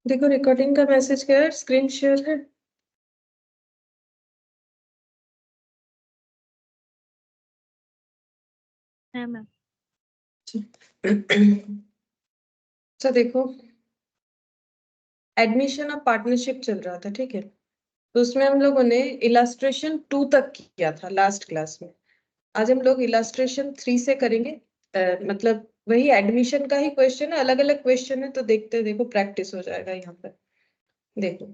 देखो रिकॉर्डिंग का मैसेज क्या है, स्क्रीन शेयर है। मैम अच्छा देखो, एडमिशन ऑफ पार्टनरशिप चल रहा था, ठीक है। तो उसमें हम लोगों ने इलास्ट्रेशन 2 तक किया था लास्ट क्लास में। आज हम लोग इलास्ट्रेशन 3 से करेंगे। मतलब वही एडमिशन का ही क्वेश्चन है, अलग अलग क्वेश्चन है, तो देखते देखो प्रैक्टिस हो जाएगा यहाँ पर। देखो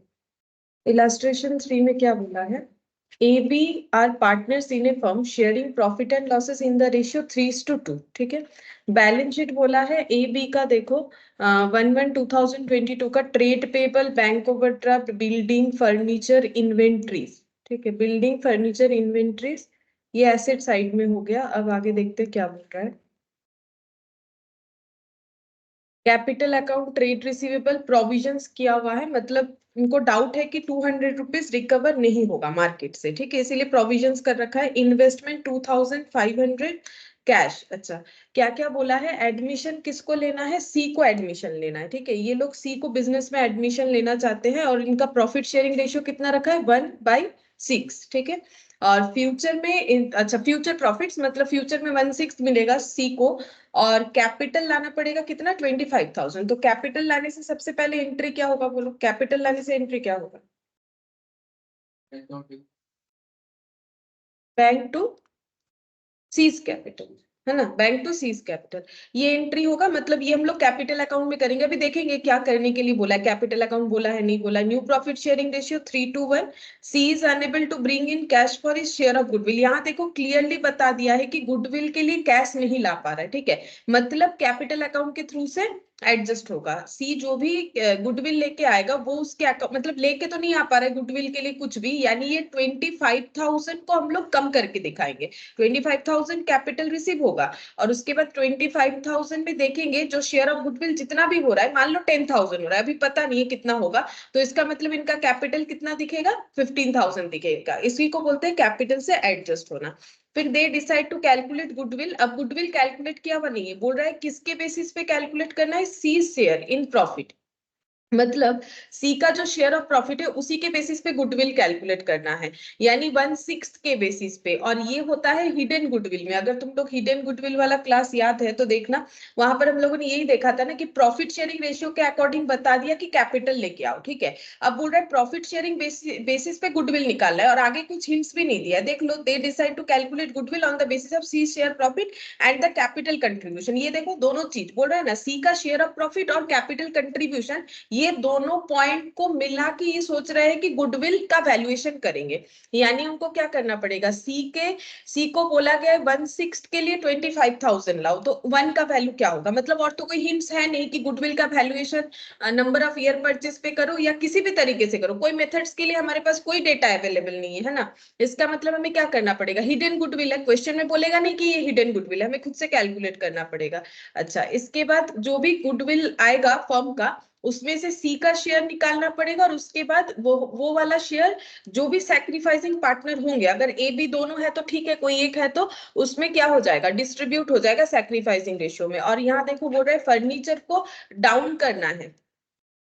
इलास्ट्रेशन 3 में क्या बोला है, AB are partners in a firm sharing profit and losses in the ratio 3:2, ठीक है। बैलेंस शीट बोला है AB का, देखो 1/1/2022 का trade payable, bank overdraft, building furniture inventories, ठीक है। बिल्डिंग फर्नीचर इन्वेंट्रीज ये एसेट साइड में हो गया। अब आगे देखते क्या बोल रहा है। Capital account trade receivable provisions किया हुआ है, मतलब उनको डाउट है कि 200 रुपीज रिकवर नहीं होगा मार्केट से, ठीक है, इसीलिए प्रोविजंस कर रखा है। Investment 2500 cash. अच्छा क्या क्या बोला है, एडमिशन किसको लेना है, सी को एडमिशन लेना है, ठीक है। ये लोग सी को बिजनेस में एडमिशन लेना चाहते हैं और इनका प्रॉफिट शेयरिंग रेशियो कितना रखा है, 1/6, ठीक है। और फ्यूचर में अच्छा फ्यूचर प्रॉफिट्स मतलब फ्यूचर में 1/6 मिलेगा सी को। और कैपिटल लाना पड़ेगा कितना, 25,000। तो कैपिटल लाने से सबसे पहले एंट्री क्या होगा, बोलो कैपिटल लाने से एंट्री क्या होगा, बैंक टू सीज कैपिटल, है ना, बैंक टू सीज कैपिटल। ये एंट्री होगा, मतलब ये हम लोग कैपिटल अकाउंट में करेंगे। अभी देखेंगे क्या करने के लिए बोला है, कैपिटल अकाउंट बोला है नहीं बोला। New profit sharing ratio 3:1। C is unable to bring in cash for his share of goodwill. यहाँ देखो क्लियरली बता दिया है कि गुडविल के लिए कैश नहीं ला पा रहा है, ठीक है, मतलब कैपिटल अकाउंट के थ्रू से एडजस्ट होगा। सी जो भी गुडविल लेके आएगा वो उसके मतलब लेके तो नहीं आ पा रहा है गुडविल के लिए कुछ भी, यानी ये 25,000 को हम लोग कम करके दिखाएंगे। 25,000 कैपिटल रिसीव होगा और उसके बाद 25,000 में देखेंगे जो शेयर ऑफ गुडविल जितना भी हो रहा है, मान लो 10,000 हो रहा है, अभी पता नहीं है कितना होगा, तो इसका मतलब इनका कैपिटल कितना दिखेगा, 15,000 दिखेगा। इसी को बोलते हैं कैपिटल से एडजस्ट होना। फिर they decide to calculate goodwill. अब गुडविल कैलकुलेट किया हुआ नहीं है, बोल रहा है किसके बेसिस पे कैलकुलेट करना है, सी शेयर इन प्रॉफिट, मतलब सी का जो शेयर ऑफ प्रॉफिट है उसी के बेसिस पे गुडविल कैलकुलेट करना है, यानी 1/6 के बेसिस पे। और ये होता है हिडन गुडविल में। अगर तुम लोग हिडन गुडविल वाला क्लास याद है तो देखना, वहां पर हम लोगों ने यही देखा था ना कि प्रॉफिट शेयरिंग रेशियो के अकॉर्डिंग बता दिया कि कैपिटल लेके आओ, ठीक है। अब बोल रहा है प्रॉफिट शेयरिंग बेसिस पे गुडविल निकालना है और आगे कुछ हिंट्स भी नहीं दिया, देख लो। They decide to calculate goodwill on the basis of C share profit and the capital contribution. ये देखो दोनों चीज बोल रहा है ना, सी का शेयर ऑफ प्रॉफिट और कैपिटल कंट्रीब्यूशन, ये दोनों पॉइंट को मिला के ये सोच रहे हैं कि गुडविल का वैल्यूएशन करेंगे। यानी उनको क्या करना पड़ेगा, सी को बोला गया 1/6 के लिए 25,000 लाओ, तो 1 का वैल्यू क्या होगा, मतलब और तो कोई हिंट्स है नहीं कि गुडविल का valuation number of year purchase पे करो या किसी भी तरीके से करो, कोई मेथड्स के लिए हमारे पास कोई डेटा अवेलेबल नहीं है ना। इसका मतलब हमें क्या करना पड़ेगा, हिडन गुडविल है, क्वेश्चन में बोलेगा नहीं कि ये हिडन गुडविल है, हमें खुद से कैलकुलेट करना पड़ेगा। अच्छा इसके बाद जो भी गुडविल आएगा फर्म का, उसमें से सी का शेयर निकालना पड़ेगा और उसके बाद वो वाला शेयर जो भी सैक्रिफाइसिंग पार्टनर होंगे, अगर ए बी दोनों है तो ठीक है, कोई एक है तो उसमें क्या हो जाएगा, डिस्ट्रीब्यूट हो जाएगा सैक्रिफाइसिंग रेशियो में। और यहाँ देखो बोल रहे फर्नीचर को डाउन करना है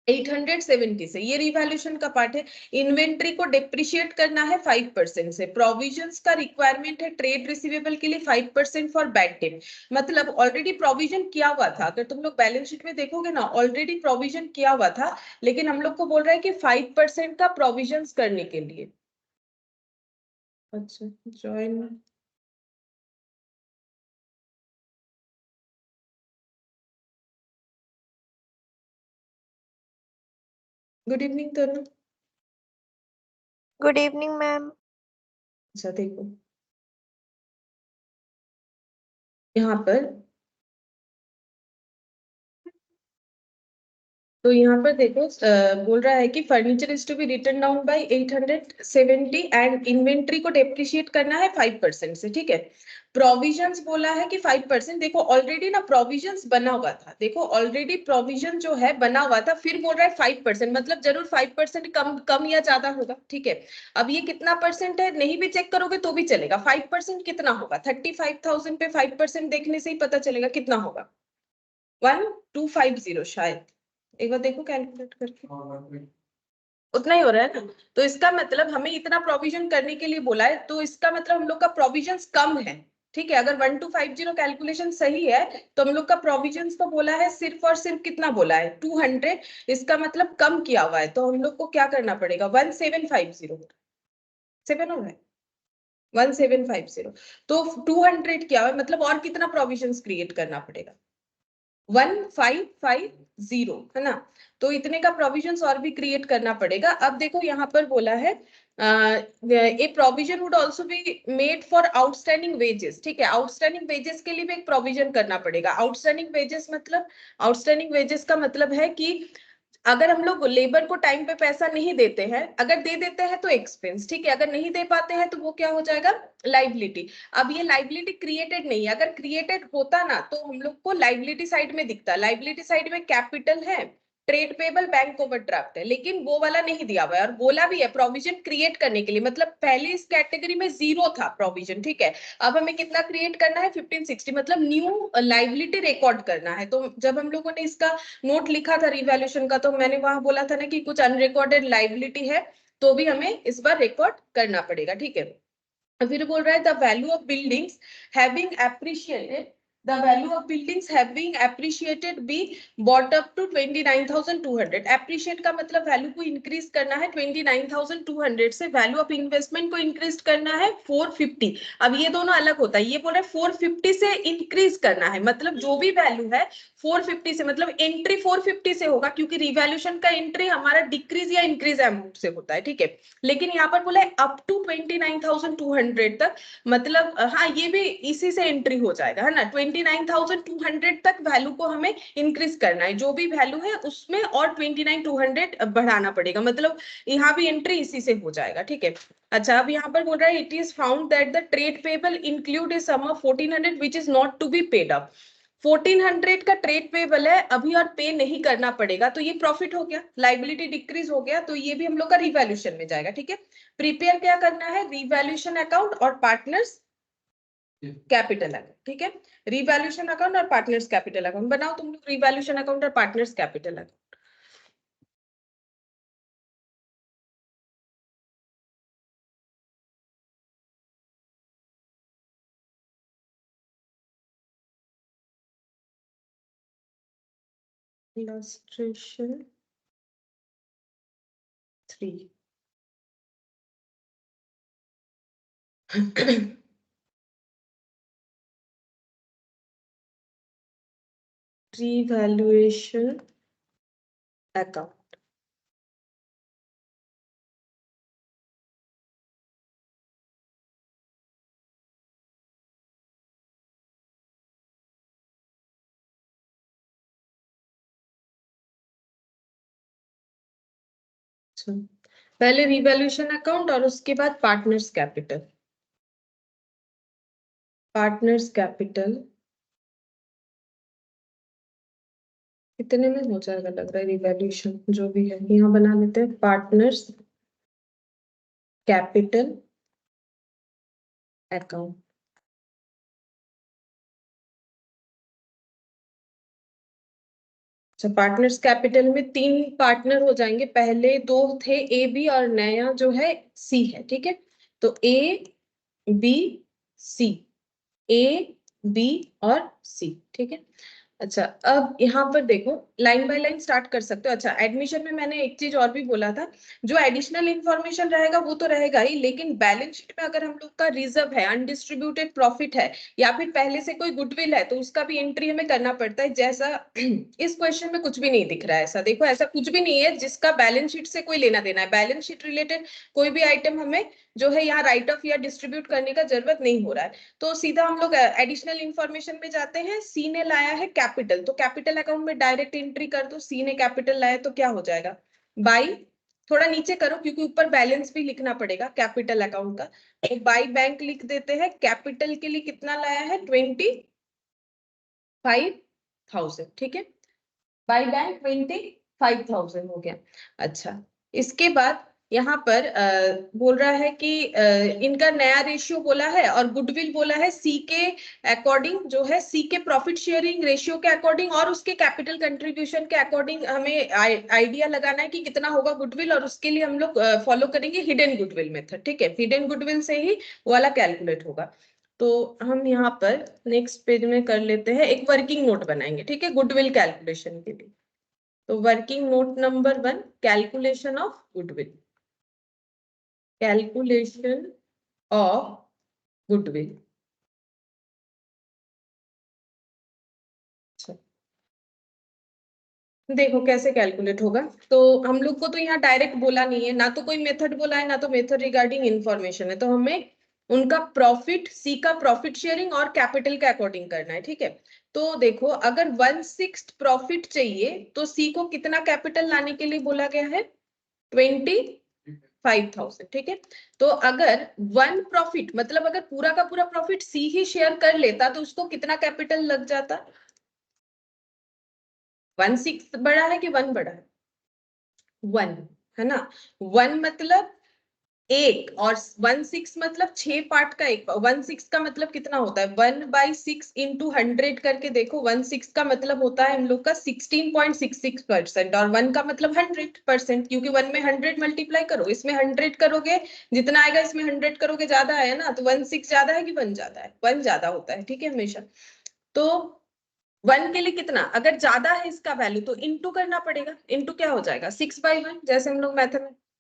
870 से, ये रिवैल्यूएशन का पार्ट है। इन्वेंट्री को डिप्रिशिएट करना है 5% से। प्रोविजंस का रिक्वायरमेंट है ट्रेड रिसीवेबल के लिए 5% फॉर बैड डेट, मतलब ऑलरेडी प्रोविजन किया हुआ था। अगर तुम लोग बैलेंस शीट में देखोगे ना, ऑलरेडी प्रोविजन किया हुआ था, लेकिन हम लोग को बोल रहा है कि 5% का प्रोविजन करने के लिए। अच्छा join, good evening Tanu. Good evening ma'am. अच्छा देखो यहाँ पर, तो यहाँ पर देखो बोल रहा है कि furniture is to be written down by 870 and inventory को डेप्रिशिएट करना है 5% से, ठीक है। प्रोविजंस बोला है कि 5%, देखो ऑलरेडी ना प्रोविजंस बना हुआ था, देखो ऑलरेडी प्रोविजन जो है बना हुआ था, फिर बोल रहा है 5%, मतलब जरूर 5% कम कम या ज्यादा होगा, ठीक है। अब ये कितना परसेंट है नहीं भी चेक करोगे तो भी चलेगा, 5% कितना होगा, 35,000 पे 5% देखने से ही पता चलेगा कितना होगा, 1250 शायद, एक बार देखो कैलकुलेट करके, उतना ही हो रहा है ना। तो इसका मतलब हमें इतना प्रोविजन करने के लिए बोला है, तो इसका मतलब हम लोग का प्रोविजन कम है। ठीक है, अगर 1250 कैलकुलेशन सही है तो हम लोग का प्रोविजन तो बोला है सिर्फ और सिर्फ कितना बोला है 200, इसका मतलब कम किया हुआ है, तो हम लोग को क्या करना पड़ेगा 1750 7 हो रहा है 1750, तो 200 क्या है मतलब और कितना प्रोविजन क्रिएट करना पड़ेगा 1550 है ना। तो इतने का प्रोविजंस और भी क्रिएट करना पड़ेगा। अब देखो यहाँ पर बोला है ए provision would also be made for outstanding wages. ठीक है, आउटस्टैंडिंग वेजेस के लिए भी एक प्रोविजन करना पड़ेगा। आउटस्टैंडिंग वेजेस मतलब, आउटस्टैंडिंग वेजेस का मतलब है कि अगर हम लोग लेबर को टाइम पे पैसा नहीं देते हैं, अगर दे देते हैं तो एक्सपेंस, ठीक है, अगर नहीं दे पाते हैं तो वो क्या हो जाएगा लाइबिलिटी। अब ये लाइबिलिटी क्रिएटेड नहीं है, अगर क्रिएटेड होता ना तो हम लोग को लाइबिलिटी साइड में दिखता, लाइबिलिटी साइड में कैपिटल है, ट्रेड पेबल, बैंक ओवरड्राफ्ट है, लेकिन वो वाला नहीं दिया हुआ है। और बोला भी है प्रोविजन क्रिएट करने के लिए, मतलब पहले इस कैटेगरी में 0 था प्रोविजन, ठीक है, अब हमें कितना क्रिएट करना है 1560, मतलब न्यू लाइबिलिटी रिकॉर्ड करना है। तो जब हम लोगों ने इसका नोट लिखा था रिवैल्यूएशन का, तो मैंने वहां बोला था ना कि कुछ अनरिकॉर्डेड लाइबिलिटी है तो भी हमें इस बार रिकॉर्ड करना पड़ेगा। ठीक है, फिर बोल रहा है the value of buildings having appreciated, the value of buildings having appreciated be bought up to 29,200। appreciate का मतलब वैल्यू को इंक्रीज करना है 29,200 से, वैल्यू ऑफ इन्वेस्टमेंट को इंक्रीज करना है 450। अब ये दोनों अलग होता है, ये बोल रहा है 450 से इंक्रीज करना है, मतलब जो भी वैल्यू है 450 से, मतलब एंट्री 450 से होगा, क्योंकि रिवैल्यूएशन का एंट्री हमारा डिक्रीज या इंक्रीज अमाउंट से होता है। ठीक है, लेकिन यहाँ पर बोला है अप टू 29,200 तक, मतलब हाँ ये भी इसी से एंट्री हो जाएगा है ना। 29,200 तक वैल्यू को हमें इंक्रीज करना है, जो भी वैल्यू है उसमें और 29,200 बढ़ाना पड़ेगा, मतलब यहाँ भी एंट्री इसी से हो जाएगा। ठीक है, अच्छा अब यहाँ पर बोल रहा है it is found that the trade payable include a sum of 1400 which is not to be paid up. 1400 का ट्रेड पेबल है अभी और पे नहीं करना पड़ेगा, तो ये प्रॉफिट हो गया, लाइबिलिटी डिक्रीज हो गया, तो ये भी हम लोग का रिवैल्यूएशन में जाएगा। ठीक है, प्रिपेयर क्या करना है रिवैल्यूएशन अकाउंट और पार्टनर्स कैपिटल अकाउंट। ठीक है, रिवैल्यूएशन अकाउंट और पार्टनर्स कैपिटल अकाउंट बनाओ तुम लोग, रिवैल्यूएशन अकाउंट और partners capital account. Illustration 3 revaluation account। पहले रिवैल्यूएशन अकाउंट और उसके बाद पार्टनर्स कैपिटल। पार्टनर्स कैपिटल कितने में हो जाएगा लग रहा है रिवैल्यूएशन, जो भी है यहाँ बना लेते हैं पार्टनर्स कैपिटल अकाउंट। अच्छा, पार्टनर्स कैपिटल में 3 पार्टनर हो जाएंगे, पहले 2 थे ए बी और नया जो है सी है। ठीक है, तो ए बी सी, ए बी और सी। ठीक है, अच्छा अब यहाँ पर देखो लाइन बाय लाइन स्टार्ट कर सकते हो। अच्छा, एडमिशन में मैंने एक चीज और भी बोला था, जो एडिशनल इंफॉर्मेशन रहेगा वो तो रहेगा ही, लेकिन बैलेंस शीट में अगर हम लोग का रिजर्व है, अनडिस्ट्रीब्यूटेड प्रॉफिट है, या फिर पहले से कोई गुडविल है, तो उसका भी एंट्री हमें करना पड़ता है। जैसा इस क्वेश्चन में कुछ भी नहीं दिख रहा है, ऐसा देखो, ऐसा कुछ भी नहीं है जिसका बैलेंस शीट से कोई लेना देना है। बैलेंस शीट रिलेटेड कोई भी आइटम हमें जो है यहाँ राइट ऑफ या डिस्ट्रीब्यूट करने का जरूरत नहीं हो रहा है। तो सीधा हम लोग एडिशनल इंफॉर्मेशन में जाते हैं। सी ने लाया है कैपिटल, तो कैपिटल अकाउंट में डायरेक्ट एंट्री कर दो। सी ने कैपिटल लाया तो क्या हो जाएगा बाई, थोड़ा नीचे करो क्योंकि ऊपर बैलेंस भी लिखना पड़ेगा कैपिटल अकाउंट का, तो बाई बैंक लिख देते हैं। कैपिटल के लिए कितना लाया है 25,000। ठीक है, बाई बैंक 25,000 हो गया। अच्छा, इसके बाद यहाँ पर बोल रहा है कि इनका नया रेशियो बोला है और गुडविल बोला है सी के अकॉर्डिंग, जो है सी के प्रॉफिट शेयरिंग रेशियो के अकॉर्डिंग और उसके कैपिटल कंट्रीब्यूशन के अकॉर्डिंग हमें आइडिया लगाना है कि कितना होगा गुडविल, और उसके लिए हम लोग फॉलो करेंगे हिडन गुडविल मेथड। ठीक है, हिडन गुडविल से ही वो वाला कैलकुलेट होगा। तो हम यहाँ पर नेक्स्ट पेज में कर लेते हैं, एक वर्किंग नोट बनाएंगे, ठीक है, गुडविल कैलकुलेशन के लिए। तो working note number 1, calculation of goodwill, calculation of goodwill. देखो कैसे कैलकुलेट होगा। तो हम लोग को तो यहाँ डायरेक्ट बोला नहीं है, ना तो कोई मेथड बोला है, ना तो मेथड रिगार्डिंग इंफॉर्मेशन है, तो हमें उनका प्रॉफिट, सी का प्रॉफिट शेयरिंग और कैपिटल के अकॉर्डिंग करना है। ठीक है, तो देखो अगर 1/6 प्रॉफिट चाहिए तो सी को कितना कैपिटल लाने के लिए बोला गया है, 25,000। ठीक है, तो अगर 1 प्रॉफिट मतलब अगर पूरा का पूरा प्रॉफिट सी ही शेयर कर लेता तो उसको कितना कैपिटल लग जाता, 1/6 बड़ा है कि 1 बड़ा है, 1 है ना। 1 मतलब एक, और 1/6 मतलब 6 पार्ट का एक। 1/6 का मतलब कितना होता है, 1/6 इंटू 100 करके देखो। 1/6 का मतलब होता है हम लोग का 16.66%, और 1 का मतलब 100%, क्योंकि 1 में 100 मल्टीप्लाई करो, इसमें 100 करोगे जितना आएगा, इसमें 100 करोगे ज्यादा है ना, तो 1/6 ज्यादा है कि 1 ज्यादा है, 1 ज्यादा होता है। ठीक है, हमेशा। तो 1 के लिए कितना, अगर ज्यादा है इसका वैल्यू तो इंटू करना पड़ेगा। इंटू क्या हो जाएगा, 6/1, जैसे हम लोग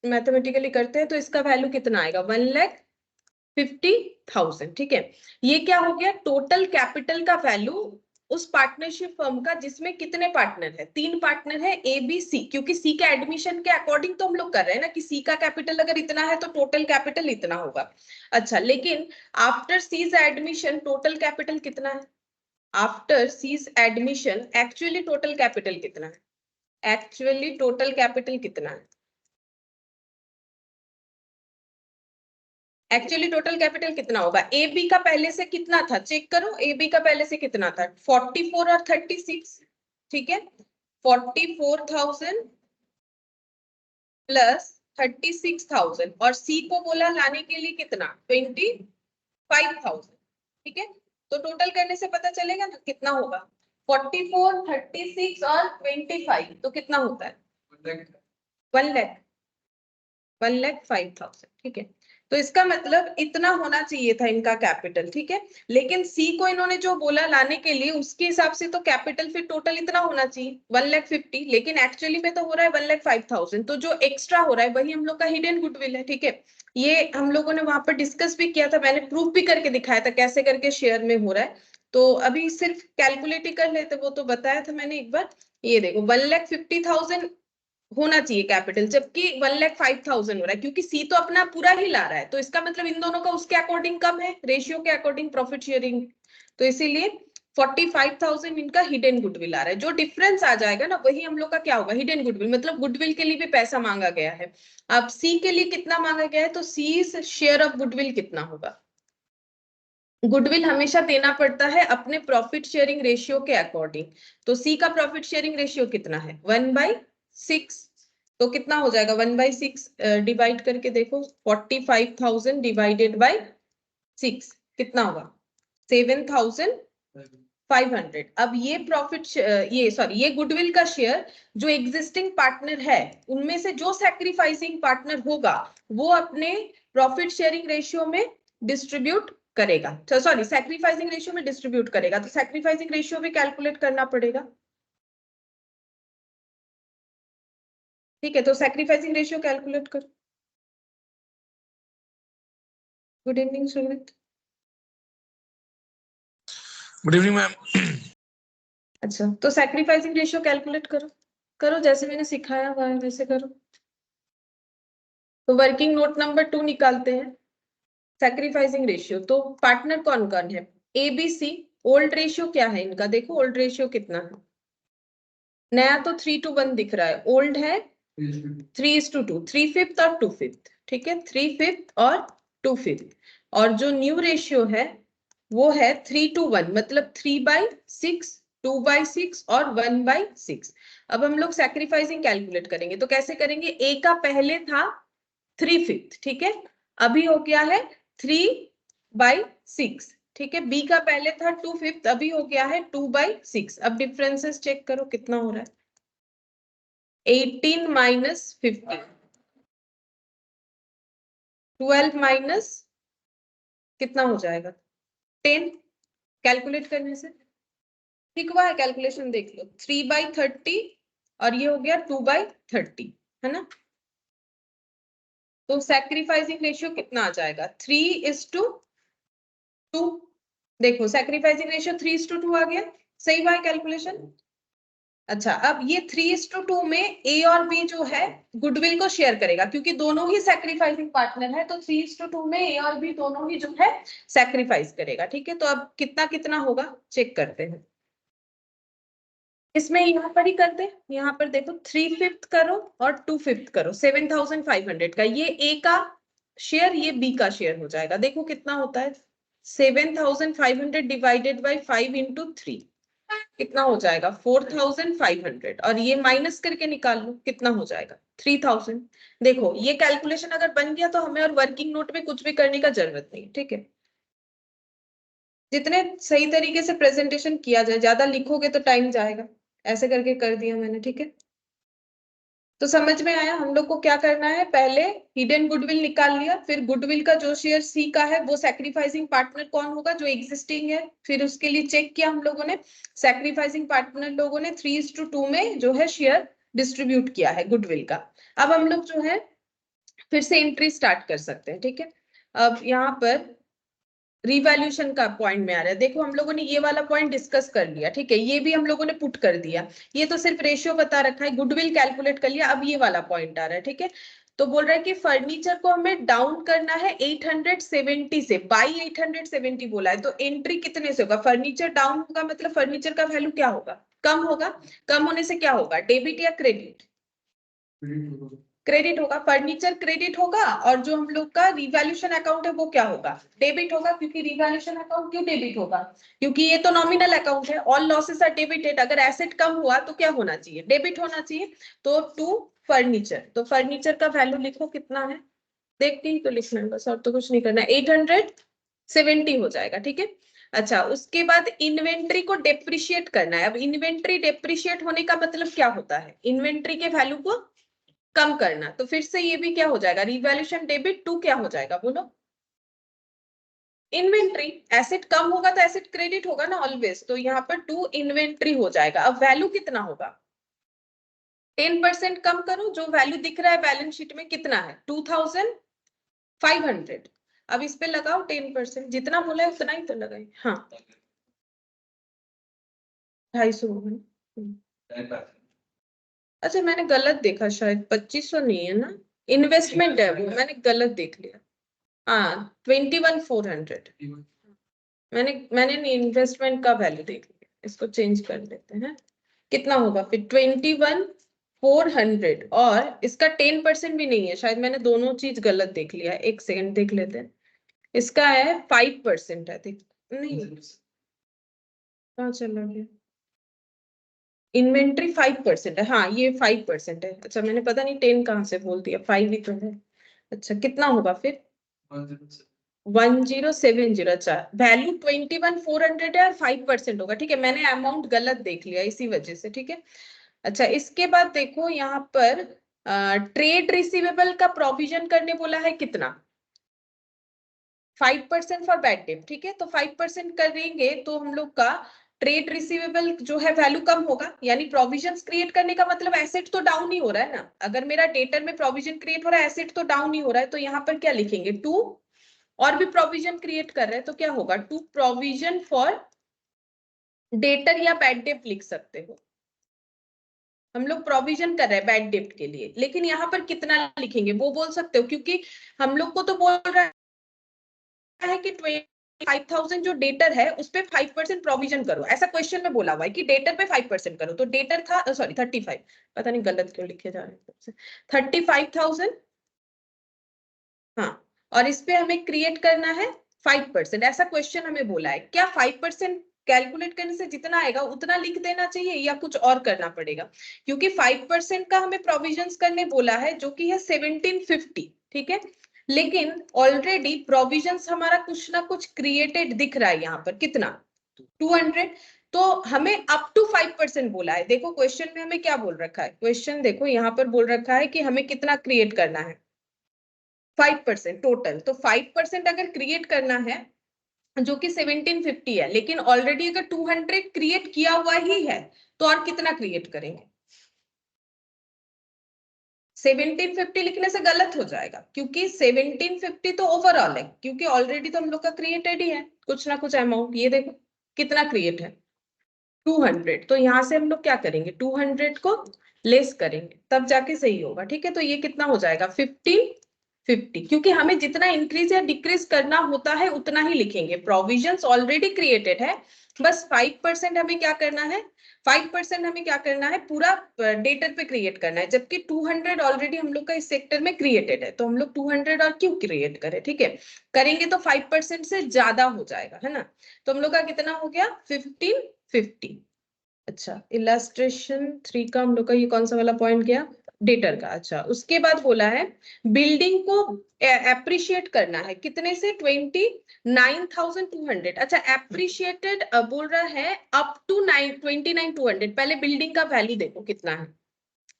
मैथमेटिकली करते हैं। तो इसका वैल्यू कितना आएगा, 1,50,000। ठीक है, ये क्या हो गया, टोटल कैपिटल का वैल्यू उस पार्टनरशिप फर्म का जिसमें कितने पार्टनर है, 3 पार्टनर है, ए बी सी। क्योंकि सी के एडमिशन के अकॉर्डिंग तो हम लोग कर रहे हैं ना, कि सी का कैपिटल अगर इतना है तो टोटल कैपिटल इतना होगा। अच्छा, लेकिन after C's admission total capital कितना है, after C's admission actually total capital कितना है, एक्चुअली टोटल कैपिटल कितना है, एक्चुअली टोटल कैपिटल कितना होगा। ए बी का पहले से कितना था, चेक करो, ए बी का पहले से कितना था, 44 और 36। ठीक है, 44,000 प्लस 36,000, और सी को बोला लाने के लिए कितना, 25,000। ठीक है, तो टोटल करने से पता चलेगा ना कितना होगा, 44, 36 और 25, तो कितना होता है, 1,05,000। ठीक है, तो इसका मतलब इतना होना चाहिए था इनका कैपिटल। ठीक है, लेकिन सी को इन्होंने जो बोला लाने के लिए, उसके हिसाब से तो कैपिटल फिर टोटल इतना होना चाहिए, 1,50,000, लेकिन एक्चुअली में तो हो रहा है 1,05,000। तो जो एक्स्ट्रा हो रहा है वही हम लोग का हिडन गुडविल है। ठीक है, ये हम लोगों ने वहां पर डिस्कस भी किया था, मैंने प्रूफ भी करके दिखाया था कैसे करके शेयर में हो रहा है। तो अभी सिर्फ कैलकुलेट ही कर लेते, वो तो बताया था मैंने एक बार। ये देखो 1,50,000 होना चाहिए कैपिटल, जबकि 1,05,000 हो रहा है, क्योंकि सी तो अपना पूरा ही ला रहा है, तो इसका मतलब इन दोनों का उसके अकॉर्डिंग कम है, रेशियो के अकॉर्डिंग प्रॉफिट शेयरिंग। तो इसीलिए 45,000 इनका हिडन गुडविल आ रहा है। जो डिफरेंस आ जाएगा ना वही हम लोग का क्या होगा, हिडन गुडविल। मतलब गुडविल के लिए भी पैसा मांगा गया है। अब सी के लिए कितना मांगा गया है, तो सी शेयर ऑफ गुडविल कितना होगा। गुडविल हमेशा देना पड़ता है अपने प्रॉफिट शेयरिंग रेशियो के अकॉर्डिंग। तो सी का प्रॉफिट शेयरिंग रेशियो कितना है, 1/6। तो कितना हो जाएगा, 1/6 डिवाइड करके देखो, 45,000 डिवाइडेड बाई 6 कितना होगा, 7,500। अब ये प्रॉफिट, ये सॉरी, ये गुडविल का शेयर जो एग्जिस्टिंग पार्टनर है उनमें से जो सैक्रिफाइसिंग पार्टनर होगा वो अपने प्रॉफिट शेयरिंग रेशियो में डिस्ट्रीब्यूट करेगा, सॉरी सैक्रिफाइसिंग रेशियो में डिस्ट्रीब्यूट करेगा। तो सैक्रिफाइसिंग रेशियो भी कैलकुलेट करना पड़ेगा। ठीक है, तो सैक्रिफाइसिंग रेशियो कैलकुलेट कर। Good evening Sumit. Good evening ma'am. अच्छा, तो सैक्रिफाइसिंग रेशियो कैलकुलेट करो, करो जैसे मैंने सिखाया हुआ है वैसे करो। तो वर्किंग नोट नंबर 2 निकालते हैं, सैक्रिफाइसिंग रेशियो। तो पार्टनर कौन कौन है, A B C. Old ratio क्या है इनका, देखो ओल्ड रेशियो कितना है, नया तो 3:1 दिख रहा है, ओल्ड है 3:2, 3/5 और 2/5। ठीक है, 3/5 और 2/5। और जो न्यू रेशियो है वो है 3:1, मतलब 3/6, 2/6 और 1/6। अब हम लोग सैक्रिफाइसिंग कैलकुलेट करेंगे, तो कैसे करेंगे, ए का पहले था 3/5, ठीक है। अभी हो गया है 3/6, ठीक है। बी का पहले था 2/5, अभी हो गया है 2/6। अब डिफरेंसेस चेक करो कितना हो रहा है। 18 माइनस 15, 12 माइनस कितना हो जाएगा 10, कैलकुलेट करने से ठीक हुआ है। कैलकुलेशन देख लो, 3/30 और ये हो गया 2/30, है ना। तो सैक्रिफाइसिंग रेशियो कितना आ जाएगा 3:2। देखो सैक्रिफाइसिंग रेशियो 3:2 आ गया, सही हुआ है कैलकुलेशन। अच्छा, अब ये 3:2 में ए और बी जो है गुडविल को शेयर करेगा, क्योंकि दोनों ही सैक्रिफाइसिंग पार्टनर है, तो 3:2 में ए और बी दोनों ही जो है सैक्रिफाइस करेगा, ठीक है। तो अब कितना कितना होगा चेक करते हैं। इसमें यहाँ पर ही कर दे, यहाँ पर देखो 3/5 करो और 2/5 करो, 7,500 का ये ए का शेयर, ये बी का शेयर हो जाएगा। देखो कितना होता है 7,500 डिवाइडेड बाई 5 इंटू 3, कितना हो जाएगा 4,500, और ये माइनस करके निकाल लो कितना हो जाएगा 3,000। देखो ये कैलकुलेशन अगर बन गया तो हमें और वर्किंग नोट में कुछ भी करने का जरूरत नहीं, ठीक है। जितने सही तरीके से प्रेजेंटेशन किया जाए, ज्यादा लिखोगे तो टाइम जाएगा, ऐसे करके कर दिया मैंने, ठीक है। तो समझ में आया हम लोग को क्या करना है, पहले हिडन गुडविल निकाल लिया, फिर गुडविल का जो शेयर सी का है वो सैक्रिफाइसिंग पार्टनर कौन होगा जो एग्जिस्टिंग है, फिर उसके लिए चेक किया हम लोगों ने, सैक्रिफाइसिंग पार्टनर लोगों ने 3:2 में जो है शेयर डिस्ट्रीब्यूट किया है गुडविल का। अब हम लोग जो है फिर से एंट्री स्टार्ट कर सकते हैं, ठीक है। अब यहाँ पर रिवैल्यूएशन का पॉइंट में आ रहा है, देखो हम लोगों ने ये वाला पॉइंट डिस्कस कर लिया, ठीक है। ये भी हम लोगों ने पुट कर दिया, ये तो सिर्फ रेशियो बता रखा है, गुडविल कैलकुलेट कर लिया। अब ये वाला पॉइंट आ रहा है, ठीक है। तो बोल रहा है कि फर्नीचर को हमें डाउन करना है 870 से, बाई 870 बोला है, तो एंट्री कितने से होगा, फर्नीचर डाउन होगा मतलब फर्नीचर का वैल्यू क्या होगा, कम होगा। कम होने से क्या होगा, डेबिट या क्रेडिट, क्रेडिट होगा। फर्नीचर क्रेडिट होगा, और जो हम लोग का रिवैल्यूएशन अकाउंट है वो क्या होगा, डेबिट होगा। क्योंकि रिवैल्यूएशन अकाउंट क्यों डेबिट होगा, क्योंकि ये तो नॉमिनल अकाउंट है, ऑल लॉसेस आर डेबिटेड। अगर एसेट कम हुआ तो क्या होना चाहिए, डेबिट होना चाहिए। तो टू फर्नीचर, तो फर्नीचर का वैल्यू लिखो कितना है, देखते ही तो लिखना है बस, और तो कुछ नहीं करना है, 870 हो जाएगा, ठीक है। अच्छा, उसके बाद इन्वेंट्री को डेप्रिशिएट करना है। अब इन्वेंट्री डेप्रिशिएट होने का मतलब क्या होता है, इन्वेंट्री के वैल्यू को कम करना। तो फिर से ये भी क्या हो जाएगा, रिवैल्यूएशन डेबिट टू क्या हो जाएगा बोलो, इन्वेंट्री। एसेट कम होगा तो एसेट क्रेडिट होगा ना ऑलवेज, तो यहाँ पर टू इन्वेंट्री हो जाएगा। अब वैल्यू कितना होगा, 10% कम करो, जो वैल्यू दिख रहा है बैलेंस शीट में कितना है 2,500। अब इस पे लगाओ 10%, जितना बोला है उतना ही तो लगाए, हाँ 250 अच्छा मैंने गलत देखा, शायद 2,500 नहीं है ना, इन्वेस्टमेंट है वो, मैंने गलत देख लिया। हाँ 21,400, मैंने इन्वेस्टमेंट का वैल्यू देख लिया, इसको चेंज कर देते हैं। कितना होगा फिर 21,400, और इसका 10% भी नहीं है, शायद मैंने दोनों चीज गलत देख लिया है, एक सेकंड देख लेते हैं। इसका है 5% है, देख नहीं कहाँ चला गया, इन्वेंट्री 5% है, हाँ ये 5% है। अच्छा मैंने पता नहीं 10 कहाँ से बोल दिया, 5 ही तो है। अच्छा कितना होगा फिर 1070, अच्छा वैल्यू 21,400 है और 5% होगा, ठीक है। मैंने अमाउंट गलत देख लिया इसी वजह से, ठीक है। अच्छा इसके बाद देखो यहाँ पर ट्रेड रिसीवेबल का प्रोविजन करने बोला है कितना, 5% फॉर बैड डेट, ठीक है। तो 5% करेंगे तो हम लोग का ट्रेड रिसीवेबल जो है वैल्यू कम होगा, यानी प्रोविजंस क्रिएट करने का मतलब एसेट तो डाउन ही हो रहा है ना। अगर मेरा डेटर में प्रोविजन क्रिएट हो रहा है, एसेट तो डाउन ही हो रहा है, तो यहाँ पर क्या लिखेंगे टू, और भी प्रोविजन क्रिएट कर रहे हैं तो क्या होगा टू प्रोविजन फॉर डेटर या बैड डेट लिख सकते हो। हम लोग प्रोविजन कर रहे हैं बैड डेट के लिए, लेकिन यहाँ पर कितना लिखेंगे वो बोल सकते हो, क्योंकि हम लोग को तो बोल रहा है कि 25,000 जो डेटर है उस पे 5% प्रोविजन करो, ऐसा क्वेश्चन में बोला हुआ है कि डेटर पे 5% करो। तो डेटर था सॉरी 35, पता नहीं गलत क्यों लिखे जा रहे हैं, 35,000, हाँ, और इस पे हमें क्रिएट करना है 5%, ऐसा क्वेश्चन हमें बोला है। क्या 5% कैलकुलेट करने से जितना आएगा उतना लिख देना चाहिए या कुछ और करना पड़ेगा, क्योंकि 5% का हमें प्रोविजंस करने बोला है जो कि है 1750, ठीक है, लेकिन ऑलरेडी प्रोविजंस हमारा कुछ ना कुछ क्रिएटेड दिख रहा है यहाँ पर, कितना 200, तो हमें अप टू 5% बोला है। देखो क्वेश्चन में हमें क्या बोल रखा है, क्वेश्चन देखो यहाँ पर बोल रखा है कि हमें कितना क्रिएट करना है, 5% टोटल। तो 5% अगर क्रिएट करना है जो कि 1750 है, लेकिन ऑलरेडी अगर 200 क्रिएट किया हुआ ही है तो और कितना क्रिएट करेंगे। 1750 लिखने से गलत हो जाएगा, क्योंकि 1750 तो ओवरऑल है, क्योंकि ऑलरेडी तो हम लोग का क्रिएटेड ही है कुछ ना कुछ अमाउंट। ये देखो कितना क्रिएट है 200, तो यहाँ से हम लोग क्या करेंगे 200 को लेस करेंगे तब जाके सही होगा। ठीक है, तो ये कितना हो जाएगा 1550, क्योंकि हमें जितना इंक्रीज या डिक्रीज करना होता है उतना ही लिखेंगे। प्रोविजंस ऑलरेडी क्रिएटेड है, बस 5% हमें क्या करना है, 5% हमें क्या करना है, पूरा डेटर पे क्रिएट करना है, जबकि 200 ऑलरेडी हम लोग का इस सेक्टर में क्रिएटेड है, तो हम लोग 200 और क्यों क्रिएट करें। ठीक है, करेंगे तो 5% से ज्यादा हो जाएगा, है ना। तो हम लोग का कितना हो गया 1550। अच्छा, इलस्ट्रेशन 3 का हम लोग का ये कौन सा वाला पॉइंट गया, डेटर का। अच्छा, उसके बाद बोला है बिल्डिंग को एप्रिशिएट करना है, कितने से 29,200। अच्छा, एप्रिशिएटेड बोल रहा है अप टू 29,200। पहले बिल्डिंग का वैल्यू देखो कितना है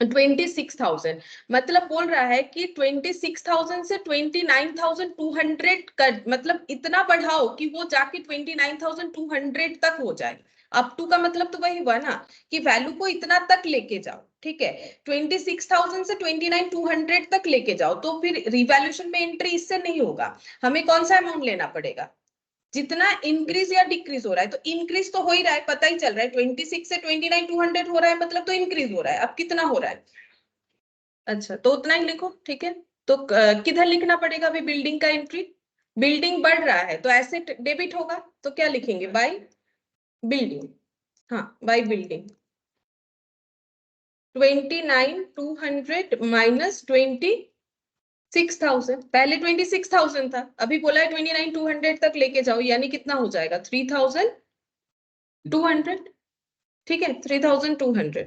26,000, मतलब बोल रहा है कि 26,000 से 29,200 कर, मतलब इतना बढ़ाओ कि वो जाके 29,200 तक हो जाए। अप टू का मतलब तो वही हुआ ना कि वैल्यू को इतना तक लेके जाओ। ठीक है, 26,000 से 29,200 तक लेके जाओ, तो फिर रिवैल्यूएशन में एंट्री इससे नहीं होगा। हमें कौन सा अमाउंट लेना पड़ेगा, जितना इंक्रीज या डिक्रीज हो रहा है। तो इंक्रीज तो हो ही रहा है, पता ही चल रहा है 26 से 29,200 हो रहा है, मतलब तो इंक्रीज हो रहा है। अब कितना हो रहा है, अच्छा तो उतना ही लिखो। ठीक है, तो किधर लिखना पड़ेगा अभी बिल्डिंग का एंट्री, बिल्डिंग बढ़ रहा है तो एसेट डेबिट होगा, तो क्या लिखेंगे बाय बिल्डिंग। हाँ, बाय बिल्डिंग 29,200 माइनस 26,000। पहले 26,000 था, अभी बोला है 29,200 तक लेके जाओ, यानी कितना हो जाएगा 3,200। ठीक है, 3,200।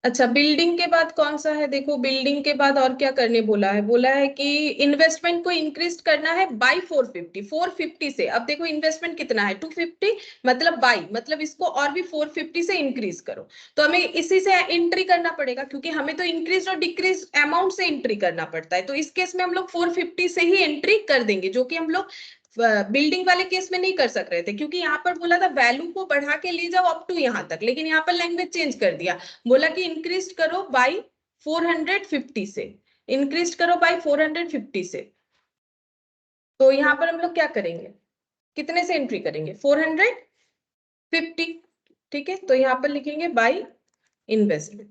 अच्छा, बिल्डिंग के बाद कौन सा है, देखो बिल्डिंग के बाद और क्या करने बोला है, बोला है कि इन्वेस्टमेंट को इंक्रीज करना है बाई 450, 450 से। अब देखो इन्वेस्टमेंट कितना है 250, मतलब बाई, मतलब इसको और भी 450 से इंक्रीज करो। तो हमें इसी से एंट्री करना पड़ेगा, क्योंकि हमें तो इंक्रीज और डिक्रीज अमाउंट से एंट्री करना पड़ता है। तो इस केस में हम लोग 450 से ही एंट्री कर देंगे, जो कि हम लोग बिल्डिंग वाले केस में नहीं कर सक रहे थे, क्योंकि यहाँ पर बोला था वैल्यू को बढ़ा के ले जाओ अप टू यहाँ तक, लेकिन यहाँ पर लैंग्वेज चेंज कर दिया, बोला कि इंक्रीज करो बाई 450 से, इंक्रीज करो बाई 450 से। तो यहाँ पर हम लोग क्या करेंगे, कितने से एंट्री करेंगे 450। ठीक है, तो यहाँ पर लिखेंगे बाई इन्वेस्टमेंट।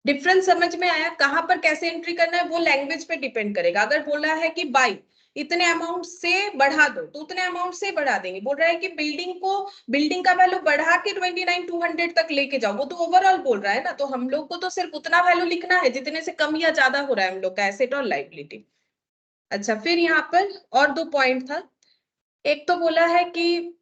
डिफरेंस समझ में आया, कहां पर कैसे एंट्री करना है वो लैंग्वेज पे डिपेंड करेगा। अगर बोला है कि बाई इतने अमाउंट से बढ़ा दो तो उतने अमाउंट से बढ़ा देंगे। बोल रहा है कि बिल्डिंग का वैल्यू बढ़ा के 29,200 तक लेके जाओ, वो तो ओवरऑल बोल रहा है ना, तो हम लोग को तो सिर्फ उतना वैल्यू लिखना है जितने से कम या ज्यादा हो रहा है हम लोग का एसेट और लाइबिलिटी। अच्छा, फिर यहाँ पर और 2 पॉइंट था। एक तो बोला है कि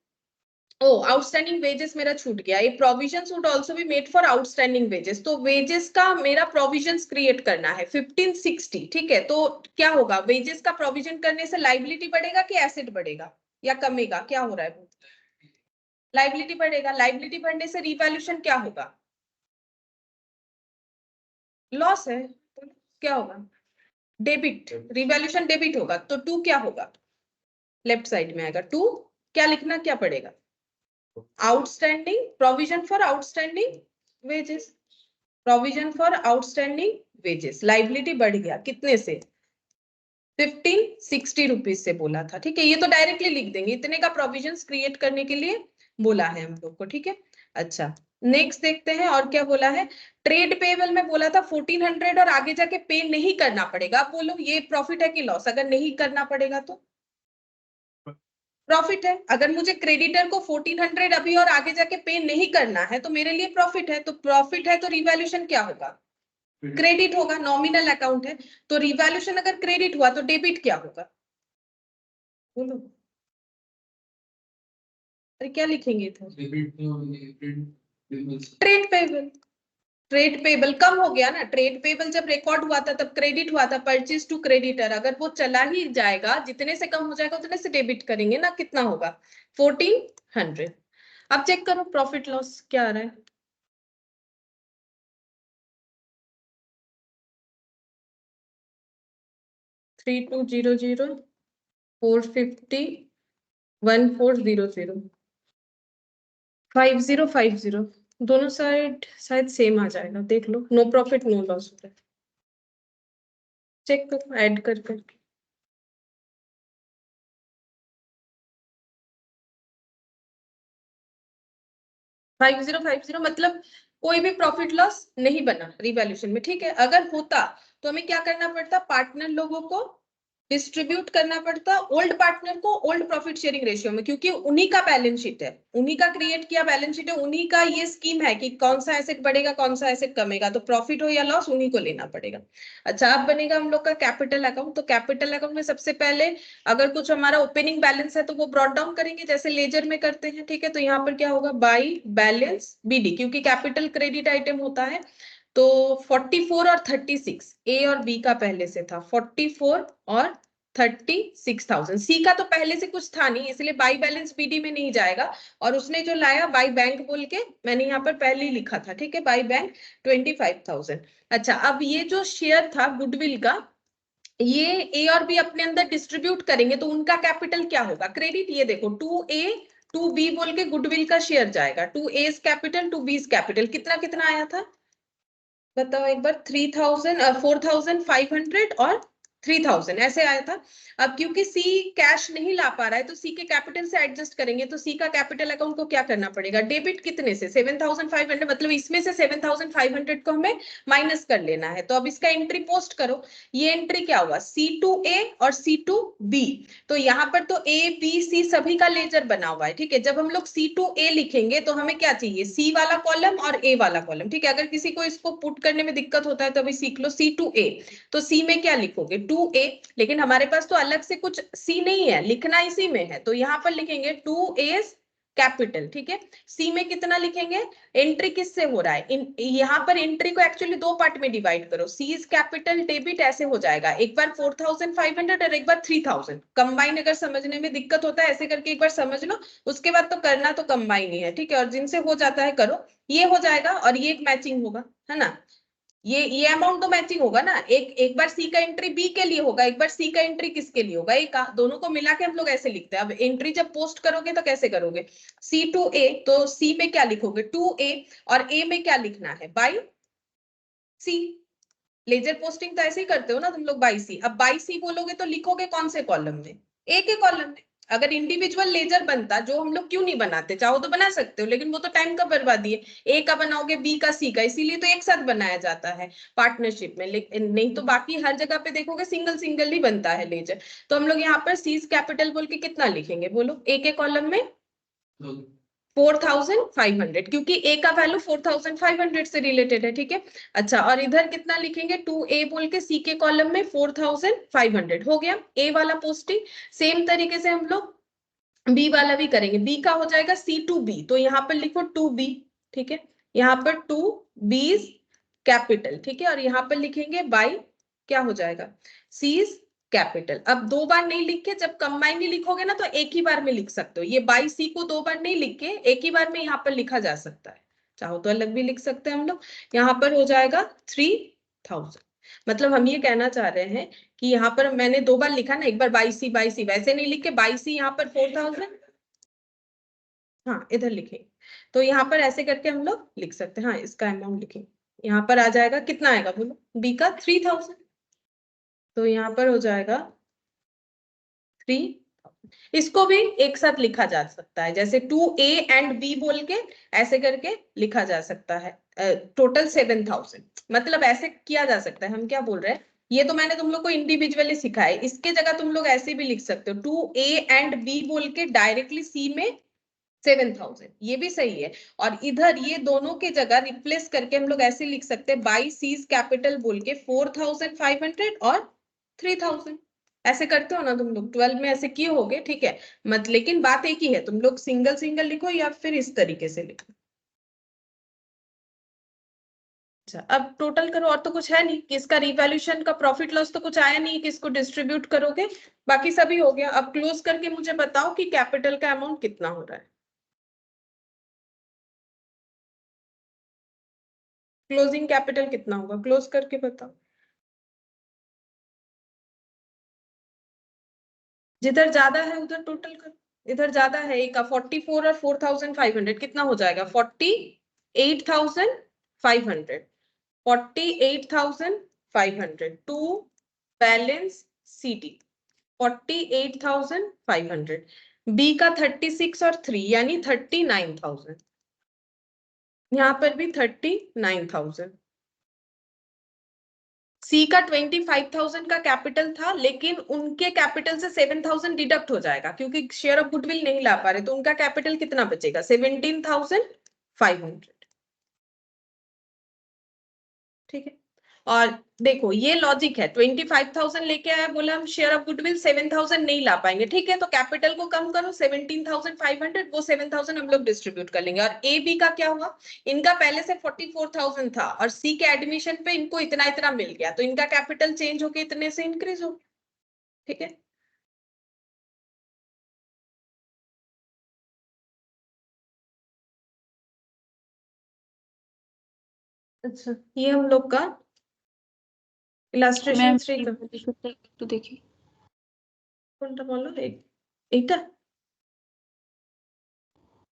ओ आउटस्टैंडिंग वेजेस मेरा छूट गया, ये provisions would also be made for outstanding wages. तो वेजेस का मेरा प्रोविजंस क्रिएट करना है 1560। ठीक है, तो क्या होगा, वेजेस का प्रोविजन करने से लाइबिलिटी बढ़ेगा कि एसेट बढ़ेगा या कमेगा, क्या हो रहा है, लाइबिलिटी बढ़ेगा। लाइबिलिटी बढ़ने से रिवैल्यूएशन क्या होगा, लॉस है, तो क्या होगा डेबिट, रिवैल्यूएशन डेबिट होगा। तो 2 क्या होगा, लेफ्ट साइड में आएगा 2। क्या लिखना क्या पड़ेगा, outstanding provision for outstanding wages, provision for outstanding wages. Liability बढ़ गया कितने से 1560 रुपीज से बोला था। ठीक है, ये तो डायरेक्टली लिख देंगे, इतने का प्रोविजंस क्रिएट करने के लिए बोला है हम लोग को। ठीक है, अच्छा नेक्स्ट देखते हैं और क्या बोला है। ट्रेड पेबल में बोला था 1400 और आगे जाके पे नहीं करना पड़ेगा। आप बोलो ये प्रॉफिट है कि लॉस, अगर नहीं करना पड़ेगा तो प्रॉफिट है। अगर मुझे क्रेडिटर को 1400 अभी और आगे जाके पे नहीं करना है तो मेरे लिए प्रॉफिट है। तो प्रॉफिट है तो रिवैल्यूएशन क्या होगा, क्रेडिट होगा, नॉमिनल अकाउंट है। तो रिवैल्यूएशन अगर क्रेडिट हुआ तो डेबिट क्या होगा, बोलो, अरे क्या लिखेंगे था, ट्रेड पेबल। ट्रेड पेबल कम हो गया ना, ट्रेड पेबल जब रिकॉर्ड हुआ था तब क्रेडिट हुआ था, परचेज टू क्रेडिटर, अगर वो चला ही जाएगा जितने से कम हो जाएगा उतने से डेबिट करेंगे ना, कितना होगा 1400। अब चेक करो प्रॉफिट लॉस क्या आ रहा है। 3200, 450, 1400, 5050, दोनों साइड शायद सेम आ जाएगा, देख लो, नो प्रॉफिट नो लॉस हो रहा है, चेक करो ऐड कर करके। 5050 मतलब कोई भी प्रॉफिट लॉस नहीं बना रिवैल्यूएशन में, ठीक है। अगर होता तो हमें क्या करना पड़ता, पार्टनर लोगों को डिस्ट्रीब्यूट करना पड़ता ओल्ड पार्टनर को ओल्ड प्रॉफिट शेयरिंग रेशियो में, क्योंकि उन्हीं का बैलेंस शीट है, उन्हीं का क्रिएट किया बैलेंस शीट है, उन्हीं का ये स्कीम है कि कौन सा एसेट बढ़ेगा कौन सा एसेट कमेगा, तो प्रॉफिट हो या लॉस उन्हीं को लेना पड़ेगा। अच्छा, अब बनेगा हम लोग का कैपिटल अकाउंट। तो कैपिटल अकाउंट में सबसे पहले अगर कुछ हमारा ओपनिंग बैलेंस है तो वो ब्रॉट डाउन करेंगे जैसे लेजर में करते हैं, ठीक है। तो यहाँ पर क्या होगा, बाई बैलेंस बीडी, क्योंकि कैपिटल क्रेडिट आइटम होता है। तो 44 और 36 ए और बी का पहले से था, 44 और 36,000। सी का तो पहले से कुछ था नहीं, इसलिए बाई बैलेंस बीडी में नहीं जाएगा, और उसने जो लाया बाई बैंक बोल के मैंने यहाँ पर पहले ही लिखा था, ठीक है, बाई बैंक 25,000। अच्छा, अब ये जो शेयर था गुडविल का, ये ए और बी अपने अंदर डिस्ट्रीब्यूट करेंगे तो उनका कैपिटल क्या होगा, क्रेडिट। ये देखो 2A 2B बोल के गुडविल का शेयर जाएगा, 2A कैपिटल 2B कैपिटल, कितना कितना आया था बताओ एक बार, 3000, 4500 और 3000 ऐसे आया था। अब क्योंकि सी कैश नहीं ला पा रहा है तो सी के कैपिटल से एडजस्ट करेंगे, तो सी का कैपिटल अकाउंट को क्या करना पड़ेगा, डेबिट कितने से 7500, मतलब इसमें से 7500 को हमें माइनस कर लेना है। तो अब इसका एंट्री पोस्ट करो, ये एंट्री क्या हुआ, C2A और C2B। तो यहाँ पर तो A B C सभी का लेजर बना हुआ है, ठीक है। जब हम लोग C2A लिखेंगे तो हमें क्या चाहिए, C वाला कॉलम और A वाला कॉलम, ठीक है। अगर किसी को इसको पुट करने में दिक्कत होता है तो अभी सीख लो C2A। तो C में क्या लिखोगे 2A, लेकिन हमारे पास तो अलग से कुछ C नहीं है, लिखना इसी में है, तो यहाँ पर लिखेंगे 2A कैपिटल, ठीक है। सी में कितना लिखेंगे, एंट्री किससे हो रहा है, यहाँ पर एंट्री को एक्चुअली दो पार्ट में डिवाइड करो, सी इज कैपिटल डेबिट ऐसे हो जाएगा, एक बार 4500 और एक बार 3000 कंबाइन। अगर समझने में दिक्कत होता है ऐसे करके एक बार समझ लो, उसके बाद तो करना तो कंबाइन ही है, ठीक है। और जिनसे हो जाता है करो, ये हो जाएगा और ये एक मैचिंग होगा, है ना। ये अमाउंट तो मैचिंग होगा ना, एक एक बार सी का एंट्री बी के लिए होगा, एक बार सी का एंट्री किसके लिए होगा, ए का, दोनों को मिला के हम लोग ऐसे लिखते हैं। अब एंट्री जब पोस्ट करोगे तो कैसे करोगे, C2A, तो सी में क्या लिखोगे 2A, और ए में क्या लिखना है बाई सी। लेजर पोस्टिंग तो ऐसे ही करते हो ना तुम लोग, बाई सी। अब बाई सी बोलोगे तो लिखोगे कौन से कॉलम में, ए के कॉलम में। अगर इंडिविजुअल लेजर बनता, जो हम लोग क्यों नहीं बनाते, चाहो तो बना सकते हो, लेकिन वो तो टाइम का बर्बादी है, ए का बनाओगे बी का सी का, इसीलिए तो एक साथ बनाया जाता है पार्टनरशिप में, लेकिन नहीं तो बाकी हर जगह पे देखोगे सिंगल सिंगल ही बनता है लेजर। तो हम लोग यहाँ पर सीज कैपिटल बोल के कितना लिखेंगे बोलो, ए के कॉलम में 4500, क्योंकि ए का वैल्यू 4500 से रिलेटेड है, ठीक है। अच्छा, और इधर कितना लिखेंगे 2A बोल के सी के कॉलम में 4500 हो गया ए वाला पोस्टिंग। सेम तरीके से हम लोग बी वाला भी करेंगे, बी का हो जाएगा C2B, तो यहाँ पर लिखो 2B, ठीक है। यहाँ पर 2B कैपिटल, ठीक है, और यहाँ पर लिखेंगे बाई क्या हो जाएगा सीज कैपिटल। अब दो बार नहीं लिख के, जब कंबाइन ही लिखोगे ना तो एक ही बार में लिख सकते हो, ये बाई सी को दो बार नहीं लिख के एक ही बार में यहाँ पर लिखा जा सकता है, चाहो तो अलग भी लिख सकते हैं हम लोग। यहाँ पर हो जाएगा 3000, मतलब हम ये कहना चाह रहे हैं कि यहाँ पर मैंने दो बार लिखा ना, एक बार बाई सी वैसे नहीं लिख के बाई सी यहाँ पर 4000, हाँ इधर लिखें, तो यहाँ पर ऐसे करके हम लोग लिख सकते हैं। हाँ, इसका अमाउंट लिखें, यहाँ पर आ जाएगा कितना आएगा बोलो, बी का 3000, तो यहाँ पर हो जाएगा 3। इसको भी एक साथ लिखा जा सकता है, जैसे 2A एंड B बोल के ऐसे करके लिखा जा सकता है, टोटल 7000, मतलब ऐसे किया जा सकता है। हम क्या बोल रहे हैं, ये तो मैंने तुम लोग को इंडिविजुअली सिखाया है, इसके जगह तुम लोग ऐसे भी लिख सकते हो 2A एंड B बोल के डायरेक्टली C में 7000, ये भी सही है। और इधर ये दोनों के जगह रिप्लेस करके हम लोग ऐसे लिख सकते हैं बाई सीज कैपिटल बोल के 4500 और 3000, ऐसे करते हो ना तुम लोग 12 में ऐसे किए होगे, ठीक है। मत लेकिन बात एक ही है, तुम लोग सिंगल सिंगल लिखो या फिर इस तरीके से लिखो। अच्छा, अब टोटल करो, और तो कुछ है नहीं, किसका रिवैल्यूएशन का प्रॉफिट लॉस तो कुछ आया नहीं, किसको डिस्ट्रीब्यूट करोगे, बाकी सभी हो गया। अब क्लोज करके मुझे बताओ कि कैपिटल का अमाउंट कितना हो रहा है। क्लोजिंग कैपिटल कितना होगा, क्लोज करके बताओ। जिधर ज्यादा है उधर टोटल करो, इधर ज्यादा है एक का 44 और 4500, कितना हो जाएगा 48,500, 48,500 टू बैलेंस सीटी 48,500, बी का 36 और 3 यानी 39,000, यहाँ पर भी 39,000। सी का 25,000 का कैपिटल था, लेकिन उनके कैपिटल से 7,000 डिडक्ट हो जाएगा क्योंकि शेयर ऑफ गुडविल नहीं ला पा रहे, तो उनका कैपिटल कितना बचेगा 17,500। ठीक है, और देखो ये लॉजिक है, 25,000 लेके आया, बोला हम शेयर ऑफ गुडविल 7,000 नहीं ला पाएंगे, ठीक है, तो कैपिटल को कम करो 17,500, वो 7,000 हम लोग डिस्ट्रीब्यूट कर लेंगे। और ए बी का क्या हुआ, इनका पहले से 44,000 था और सी के एडमिशन पे इनको इतना इतना मिल गया, तो इनका कैपिटल चेंज होके इतने से इंक्रीज हो। ठीक है, अच्छा ये हम लोग का इलास्ट्रेशन मैम 3 का तो देखिए কোনটা বলো, এইটা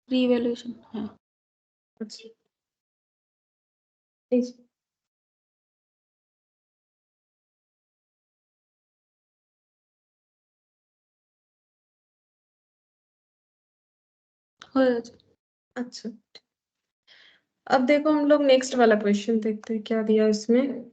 রিভ্যালুয়েশন হ্যাঁ আচ্ছা এই যে, হয়ে গেছে। अच्छा अब देखो हम लोग नेक्स्ट वाला क्वेश्चन देखते हैं क्या दिया इसमें।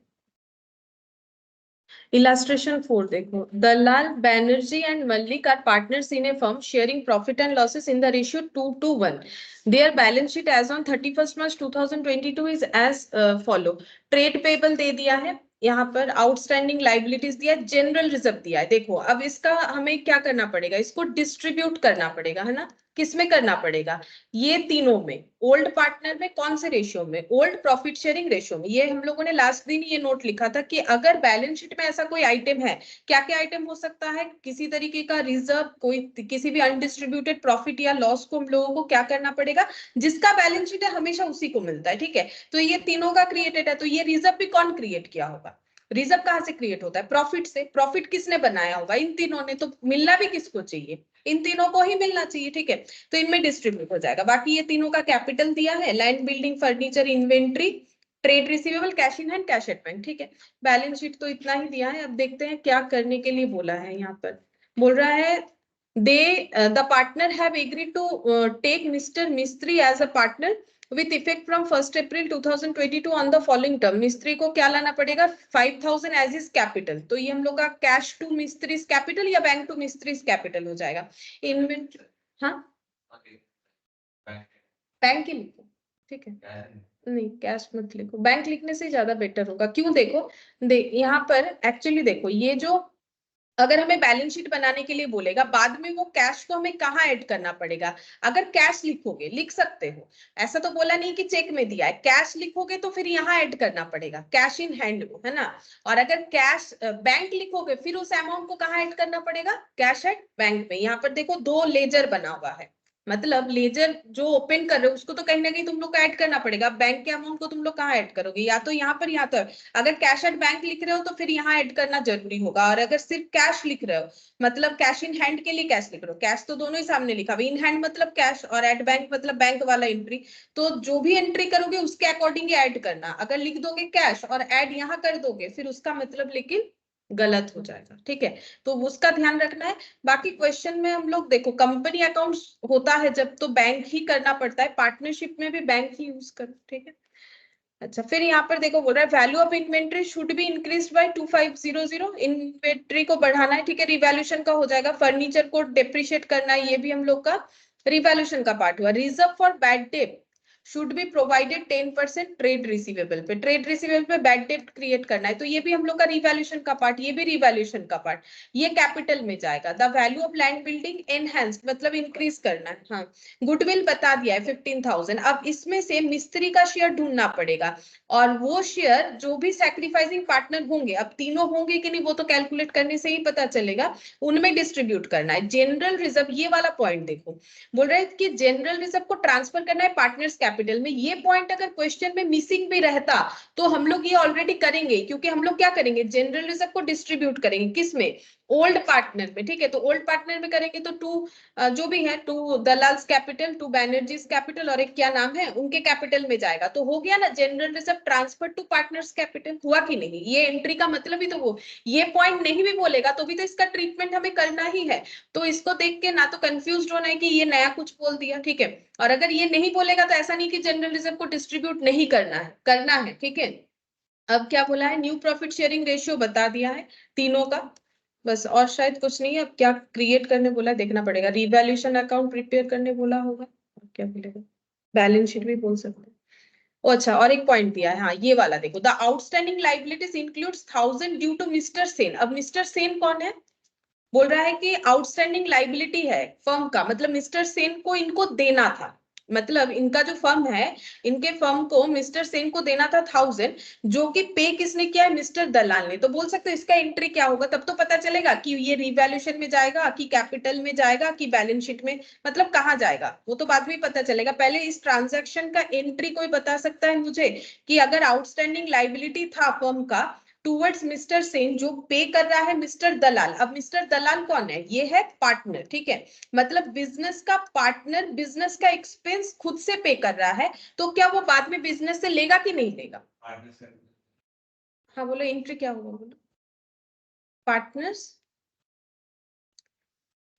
Illustration 4 देखो, Dalal, Banerjee and Malik are partners in a firm sharing profit and losses in the ratio 2:1. Their balance sheet as on 31st March 2022 is as follow. Trade payable दे दिया है, यहाँ पर आउटस्टैंडिंग लाइबिलिटीज दिया, general reserve दिया है। देखो अब इसका हमें क्या करना पड़ेगा, इसको डिस्ट्रीब्यूट करना पड़ेगा, है ना, किसमें करना पड़ेगा, ये तीनों में, ओल्ड पार्टनर में, कौन से रेशियो में, ओल्ड प्रॉफिट शेयरिंग रेशियो में। ये हम लोगों ने लास्ट दिन ये नोट लिखा था कि अगर बैलेंस शीट में ऐसा कोई आइटम है, क्या क्या आइटम हो सकता है, किसी तरीके का रिजर्व, कोई किसी भी अनडिस्ट्रीब्यूटेड प्रॉफिट या लॉस को हम लोगों को क्या करना पड़ेगा, जिसका बैलेंस शीट है हमेशा उसी को मिलता है। ठीक है, तो ये तीनों का क्रिएटेड है, तो ये रिजर्व भी कौन क्रिएट किया होगा, रिजर्व कहाँ से क्रिएट होता है, प्रॉफिट से। प्रॉफिट किसने बनाया होगा, इन तीनों ने, तो मिलना भी किसको चाहिए, इन तीनों को ही मिलना चाहिए। ठीक है, तो इनमें डिस्ट्रीब्यूट हो जाएगा। बाकी ये तीनों का कैपिटल दिया है, land, building, furniture, inventory, trade receivable, cash in hand, cash at bank. ठीक है, बैलेंस शीट तो इतना ही दिया है। अब देखते हैं क्या करने के लिए बोला है, यहाँ पर बोल रहा है the partner have agreed to take Mr. Mistry as a partner with effect from 1st April 2022 on the following term. मिस्त्री को क्या लाना पड़ेगा, 5,000 एज इज कैपिटल, तो ये हम लोग का कैश टू मिस्त्रीज कैपिटल या बैंक टू मिस्त्रीज कैपिटल हो जाएगा। इन्वेंट, हाँ बैंक ही लिखो, ठीक है, नहीं कैश मत लिखो, बैंक लिखने से ज्यादा बेटर होगा। क्यों, देखो यहाँ पर एक्चुअली देखो, ये जो अगर हमें बैलेंस शीट बनाने के लिए बोलेगा, बाद में वो कैश को हमें कहाँ ऐड करना पड़ेगा, अगर कैश लिखोगे लिख सकते हो, ऐसा तो बोला नहीं कि चेक में दिया है, कैश लिखोगे तो फिर यहाँ ऐड करना पड़ेगा कैश इन हैंड को, है ना। और अगर कैश बैंक लिखोगे फिर उस अमाउंट को कहाँ ऐड करना पड़ेगा, कैश एट बैंक में। यहाँ पर देखो दो लेजर बना हुआ है, मतलब लेजर जो ओपन कर रहे हो उसको तो कहीं ना कहीं तुम लोग को ऐड करना पड़ेगा, बैंक के अमाउंट को तुम लोग कहाँ ऐड करोगे, या तो यहाँ पर या तो अगर कैश एट बैंक लिख रहे हो तो फिर यहाँ ऐड करना जरूरी होगा। और अगर सिर्फ कैश लिख रहे हो, मतलब कैश इन हैंड के लिए कैश लिख रहे हो, कैश तो दोनों ही सामने लिखा हुआ, इन हैंड मतलब कैश और एट बैंक मतलब बैंक वाला एंट्री, तो जो भी एंट्री करोगे उसके अकॉर्डिंग ऐड करना। अगर लिख दोगे कैश और ऐड यहाँ कर दोगे फिर उसका मतलब लेकिन गलत हो जाएगा। ठीक है, तो उसका ध्यान रखना है। बाकी क्वेश्चन में हम लोग देखो कंपनी अकाउंट्स होता है जब तो बैंक ही करना पड़ता है, पार्टनरशिप में भी बैंक ही यूज करो। ठीक है, अच्छा फिर यहाँ पर देखो बोल रहा है value of inventory should be increase by 2500, inventory को बढ़ाना है। ठीक है, रिवैल्यूएशन का हो जाएगा, फर्नीचर को डेप्रिशिएट करना है, ये भी हम लोग का रिवैल्यूएशन का पार्ट हुआ। Reserve for bad debt should be provided 10% trade receivable पे। ट्रेड रिसीवेबल पे बैड डेट क्रिएट करना है, तो ये भी हम लोग का रिवैल्यूएशन का पार्ट, ये भी रिवैल्यूएशन का पार्ट, ये कैपिटल में जाएगा। The value of land building enhanced मतलब इंक्रीज करना है। हाँ, गुडविल बता दिया है 15,000। अब इसमें से मिस्त्री का शेयर ढूंढना पड़ेगा, और वो शेयर जो भी सैक्रिफाइसिंग पार्टनर होंगे, अब तीनों होंगे कि नहीं वो तो कैलकुलेट करने से ही पता चलेगा, उनमें डिस्ट्रीब्यूट करना है। जनरल रिजर्व, ये वाला पॉइंट देखो, बोल रहे हैं कि जनरल रिजर्व को ट्रांसफर करना है पार्टनर्स कैपिटल में। ये पॉइंट अगर क्वेश्चन में मिसिंग भी रहता तो हम लोग ये ऑलरेडी करेंगे, क्योंकि हम लोग क्या करेंगे, जनरल रिजर्व को डिस्ट्रीब्यूट करेंगे किसमें, ओल्ड पार्टनर में। ठीक है, तो ओल्ड पार्टनर में करेंगे तो टू जो भी है, to Dalal's capital, to Banerjee's capital, और एक क्या नाम है उनके कैपिटल में जाएगा। तो हो गया ना general reserve transfer to partners capital, हुआ कि नहीं। ये एंट्री का मतलब ही तो वो, ये पॉइंट नहीं भी बोलेगा तो भी तो इसका ट्रीटमेंट हमें करना ही है। तो इसको देख के ना तो कंफ्यूज होना है कि ये नया कुछ बोल दिया। ठीक है, और अगर ये नहीं बोलेगा तो ऐसा नहीं कि जनरल रिजर्व को डिस्ट्रीब्यूट नहीं करना है, करना है। ठीक है, अब क्या बोला है, न्यू प्रॉफिट शेयरिंग रेशियो बता दिया है तीनों का, बस और शायद कुछ नहीं है। अब क्या क्रिएट करने बोला है देखना पड़ेगा, रिवैल्यूएशन अकाउंट प्रिपेयर करने बोला होगा, और क्या बोलेगा, बैलेंस शीट भी बोल सकते हैं। ओ अच्छा, और एक पॉइंट दिया है, हाँ ये वाला देखो, the outstanding liabilities includes 1000 due to Mr Sen. अब मिस्टर सेन कौन है, बोल रहा है कि आउटस्टैंडिंग लाइबिलिटी है फर्म का, मतलब मिस्टर सेन को इनको देना था, मतलब इनका जो फर्म है, इनके फर्म को मिस्टर सेन को देना था 1000, जो कि पे किसने किया है, मिस्टर दलाल ने। तो बोल सकते हैं इसका एंट्री क्या होगा, तब तो पता चलेगा कि ये रिवैल्यूएशन में जाएगा कि कैपिटल में जाएगा कि बैलेंस शीट में, मतलब कहाँ जाएगा वो तो बाद में पता चलेगा। पहले इस ट्रांजैक्शन का एंट्री कोई बता सकता है मुझे, कि अगर आउटस्टैंडिंग लाइबिलिटी था फर्म का टूवर्ड्स मिस्टर सेन, जो पे कर रहा है मिस्टर दलाल। अब मिस्टर दलाल कौन है, ये है पार्टनर। ठीक है, मतलब बिजनेस का पार्टनर बिजनेस का एक्सपेंस खुद से पे कर रहा है, तो क्या वो बाद में बिजनेस से लेगा कि नहीं लेगा। हाँ बोलो, एंट्री क्या होगा बोलो, पार्टनर्स।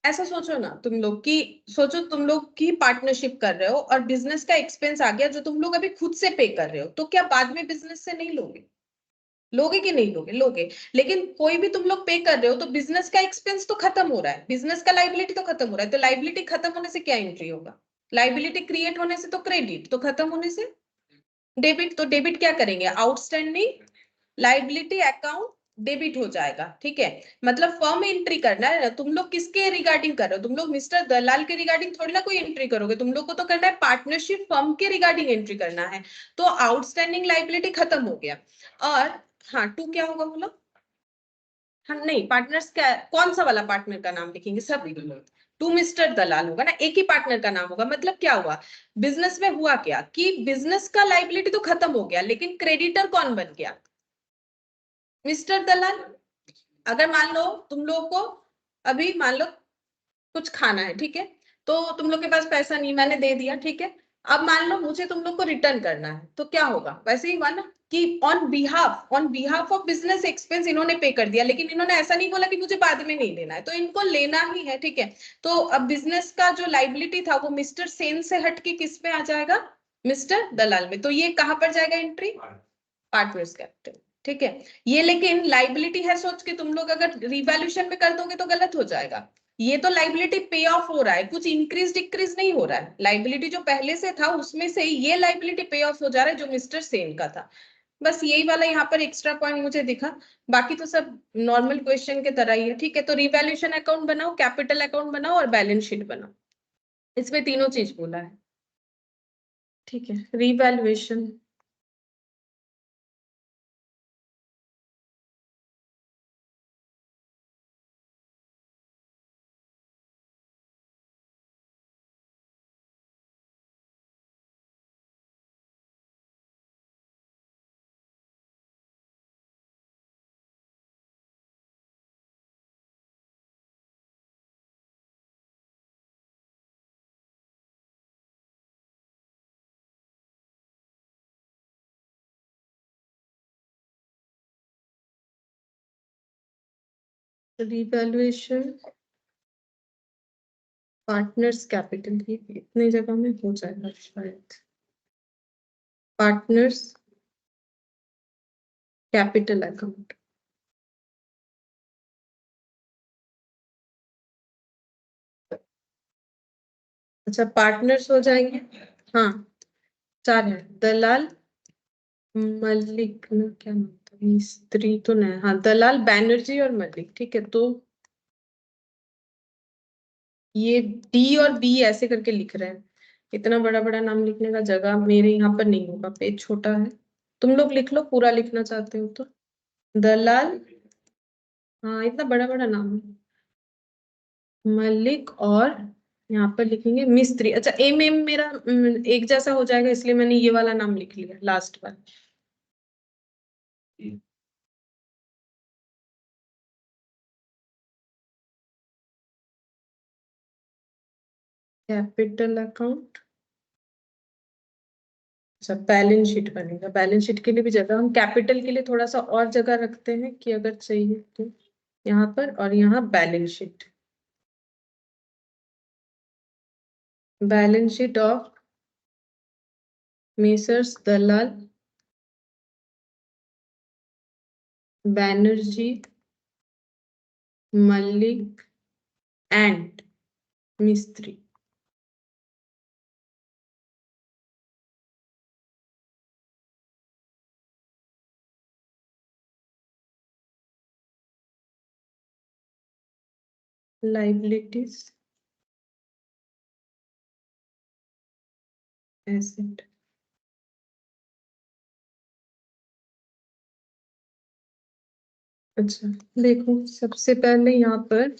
ऐसा सोचो ना तुम लोग कि, सोचो तुम लोग की पार्टनरशिप कर रहे हो और बिजनेस का एक्सपेंस आ गया जो तुम लोग अभी खुद से पे कर रहे हो, तो क्या बाद में बिजनेस से नहीं लोगे, लोगे कि नहीं लोगे, लोगे। लेकिन कोई भी तुम लोग पे कर रहे हो तो बिजनेस का एक्सपेंस तो खत्म हो रहा है, बिजनेस का लाइबिलिटी तो खत्म हो रहा है, तो लाइबिलिटी खत्म होने से क्या एंट्री होगा, लाइबिलिटी क्रिएट होने से तो क्रेडिट, तो खत्म होने से डेबिट। तो डेबिट क्या करेंगे, आउटस्टैंडिंग लाइबिलिटी अकाउंट डेबिट हो जाएगा। ठीक है, मतलब फर्म एंट्री करना है ना, तुम लोग किसके रिगार्डिंग कर रहे हो, तुम लोग मिस्टर दलाल के रिगार्डिंग थोड़ी ना कोई एंट्री करोगे, तुम लोग को तो करना है पार्टनरशिप फर्म के रिगार्डिंग एंट्री करना है। तो आउटस्टैंडिंग लाइबिलिटी खत्म हो गया। और हाँ, टू क्या होगा बोलो, हाँ नहीं, पार्टनर्स क्या, कौन सा वाला पार्टनर का नाम लिखेंगे, सब टू मिस्टर दलाल होगा ना, एक ही पार्टनर का नाम होगा। मतलब क्या हुआ, बिजनेस में हुआ क्या कि बिजनेस का लाइबिलिटी तो खत्म हो गया, लेकिन क्रेडिटर कौन बन गया, मिस्टर दलाल। अगर मान लो तुम लोगों को अभी मान लो कुछ खाना है, ठीक है, तो तुम लोग के पास पैसा नहीं, मैंने दे दिया, ठीक है। अब मान लो मुझे तुम लोग को रिटर्न करना है, तो क्या होगा, वैसे ही हुआ ना कि on behalf of business expense इन्होंने पे कर दिया, लेकिन इन्होंने ऐसा नहीं बोला कि मुझे बाद में नहीं लेना है, तो इनको लेना ही है। ठीक है, तो अब बिजनेस का जो लाइबिलिटी था वो मिस्टर सेन से हट के किस पे आ जाएगा, मिस्टर दलाल में। तो ये कहां पर जाएगा एंट्री, पार्टनर्स कैपिटल। ठीक है, ये लेकिन लाइबिलिटी है, सोच के तुम लोग अगर रिवैल्यूएशन में कर दोगे तो गलत हो जाएगा। ये तो लाइबिलिटी पे ऑफ हो रहा है, कुछ इंक्रीज डिक्रीज नहीं हो रहा है, लाइबिलिटी जो पहले से था उसमें से ये लाइबिलिटी पे ऑफ हो जा रहा है जो मिस्टर सेन का था। बस यही वाला यहाँ पर एक्स्ट्रा पॉइंट मुझे दिखा, बाकी तो सब नॉर्मल क्वेश्चन के तरह ही है। ठीक है, तो रिवैल्यूएशन अकाउंट बनाओ, कैपिटल अकाउंट बनाओ और बैलेंस शीट बनाओ, इसमें तीनों चीज बोला है। ठीक है, रिवैल्यूएशन, रिवैल्यूएशन पार्टनर्स कैपिटल, की इतनी जगह में हो जाएगा शायद, पार्टनर्स कैपिटल अकाउंट। अच्छा, पार्टनर्स हो जाएंगे, हाँ 4 है। दलाल मलिक ना, क्या नाम था, मिस्त्री तो नहीं, हाँ दलाल बैनर्जी और मलिक, ठीक है। तो ये डी और बी ऐसे करके लिख रहे हैं, इतना बड़ा बड़ा नाम लिखने का जगह मेरे यहाँ पर नहीं होगा, पेज छोटा है। तुम लोग लिख लो, पूरा लिखना चाहते हो तो। दलाल, हाँ इतना बड़ा बड़ा नाम है। मलिक, और यहाँ पर लिखेंगे मिस्त्री। अच्छा, एम एम मेरा एक जैसा हो जाएगा, इसलिए मैंने ये वाला नाम लिख लिया लास्ट वाला। कैपिटल अकाउंट, अच्छा बैलेंस शीट बनेगा। बैलेंस शीट के लिए भी जगह, हम कैपिटल के लिए थोड़ा सा और जगह रखते हैं कि अगर चाहिए तो, यहाँ पर और यहाँ balance sheet. Balance sheet of messrs Dalal Banerjee Malik and Mistry. Liabilities, asset. अच्छा देखो, सबसे पहले यहाँ पर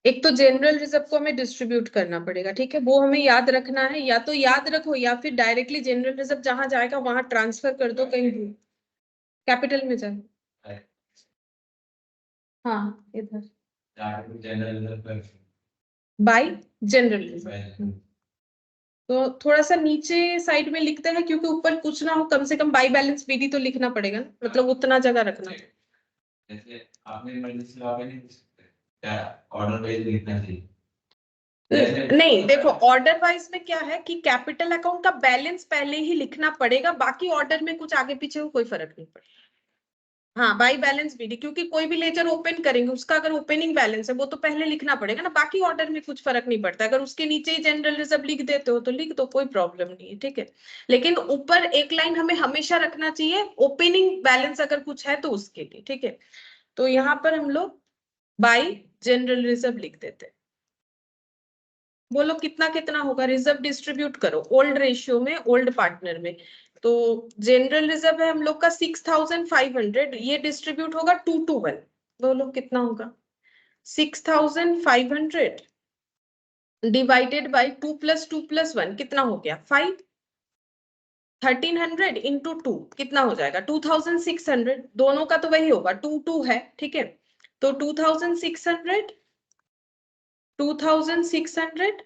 एक तो जनरल रिजर्व को हमें डिस्ट्रीब्यूट करना पड़ेगा, ठीक है, वो हमें याद रखना है। या तो याद रखो या फिर डायरेक्टली जनरल रिजर्व जहां जाएगा वहां ट्रांसफर कर दो, कहीं भी कैपिटल में जाए। हाँ इधर बाय जनरल रिजर्व। तो थोड़ा सा नीचे साइड में लिखते हैं, क्योंकि ऊपर कुछ ना हो, कम से कम बाई बैलेंस बीडी तो लिखना पड़ेगा ना, मतलब उतना जगह रखना। जैसे आपने इमरजेंसी लॉ में नहीं लिख सकते, क्या ऑर्डर वाइज लिखना चाहिए? नहीं देखो, ऑर्डर वाइज में क्या है कि कैपिटल अकाउंट का बैलेंस पहले ही लिखना पड़ेगा, बाकी ऑर्डर में कुछ आगे पीछे हो कोई फर्क नहीं पड़ेगा। हाँ बाई बैलेंस बीडी, क्योंकि कोई भी लेजर ओपन करेंगे उसका अगर ओपनिंग बैलेंस है वो तो पहले लिखना पड़ेगा ना, बाकी ऑर्डर में कुछ फर्क नहीं पड़ता। अगर उसके नीचे ही जनरल रिजर्व लिख देते हो तो लिख दो, कोई प्रॉब्लम नहीं है, ठीक है। लेकिन ऊपर एक लाइन हमें हमेशा रखना चाहिए, ओपनिंग बैलेंस अगर कुछ है तो उसके लिए, ठीक है। तो यहाँ पर हम लोग बाई जनरल रिजर्व लिख देते हैं। बोलो कितना कितना होगा, रिजर्व डिस्ट्रीब्यूट करो ओल्ड रेशियो में, ओल्ड पार्टनर में। तो जनरल रिजर्व है हम लोग का 6,500, ये डिस्ट्रीब्यूट होगा 2 to 1। बोलो कितना होगा, 6,500 डिवाइडेड बाई 2 + 2 + 1 कितना हो गया, 5। 1,300 इंटू 2 कितना हो जाएगा, 2,600। दोनों का तो वही होगा, 2 है, ठीक है। तो 2,600, 2,600,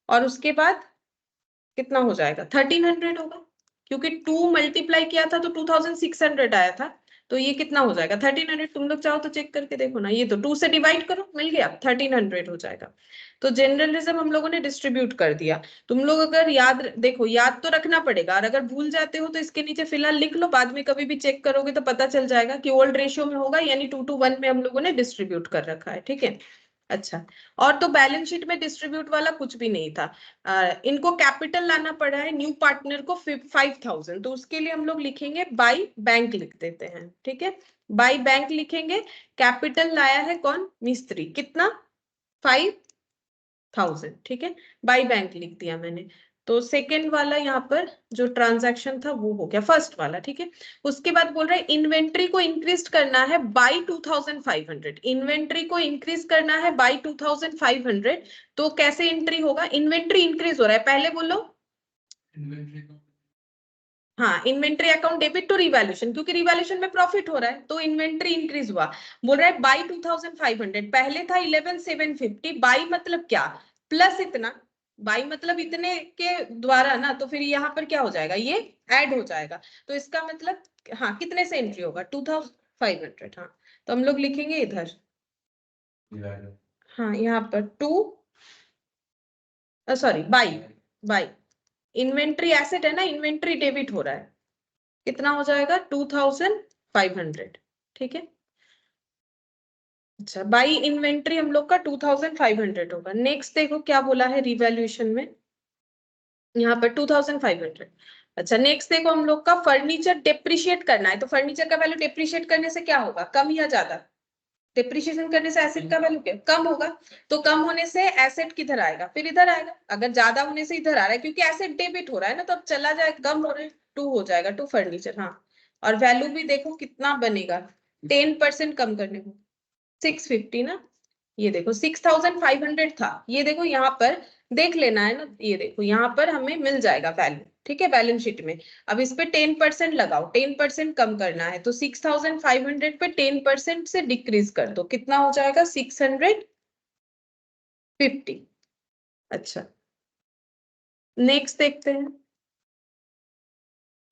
और उसके बाद कितना हो जाएगा, 1,300 होगा, क्योंकि 2 मल्टीप्लाई किया था तो 2,600 आया था। तो ये कितना हो जाएगा, 1,300। तुम लोग चाहो तो चेक करके देखो ना, ये तो 2 से डिवाइड करो, मिल गया, 1,300 हो जाएगा। तो जनरल रिजर्व हम लोगों ने डिस्ट्रीब्यूट कर दिया। तुम लोग अगर याद देखो, याद तो रखना पड़ेगा, और अगर भूल जाते हो तो इसके नीचे फिलहाल लिख लो, बाद में कभी भी चेक करोगे तो पता चल जाएगा कि ओल्ड रेशियो में होगा, यानी 2 to 1 में हम लोगों ने डिस्ट्रीब्यूट कर रखा है, ठीक है। अच्छा, और तो बैलेंस शीट में डिस्ट्रीब्यूट वाला कुछ भी नहीं था। इनको कैपिटल लाना पड़ा है न्यू पार्टनर को 5,000, तो उसके लिए हम लोग लिखेंगे बाई बैंक लिख देते हैं, ठीक है। बाई बैंक लिखेंगे। कैपिटल लाया है कौन, मिस्त्री, कितना, 5,000, ठीक है। बाई बैंक लिख दिया मैंने। तो सेकेंड वाला यहाँ पर जो ट्रांजैक्शन था वो हो गया, फर्स्ट वाला, ठीक है। उसके बाद बोल रहे हैं इन्वेंट्री को इंक्रीज करना है बाई 2,500। इन्वेंट्री को इंक्रीज करना है बाई 2,500। तो कैसे एंट्री होगा, इन्वेंट्री इंक्रीज हो रहा है, पहले बोलो। हाँ, inventory account debit to revaluation, क्योंकि रिवैल्यूएशन में प्रॉफिट हो रहा है तो इन्वेंट्री इंक्रीज हुआ। बोल रहा है बाई 2,500, पहले था 11,750, बाई मतलब क्या, प्लस इतना, बाई मतलब इतने के द्वारा ना, तो फिर यहाँ पर क्या हो जाएगा, ये ऐड हो जाएगा। तो इसका मतलब हाँ, कितने से एंट्री होगा, 2,500। हाँ, तो हम लोग लिखेंगे इधर, हाँ यहाँ पर 2, sorry by, by inventory asset है ना, इन्वेंट्री डेबिट हो रहा है, कितना हो जाएगा, 2,500, ठीक है। अच्छा, बाई इन्वेंट्री हम लोग का 2,500 होगा। नेक्स्ट देखो क्या बोला है रिवैल्यूएशन में, यहाँ पर 2500। अच्छा नेक्स्ट देखो, हम लोग का फर्नीचर डेप्रिशिएट करना है, तो फर्नीचर का वैल्यू डेप्रिशिएट करने से क्या होगा, कम या ज्यादा? डिप्रिशिएशन करने से एसेट का वैल्यू क्या कम होगा, तो कम होने से एसेट किधर आएगा, फिर इधर आएगा। अगर ज्यादा होने से इधर आ रहा है, क्योंकि एसेट डेबिट हो रहा है ना, तो अब चला जाए, कम हो रहा है, 2 हो जाएगा, 2 फर्नीचर। हाँ, और वैल्यू भी देखो कितना बनेगा, 10% कम करने को 650 ना। ये देखो 6500 था, ये देखो यहाँ पर देख लेना है ना, ये देखो यहाँ पर हमें मिल जाएगा वैल्यू, ठीक है, बैलेंस शीट में। अब इस पे 10% लगाओ, 10% कम करना है, तो 6500 पे 10% से डिक्रीज कर दो, कितना हो जाएगा, 650। अच्छा नेक्स्ट देखते हैं।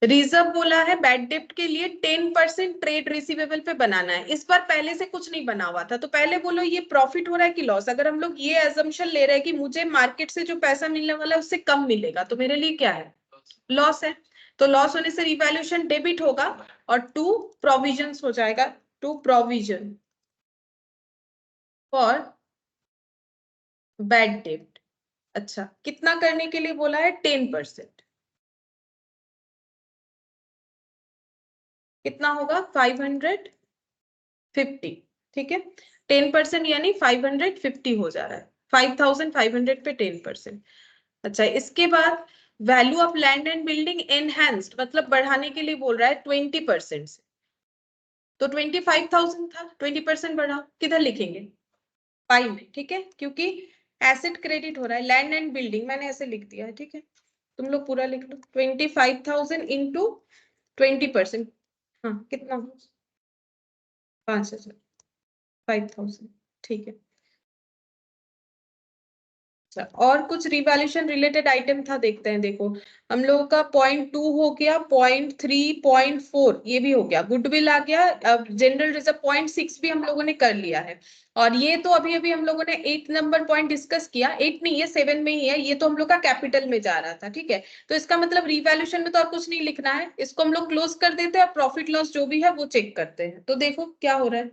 रिजर्व बोला है बैड डेप्ट के लिए 10% ट्रेड रिसीवेबल पे बनाना है। इस बार पहले से कुछ नहीं बना हुआ था, तो पहले बोलो ये प्रॉफिट हो रहा है कि लॉस। अगर हम लोग ये एजम्पशन ले रहे हैं कि मुझे मार्केट से जो पैसा मिलने वाला है उससे कम मिलेगा, तो मेरे लिए क्या है, लॉस है। तो लॉस होने से रिवैल्यूएशन डेबिट होगा और टू प्रोविजंस हो जाएगा, टू प्रोविजन फॉर बैड डेप्ट। अच्छा कितना करने के लिए बोला है, 10%। कितना होगा, 550, ठीक है। 10% यानी 550 हो जा रहा है, 5500 पे 10%। अच्छा इसके बाद value of land and building enhanced, मतलब बढ़ाने के लिए बोल रहा है 20% से। तो 25,000 था, 20% बढ़ाओ, किधर लिखेंगे, पाई में, ठीक है, क्योंकि एसेट क्रेडिट हो रहा है, लैंड एंड बिल्डिंग मैंने ऐसे लिख दिया है, ठीक है। तुम लोग पूरा लिख लो, 25,000 इंटू 20%। हाँ कितना, 5,000, 5,000, ठीक है। अच्छा और कुछ रिवैल्यूएशन रिलेटेड आइटम था, देखते हैं। देखो हम लोगों का 0.2 हो गया, 0.3, 0.4 ये भी हो गया, गुडविल आ गया। अब जनरल रिजर्व 0.6 भी हम लोगों ने कर लिया है। और ये तो अभी अभी हम लोगों ने 8 नंबर पॉइंट डिस्कस किया, 8 नहीं ये 7 में ही है, ये तो हम लोग का कैपिटल में जा रहा था, ठीक है। तो इसका मतलब रिवैल्यूएशन में तो और कुछ नहीं लिखना है, इसको हम लोग क्लोज कर देते हैं, प्रॉफिट लॉस जो भी है वो चेक करते हैं। तो देखो क्या हो रहा है,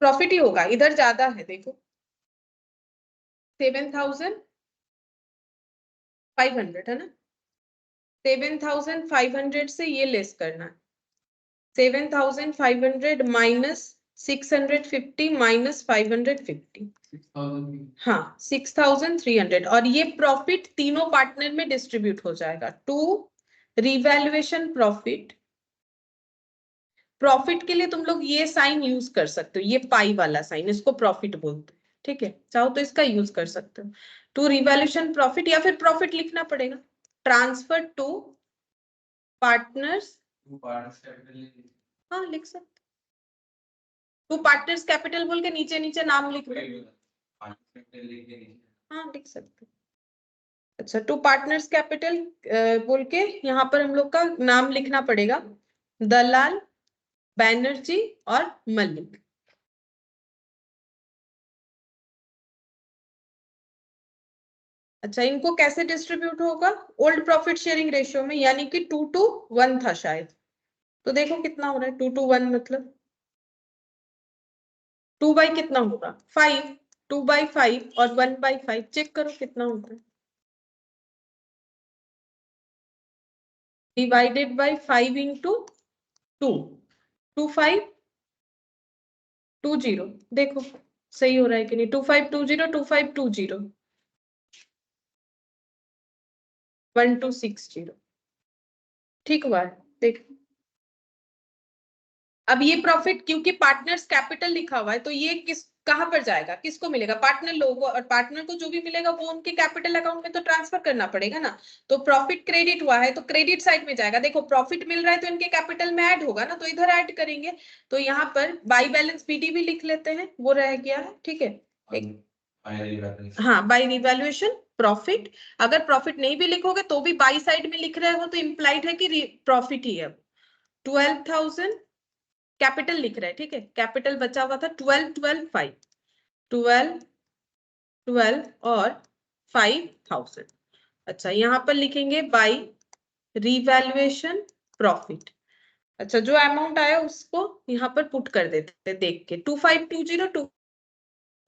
प्रॉफिट ही होगा, इधर ज्यादा है, देखो 7,500 है ना, 7,500 से ये लेस करना है, 7,500 माइनस 650 माइनस 550, हाँ 6,300। और ये प्रॉफिट तीनों पार्टनर में डिस्ट्रीब्यूट हो जाएगा टू रिवैल्यूएशन प्रॉफिट। प्रॉफिट के लिए तुम लोग ये साइन यूज कर सकते हो, ये पाई वाला साइन, इसको प्रॉफिट बोलते हैं, ठीक है, चाहो तो इसका यूज कर सकते हो। टू रिवैल्यूएशन प्रॉफिट, या फिर प्रॉफिट लिखना पड़ेगा, ट्रांसफर टू पार्टनर्स, हाँ लिख सकते, टू पार्टनर्स कैपिटल बोल के नीचे नीचे नाम लिख लो, हाँ लिख सकते। अच्छा टू पार्टनर्स कैपिटल बोल के यहाँ पर हम लोग का नाम लिखना पड़ेगा, दलाल, बैनर्जी और मलिक। अच्छा इनको कैसे डिस्ट्रीब्यूट होगा, ओल्ड प्रॉफिट शेयरिंग रेशियो में, यानी कि 2:1 था शायद। तो देखो कितना हो रहा है, 2:1 मतलब 2 बाई कितना होगा, 5, 2/5 और 1/5, चेक करो कितना होता है, डिवाइडेड बाई 5 इंटू 2, 2520, देखो सही हो रहा है कि नहीं, 2520, 2520, 1260, ठीक हुआ है, देखो। अब ये प्रॉफिट क्योंकि पार्टनर्स कैपिटल लिखा हुआ है, तो ये किस कहां पर जाएगा, किसको मिलेगा, पार्टनर लोगों, और पार्टनर को जो भी मिलेगा वो उनके कैपिटल अकाउंट में तो ट्रांसफर करना पड़ेगा ना। तो प्रॉफिट क्रेडिट हुआ है तो क्रेडिट साइड में जाएगा, देखो प्रॉफिट मिल रहा है तो इनके कैपिटल में ऐड होगा ना, तो इधर ऐड करेंगे। तो यहाँ पर बाई बैलेंस बीडी भी लिख लेते हैं, वो रह गया है, ठीक है। हाँ बाई रिवैल्यूएशन प्रॉफिट, अगर प्रॉफिट नहीं भी लिखोगे तो भी बाई साइड में लिख रहे हो, तो इम्प्लाइड है कि प्रॉफिट ही है। 12,000 कैपिटल लिख रहे हैं, ठीक है, कैपिटल बचा हुआ था 12, 12, 5, 12, 12 और 5,000। अच्छा यहाँ पर लिखेंगे बाई रिवैल्यूएशन प्रॉफिट। अच्छा जो अमाउंट आया उसको यहाँ पर पुट कर देते हैं, देख के 2520,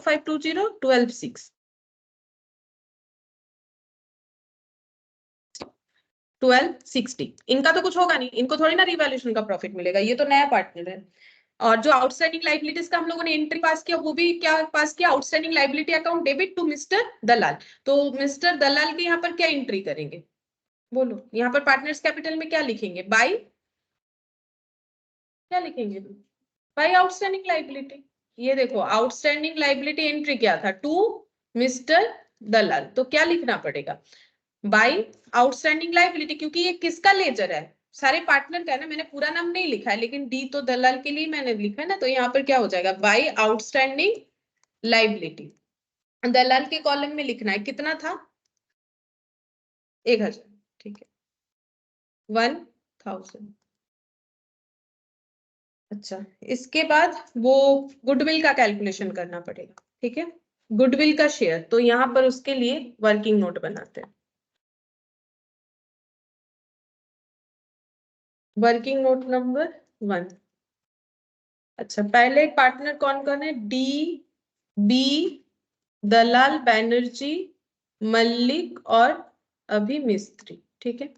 2520, 12,600। 12, 60। इनका तो कुछ होगा नहीं, इनको थोड़ी ना रिवैल्यूएशन का प्रॉफिट मिलेगा, ये तो नया पार्टनर है। और जो आउटस्टैंडिंग लाइबिलिटीज का हम लोगों ने एंट्री पास किया, वो भी क्या पास किया, outstanding liability account debit to mister Dalal. तो मिस्टर दलाल के यहाँ पर क्या एंट्री करेंगे, बोलो। यहाँ पर पार्टनर्स कैपिटल में क्या लिखेंगे, बाय, क्या लिखेंगे, बाय आउटस्टैंडिंग लाइबिलिटी। ये देखो आउटस्टैंडिंग लाइबिलिटी एंट्री क्या था, टू मिस्टर दलाल, तो क्या लिखना पड़ेगा, बाय आउटस्टैंडिंग लाइबिलिटी, क्योंकि ये किसका लेजर है, सारे पार्टनर का है ना। मैंने पूरा नाम नहीं लिखा है, लेकिन डी तो दलाल के लिए मैंने लिखा है ना, तो यहाँ पर क्या हो जाएगा, बाय आउटस्टैंडिंग लाइबिलिटी। दलाल के कॉलम में लिखना है, कितना था, 1000, ठीक है, 1000। अच्छा, इसके बाद वो गुडविल का कैलकुलेशन करना पड़ेगा, ठीक है, गुडविल का शेयर। तो यहाँ पर उसके लिए वर्किंग नोट बनाते हैं, वर्किंग नोट नंबर 1। अच्छा, पहले पार्टनर कौन कौन है, डी, बी, दलाल, बैनर्जी, मल्लिक और अभी मिस्त्री, ठीक है।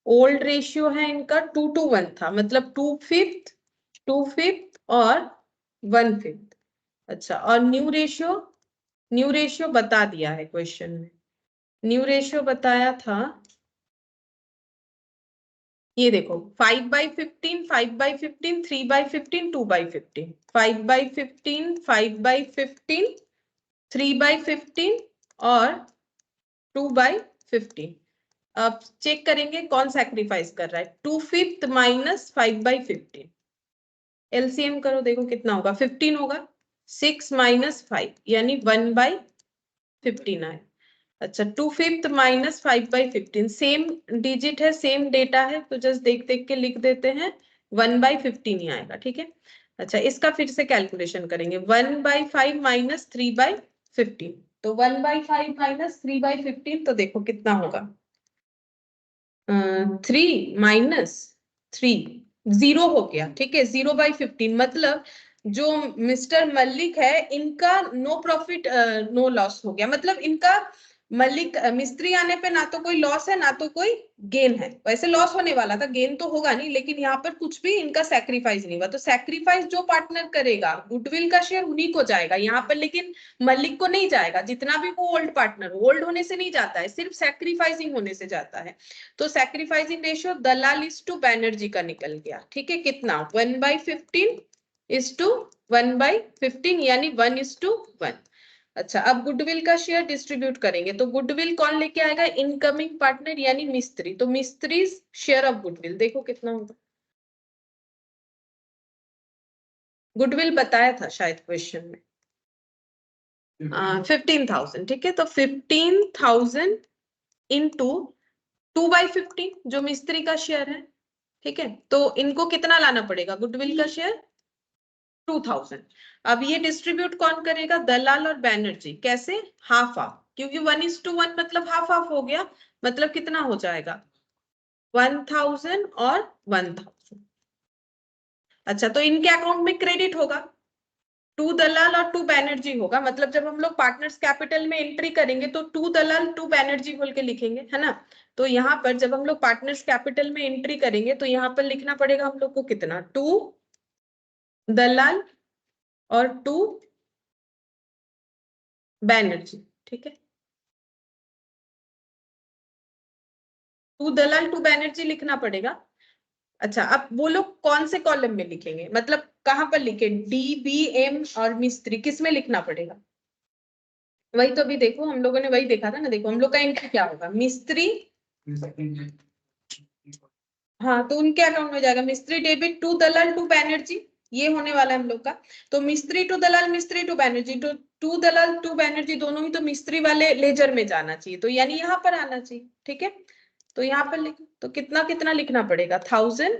ओल्ड रेशियो है इनका 2:1 था, मतलब 2/5, 2/5 और 1/5। अच्छा, और न्यू रेशियो बता दिया है क्वेश्चन में, न्यू रेशियो बताया था, ये देखो 5/15, 5/15, 3/15, 2/15, 5/15, 5/15, 3/15 और 2/15। अब चेक करेंगे कौन सैक्रिफाइस कर रहा है, 2/5 माइनस 5/15, एलसीएम करो, देखो कितना होगा, 15 होगा, 6 माइनस 5 यानी 1/15 आए। अच्छा, 2/5 माइनस 5/15, सेम डिजिट है, सेम डेटा है, तो जस्ट देख देख के लिख देते हैं, 1/15 ही आएगा, ठीक है। अच्छा, इसका फिर से कैलकुलेशन करेंगे, 1/5 माइनस 3/15, तो 1/5 माइनस 3/15, तो देखो कितना होगा, 3 माइनस 3, 0 हो गया, ठीक है, 0/15, मतलब जो मिस्टर मल्लिक है इनका नो प्रॉफिट नो लॉस हो गया, मतलब इनका मल्लिक मिस्त्री आने पे ना तो कोई लॉस है ना तो कोई गेन है। वैसे लॉस होने वाला था, गेन तो होगा नहीं, लेकिन यहाँ पर कुछ भी इनका सैक्रिफाइस नहीं हुआ। तो सैक्रिफाइस जो पार्टनर करेगा, गुडविल का शेयर उन्हीं को जाएगा यहाँ पर, लेकिन मल्लिक को नहीं जाएगा, जितना भी वो ओल्ड पार्टनर, ओल्ड होने से नहीं जाता है, सिर्फ सैक्रिफाइसिंग होने से जाता है। तो sacrificing ratio Dalal is to Banerjee का निकल गया, ठीक है, कितना, 1/15 इज टू 1/15 यानी 1:1। अच्छा, अब गुडविल का शेयर डिस्ट्रीब्यूट करेंगे, तो गुडविल कौन लेके आएगा, इनकमिंग पार्टनर यानी मिस्त्री, तो मिस्त्री शेयर ऑफ गुडविल देखो कितना होगा, गुडविल बताया था शायद क्वेश्चन में, 15,000, ठीक है, तो 15,000 इंटू 2/15 जो मिस्त्री का शेयर है, ठीक है, तो इनको कितना लाना पड़ेगा, गुडविल का शेयर 2000। अब ये डिस्ट्रीब्यूट कौन करेगा, दलाल और बैनर्जी, कैसे, हाफ हाफ, क्योंकि 1:1 मतलब हाफ हाफ हो गया, मतलब कितना हो जाएगा, 1000 और 1000। अच्छा, तो इनके अकाउंट में क्रेडिट होगा, 2 दलाल और 2 बैनर्जी होगा, मतलब जब हम लोग पार्टनर्स कैपिटल में एंट्री करेंगे तो 2 दलाल 2 बैनर्जी बोल के लिखेंगे, है ना। तो यहाँ पर जब हम लोग पार्टनर्स कैपिटल में एंट्री करेंगे तो यहाँ पर लिखना पड़ेगा हम लोग को कितना, 2 दलाल और 2 बैनर्जी, ठीक है, 2 दलाल 2 बैनर्जी लिखना पड़ेगा। अच्छा, अब वो लोग कौन से कॉलम में लिखेंगे, मतलब कहां पर लिखे, डी, बी, एम और मिस्त्री, किस में लिखना पड़ेगा, वही तो अभी देखो हम लोगों ने वही देखा था ना, देखो हम लोग का एंट्री क्या होगा, मिस्त्री, हाँ, तो उनके अकाउंट में जाएगा, मिस्त्री डेबिट 2 दलाल 2 बैनर्जी, ये होने वाला है हम लोग का। तो मिस्त्री टू दलाल, मिस्त्री टू बैनर्जी, तो 2 दलाल 2 बैनर्जी दोनों ही तो मिस्त्री वाले लेजर में जाना चाहिए, तो यानी यहाँ पर आना चाहिए, ठीक है। तो यहाँ पर लिखो, तो कितना कितना लिखना पड़ेगा, 1000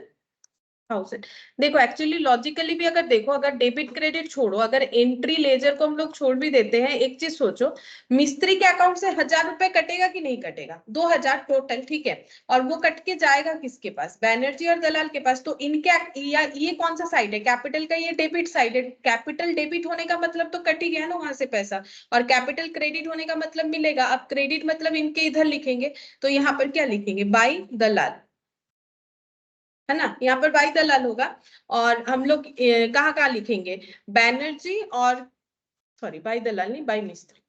1000। देखो एक्चुअली लॉजिकली भी अगर देखो, अगर डेबिट क्रेडिट छोड़ो, अगर एंट्री लेजर को हम लोग छोड़ भी देते हैं, एक चीज सोचो, मिस्त्री के अकाउंट से 1000 रुपए कटेगा कि नहीं कटेगा? 2000 टोटल, ठीक है। और वो कट के जाएगा किसके पास? बैनर्जी और दलाल के पास। तो इनके ये कौन सा साइड है? कैपिटल का ये डेबिट साइड है। कैपिटल डेबिट होने का मतलब तो कट ही गया ना वहां से पैसा, और कैपिटल क्रेडिट होने का मतलब मिलेगा। अब क्रेडिट मतलब इनके इधर लिखेंगे, तो यहाँ पर क्या लिखेंगे? बाई दलाल, है ना, यहाँ पर बाई दलाल होगा। और हम लोग कहाँ कहाँ लिखेंगे? बैनर्जी और, सॉरी बाई दलाल नहीं, बाई मिस्त्री,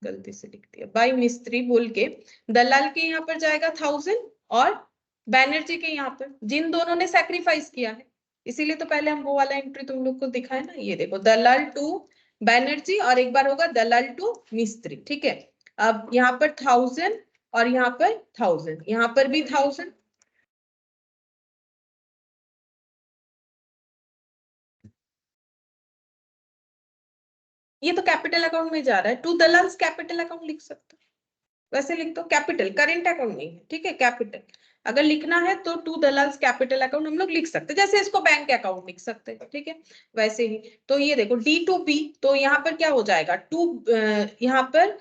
गलती से लिख दिया, बाई मिस्त्री बोल के दलाल के यहाँ पर जाएगा 1000, और बैनर्जी के यहाँ पर, जिन दोनों ने सैक्रिफाइस किया है, इसीलिए तो पहले हम वो वाला एंट्री तुम लोग को दिखाए ना, ये देखो, दलाल टू बैनर्जी, और एक बार होगा दलाल टू मिस्त्री, ठीक है। अब यहाँ पर 1000, और यहाँ पर 1000, यहाँ पर भी 1000। ये तो कैपिटल अकाउंट में जा रहा है, टू दलाल्स कैपिटल अकाउंट लिख सकते हो, वैसे लिख दो कैपिटल, करेंट अकाउंट नहीं है, ठीक है, कैपिटल। अगर लिखना है तो टू दलाल्स कैपिटल अकाउंट हम लोग लिख सकते हैं, जैसे इसको बैंक अकाउंट लिख सकते हैं, ठीक है, वैसे ही। तो ये देखो डी टू बी, तो यहाँ पर क्या हो जाएगा? टू, यहाँ पर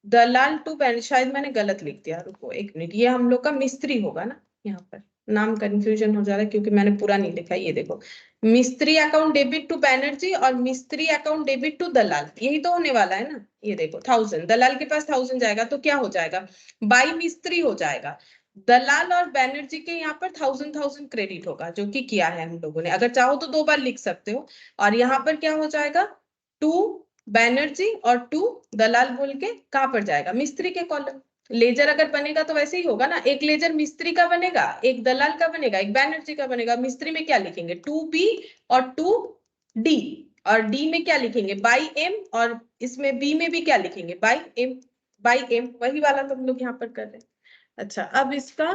दलाल टू बैंक, शायद मैंने गलत लिख दिया, रुको एक मिनट, ये हम लोग का मिस्त्री होगा ना, यहाँ पर नाम कंफ्यूजन हो जा रहा है क्योंकि मैंने पूरा नहीं लिखा। ये देखो, मिस्त्री अकाउंट डेबिट टू बैनर्जी और मिस्त्री अकाउंट डेबिट टू दलाल, यही तो होने वाला है ना। ये देखो 1000, दलाल के पास 1000 जाएगा, तो क्या हो जाएगा? बाई मिस्त्री हो जाएगा। दलाल और बैनर्जी के यहाँ पर 1000 क्रेडिट होगा, जो कि किया है हम लोगों ने। अगर चाहो तो दो बार लिख सकते हो। और यहाँ पर क्या हो जाएगा? टू बैनर्जी और टू दलाल बोल के कहाँ पर जाएगा? मिस्त्री के कॉलम। लेजर अगर बनेगा तो वैसे ही होगा ना, एक लेजर मिस्त्री का बनेगा, एक दलाल का बनेगा, एक बैनर्जी का बनेगा। मिस्त्री में क्या लिखेंगे? टू बी और टू डी, और डी में क्या लिखेंगे? बाई एम, और इसमें बी में भी क्या लिखेंगे? बाई एम, बाई एम, वही वाला तो हम लोग यहाँ पर कर रहे हैं। अच्छा, अब इसका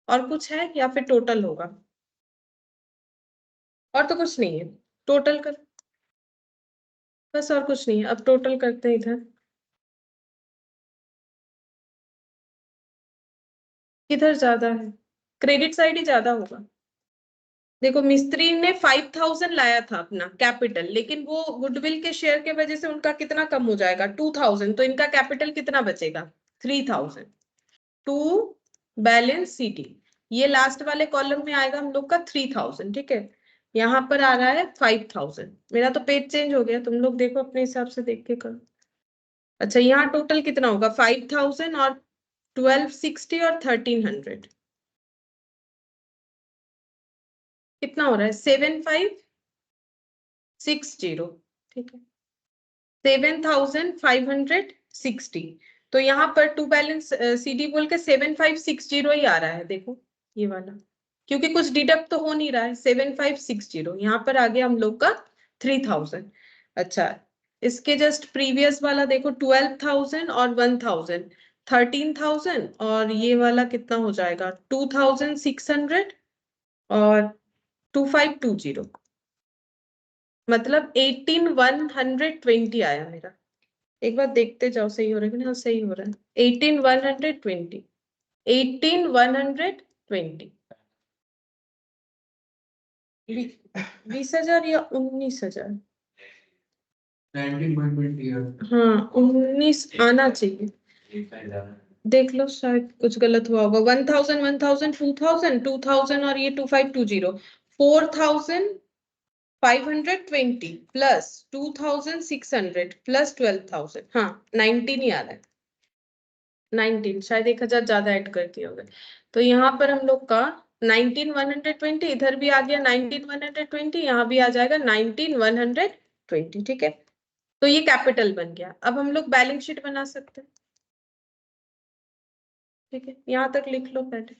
और कुछ है या फिर टोटल होगा? और तो कुछ नहीं है, टोटल कर, बस और कुछ नहीं है। अब टोटल करते हैं इधर, किधर ज्यादा है? क्रेडिट साइड ही ज्यादा होगा। देखो मिस्त्री ने 5000 लाया था अपना कैपिटल, लेकिन वो गुडविल के शेयर के वजह से उनका कितना कम हो जाएगा? 2000, तो इनका कैपिटल कितना बचेगा? 3000। टू बैलेंस सीटी, ये लास्ट वाले कॉलम में आएगा हम लोग का 3000, ठीक है। यहाँ पर आ रहा है 5000। मेरा तो पेज चेंज हो गया, तुम लोग देखो अपने हिसाब से देख के करो। अच्छा, यहाँ टोटल कितना होगा? 5000 और 1260 और 1300, कितना हो रहा है? 7560, ठीक है, 7560। तो यहाँ पर टू बैलेंस सीडी बोल के 7560 ही आ रहा है, देखो ये वाला, क्योंकि कुछ डिडक्ट तो हो नहीं रहा है। 7560 यहाँ पर आ गया हम लोग का 3000। अच्छा, इसके जस्ट प्रीवियस वाला देखो, 12000 और 1000, 13000, और ये वाला कितना हो जाएगा? 2600 और 2520, मतलब 18120 आया मेरा। एक बार देखते जाओ सही हो रहा है कि नहीं। हाँ सही हो रहा है, 18120, 18120। 20,000 या 19,000? हाँ 19 आना चाहिए, देख लो शायद कुछ गलत हुआ होगा। 1000, 1000, 2000, 2000, और ये 2520, 4520 प्लस 2600 प्लस 12000, हाँ 19 ही आ रहा है। 19, शायद 1000 ज्यादा ऐड कर दिए होंगे। तो यहाँ पर हम लोग का 19120, इधर भी आ गया 19120, यहाँ भी आ जाएगा 19120, ठीक है। तो ये कैपिटल बन गया। अब हम लोग बैलेंस शीट बना सकते हैं, ठीक है, यहाँ तक लिख लो पहले।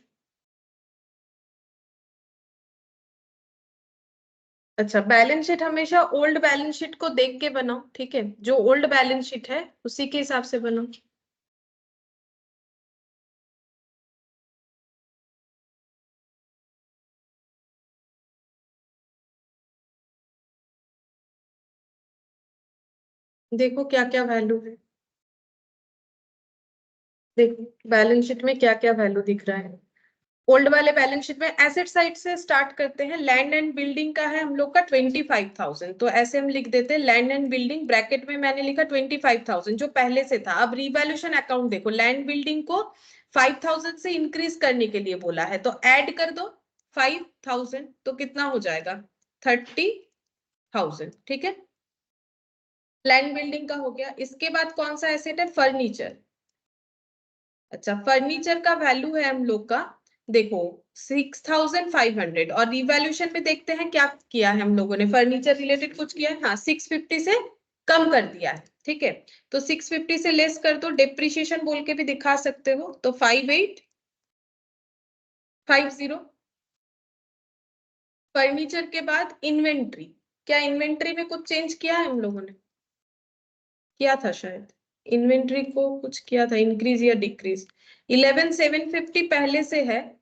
अच्छा, बैलेंस शीट हमेशा ओल्ड बैलेंस शीट को देख के बनाओ, ठीक है, जो ओल्ड बैलेंस शीट है उसी के हिसाब से बनाओ। देखो क्या क्या वैल्यू है, देखो बैलेंस शीट में क्या क्या वैल्यू दिख रहा है। ओल्ड वाले बैलेंस शीट में एसेट साइड से स्टार्ट करते हैं। लैंड एंड बिल्डिंग का है हम लोग का 25,000, तो ऐसे हम लिख देते हैं लैंड एंड बिल्डिंग, ब्रैकेट में मैंने लिखा 25,000 जो पहले से था। अब रिवैल्यूएशन अकाउंट देखो, लैंड बिल्डिंग को 5,000 से इंक्रीज करने के लिए बोला है, तो ऐड कर दो 5,000, तो कितना हो जाएगा 30,000। ठीक है, लैंड बिल्डिंग का हो गया। इसके बाद कौन सा एसेट है, फर्नीचर। अच्छा, फर्नीचर का वैल्यू है हम लोग का देखो 6,500, और रिवैल्यूएशन में देखते हैं क्या किया है हम लोगों ने, फर्नीचर रिलेटेड कुछ किया है, हाँ 650 से कम कर दिया है। ठीक है, तो 650 से लेस कर दो, डेप्रिसिएशन बोल के भी दिखा सकते हो, तो 5850। फर्नीचर के बाद इन्वेंट्री, क्या इन्वेंट्री में कुछ चेंज किया है हम लोगों ने, किया था शायद, इन्वेंट्री को कुछ किया था, इंक्रीज या डिक्रीज। 11,750 पहले से है,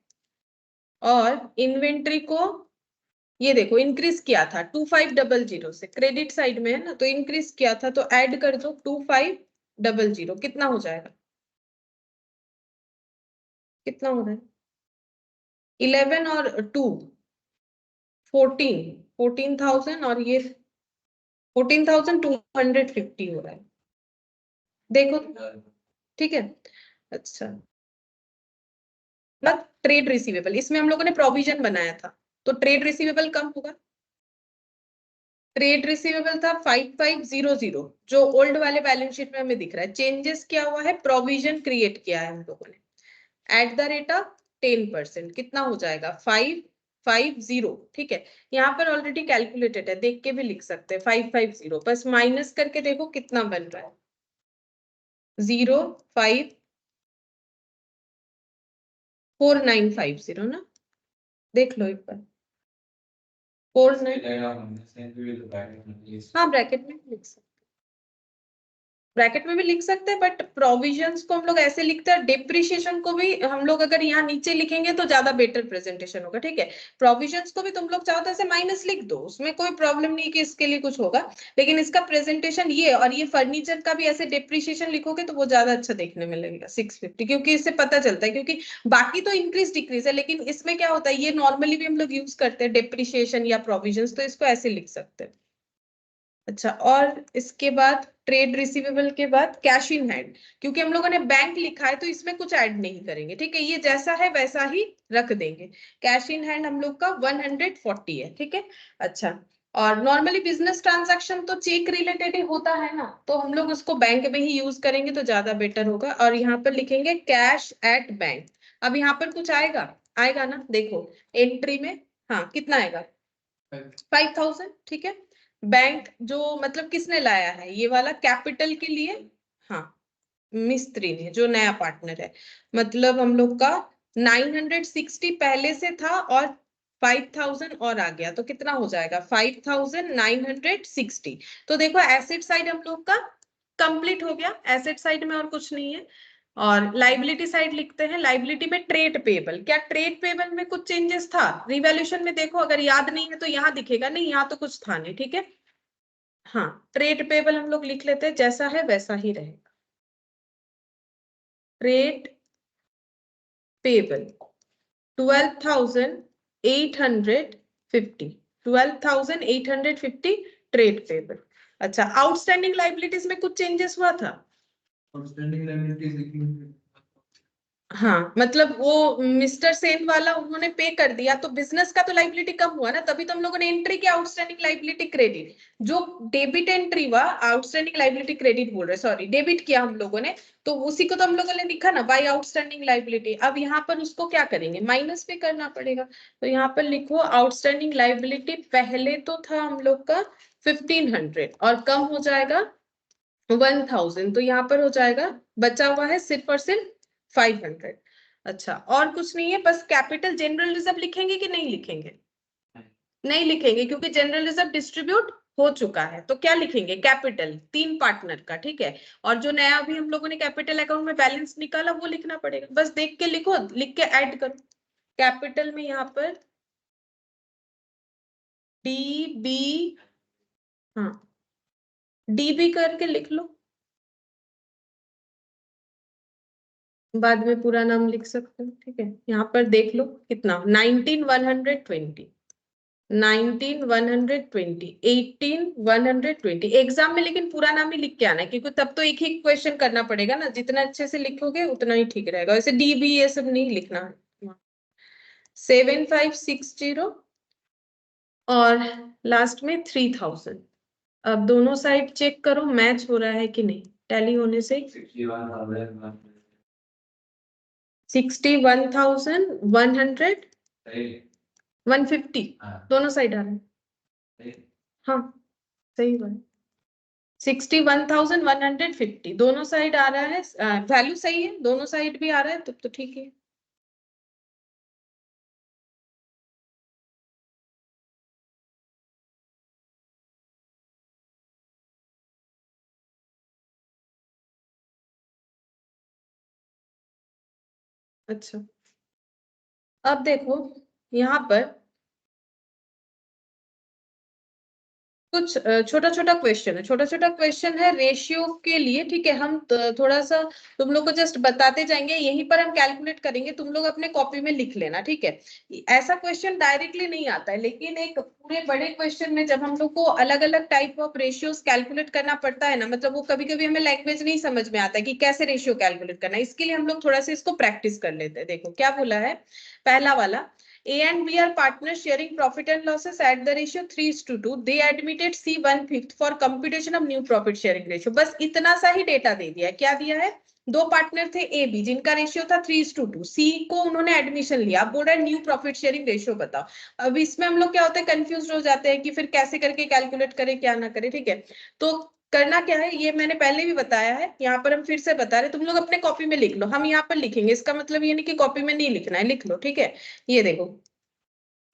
और इन्वेंट्री को ये देखो इंक्रीज किया था 2500 से, क्रेडिट साइड में है ना, तो इंक्रीज किया था, तो ऐड कर दो 2500, कितना हो जाएगा, कितना हो रहा है 11 और 2 14,000, और ये 14,250 हो रहा है, देखो। ठीक है, अच्छा, ट्रेड रिसीवेबल, इसमें हम लोगों ने प्रोविजन बनाया था, तो ट्रेड रिसीवेबल कम होगा। ट्रेड रिसीवेबल था 5500, जो ओल्ड वाले बैलेंस शीट में हमें दिख रहा है। चेंजेस क्या हुआ है, प्रोविजन क्रिएट किया है हम लोगों ने एट द रेट ऑफ 10%, कितना हो जाएगा 550। ठीक है, यहाँ पर ऑलरेडी कैलकुलेटेड है, देख के भी लिख सकते हैं 550, बस माइनस करके देखो कितना बन रहा है 054,950 ना, देख लो एक बार 49, हाँ ब्रैकेट में लिख सकते, ब्रैकेट में भी लिख सकते हैं, बट प्रोविजंस को हम लोग ऐसे लिखते हैं, डेप्रिसिएशन को भी हम लोग अगर यहाँ नीचे लिखेंगे तो ज्यादा बेटर प्रेजेंटेशन होगा। ठीक है, प्रोविजंस को भी तुम लोग चाहो तो ऐसे माइनस लिख दो, उसमें कोई प्रॉब्लम नहीं कि इसके लिए कुछ होगा, लेकिन इसका प्रेजेंटेशन ये, और ये फर्नीचर का भी ऐसे डेप्रिसिएशन लिखोगे तो वो ज्यादा अच्छा देखने में लगेगा 650, क्योंकि इससे पता चलता है, क्योंकि बाकी तो इंक्रीज डिक्रीज है, लेकिन इसमें क्या होता है, ये नॉर्मली भी हम लोग यूज करते हैं डेप्रिसिएशन या प्रोविजंस, तो इसको ऐसे लिख सकते हैं। अच्छा, और इसके बाद ट्रेड रिसीवेबल के बाद कैश इन हैंड, क्योंकि हम लोगों ने बैंक लिखा है तो इसमें कुछ ऐड नहीं करेंगे। ठीक है, ये जैसा है वैसा ही रख देंगे। कैश इन हैंड हम लोग का 140 है। ठीक है, अच्छा, और नॉर्मली बिजनेस ट्रांजैक्शन तो चेक रिलेटेड ही होता है ना, तो हम लोग उसको बैंक में ही यूज करेंगे तो ज्यादा बेटर होगा, और यहाँ पर लिखेंगे कैश एट बैंक। अब यहाँ पर कुछ आएगा, आएगा ना, देखो एंट्री में, हाँ कितना आएगा 5,000। ठीक है, बैंक जो मतलब किसने लाया है, ये वाला कैपिटल के लिए, हाँ मिस्त्री ने, जो नया पार्टनर है, मतलब हम लोग का 960 पहले से था, और 5,000 और आ गया, तो कितना हो जाएगा 5,960। तो देखो एसेट साइड हम लोग का कंप्लीट हो गया, एसेट साइड में और कुछ नहीं है। और लाइबिलिटी साइड लिखते हैं, लाइबिलिटी में ट्रेड पेबल, क्या ट्रेड पेबल में कुछ चेंजेस था, रिवैल्यूएशन में देखो, अगर याद नहीं है तो यहाँ दिखेगा, नहीं यहाँ तो कुछ था नहीं। ठीक है, हाँ ट्रेड पेबल हम लोग लिख लेते हैं, जैसा है वैसा ही रहेगा। Trade payable 12,850, 12,850 trade payable. अच्छा, आउटस्टैंडिंग लाइबिलिटीज में कुछ चेंजेस हुआ था, आउटस्टैंडिंग लायबिलिटीज हाँ मतलब वो मिस्टर सेन वाला उन्होंने पे कर दिया, तो बिजनेस का तो लाइबिलिटी कम हुआ ना, तभी तो हम लोगों ने एंट्री किया आउटस्टैंडिंग लाइबिलिटी क्रेडिट, जो डेबिट एंट्री हुआ, आउटस्टैंडिंग लाइबिलिटी क्रेडिट बोल रहे, सॉरी डेबिट किया हम लोगों ने, तो उसी को तो हम लोगों ने लिखा ना बाय आउटस्टैंडिंग लाइबिलिटी। अब यहाँ पर उसको क्या करेंगे, माइनस पे करना पड़ेगा, तो यहाँ पर लिखो आउटस्टैंडिंग लाइबिलिटी पहले तो था हम लोग का 1,500 और कम हो जाएगा 1,000, तो यहाँ पर हो जाएगा, बचा हुआ है सिर्फ और सिर्फ 500। अच्छा, और कुछ नहीं है, बस कैपिटल जनरल रिजर्व लिखेंगे कि नहीं लिखेंगे, नहीं लिखेंगे, क्योंकि जनरल रिजर्व डिस्ट्रीब्यूट हो चुका है, तो क्या लिखेंगे कैपिटल, 3 पार्टनर का। ठीक है, और जो नया अभी हम लोगों ने कैपिटल अकाउंट में बैलेंस निकाला वो लिखना पड़ेगा, बस देख के लिखो, लिख के ऐड करो कैपिटल में, यहाँ पर डी बी, हाँ डी बी करके लिख लो, बाद में पूरा नाम लिख सकते हो, ठीक है। यहाँ पर देख लो कितना 19,120, 19,120, 18,120 एग्जाम में, लेकिन पूरा नाम ही लिख के आना है, क्योंकि तब तो एक ही क्वेश्चन करना पड़ेगा ना, जितना अच्छे से लिखोगे उतना ही ठीक रहेगा। वैसे डी बी ये सब नहीं लिखना है। 7,560 और लास्ट में 3,000। अब दोनों साइड चेक करो मैच हो रहा है कि नहीं, टैली होने से। 61,100, 150 दोनों साइड आ रहा है। हाँ सही बात, 61,150 दोनों साइड आ रहा है, वैल्यू सही है, दोनों साइड भी आ रहा है, तब तो ठीक है। अच्छा अब देखो यहाँ पर कुछ छोटा छोटा क्वेश्चन है, छोटा छोटा क्वेश्चन है रेशियो के लिए, ठीक है। हम थोड़ा सा तुम लोग को जस्ट बताते जाएंगे, यहीं पर हम कैलकुलेट करेंगे, तुम लोग अपने कॉपी में लिख लेना, ठीक है। ऐसा क्वेश्चन डायरेक्टली नहीं आता है, लेकिन एक पूरे बड़े क्वेश्चन में जब हम लोग को अलग अलग टाइप ऑफ रेशियोज कैलकुलेट करना पड़ता है ना, मतलब वो कभी कभी हमें लैंग्वेज नहीं समझ में आता है कि कैसे रेशियो कैलकुलेट करना है, इसके लिए हम लोग थोड़ा सा इसको प्रैक्टिस कर लेते हैं। देखो क्या बोला है, पहला वाला, A and B are partners sharing profit and losses at the ratio 3:2. They admitted C 1/5 for computation of new profit sharing ratio. बस इतना सा ही डेटा दे दिया है। क्या दिया है, दो पार्टनर थे A B जिनका रेशियो था 3:2, C को उन्होंने एडमिशन लिया, अब बोल रहा है न्यू प्रॉफिट शेयरिंग रेशियो बताओ। अब इसमें हम लोग क्या होते हैं, कंफ्यूज हो जाते हैं कि फिर कैसे करके कैलकुलेट करें क्या ना करें, ठीक है। तो करना क्या है, ये मैंने पहले भी बताया है, यहाँ पर हम फिर से बता रहे, तुम लोग अपने कॉपी में लिख लो, हम यहाँ पर लिखेंगे, इसका मतलब ये नहीं कि कॉपी में नहीं लिखना है, लिख लो, ठीक है। ये देखो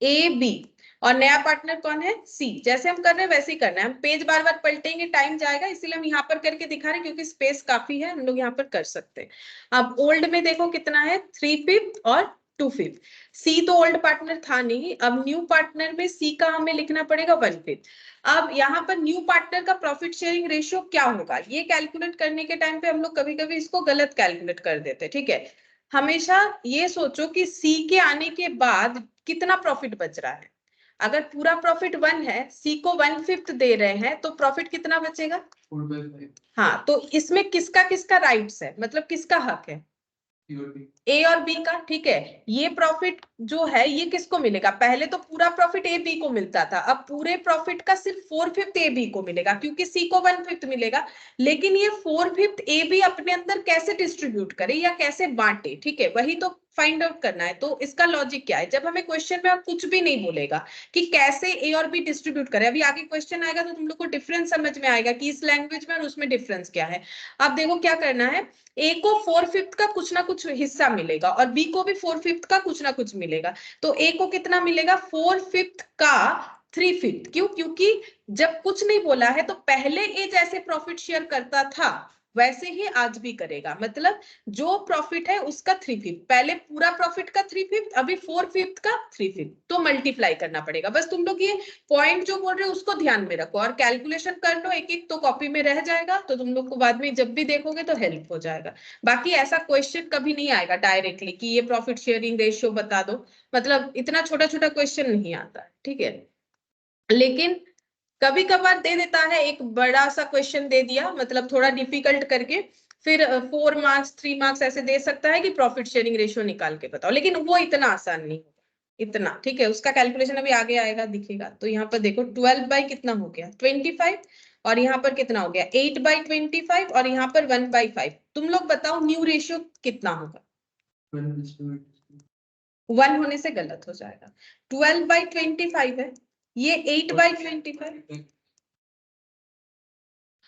ए बी और नया पार्टनर कौन है, सी। जैसे हम कर रहे हैं वैसे ही करना है, हम पेज बार बार पलटेंगे टाइम जाएगा, इसीलिए हम यहाँ पर करके दिखा रहे हैं, क्योंकि स्पेस काफी है, हम लोग यहाँ पर कर सकते हैं। अब ओल्ड में देखो कितना है, 3/5 और 2/5। सी तो ओल्ड पार्टनर था नहीं, अब न्यू पार्टनर में सी का हमें लिखना पड़ेगा 1/5। अब यहाँ पर न्यू पार्टनर का प्रॉफिट शेयरिंग रेशियो क्या होगा, ये कैलकुलेट करने के टाइम पे हम लोग कभी कभी इसको गलत कैलकुलेट कर देते हैं, ठीक है। हमेशा ये सोचो कि सी के आने के बाद कितना प्रॉफिट बच रहा है। अगर पूरा प्रॉफिट 1 है, सी को 1/5 दे रहे हैं, तो प्रॉफिट कितना बचेगा, 4/5 हाँ। तो इसमें किसका किसका राइट्स है, मतलब किसका हक है, ए और बी का, ठीक है। ये प्रॉफिट जो है ये किसको मिलेगा, पहले तो पूरा प्रॉफिट ए बी को मिलता था, अब पूरे प्रॉफिट का सिर्फ 4/5 ए बी को मिलेगा, क्योंकि सी को 1/5 मिलेगा। लेकिन ये 4/5 ए बी अपने अंदर कैसे डिस्ट्रीब्यूट करे या कैसे बांटे, ठीक है, वही तो फाइंड आउट करना है। तो इसका लॉजिक क्या है, जब हमें क्वेश्चन में कुछ भी नहीं बोलेगा कि कैसे ए और बी डिस्ट्रीब्यूट करे, अभी आगे क्वेश्चन आएगा तो तुम लोग को डिफरेंस समझ में आएगा कि इस लैंग्वेज में और उसमें डिफरेंस क्या है। अब देखो क्या करना है, ए को 4/5 का कुछ ना कुछ हिस्सा मिलेगा और बी को भी 4/5 का कुछ ना कुछ मिलेगा। तो ए को कितना मिलेगा, 4/5 का 3/5। क्यों, क्योंकि जब कुछ नहीं बोला है तो पहले ए जैसे प्रॉफिट शेयर करता था वैसे ही आज भी करेगा, मतलब जो प्रॉफिट है उसका 3/5, पहले पूरा प्रॉफिट का 3/5, अभी 4/5 का 3/5, तो मल्टीप्लाई करना पड़ेगा। बस तुम लोग ये पॉइंट जो बोल रहे हो उसको ध्यान में रखो और कैलकुलेशन कर लो एक एक, तो कॉपी में रह जाएगा, तो तुम लोग को बाद में जब भी देखोगे तो हेल्प हो जाएगा। बाकी ऐसा क्वेश्चन कभी नहीं आएगा डायरेक्टली कि ये प्रॉफिट शेयरिंग रेशियो बता दो, मतलब इतना छोटा छोटा क्वेश्चन नहीं आता, ठीक है। लेकिन कभी कभार दे देता है, एक बड़ा सा क्वेश्चन दे दिया, मतलब थोड़ा डिफिकल्ट करके, फिर 4 मार्क्स 3 मार्क्स ऐसे दे सकता है कि प्रॉफिट शेयरिंग रेशियो निकाल के बताओ, लेकिन वो इतना आसान नहीं होगा इतना, ठीक है। उसका कैलकुलेशन अभी आगे आएगा दिखेगा। तो यहाँ पर देखो 12 बाई कितना हो गया 25, और यहाँ पर कितना हो गया 8/25, और यहाँ पर 1/5। तुम लोग बताओ न्यू रेशियो कितना होगा, 1 होने से गलत हो जाएगा, 12/25 है, ये 8/25,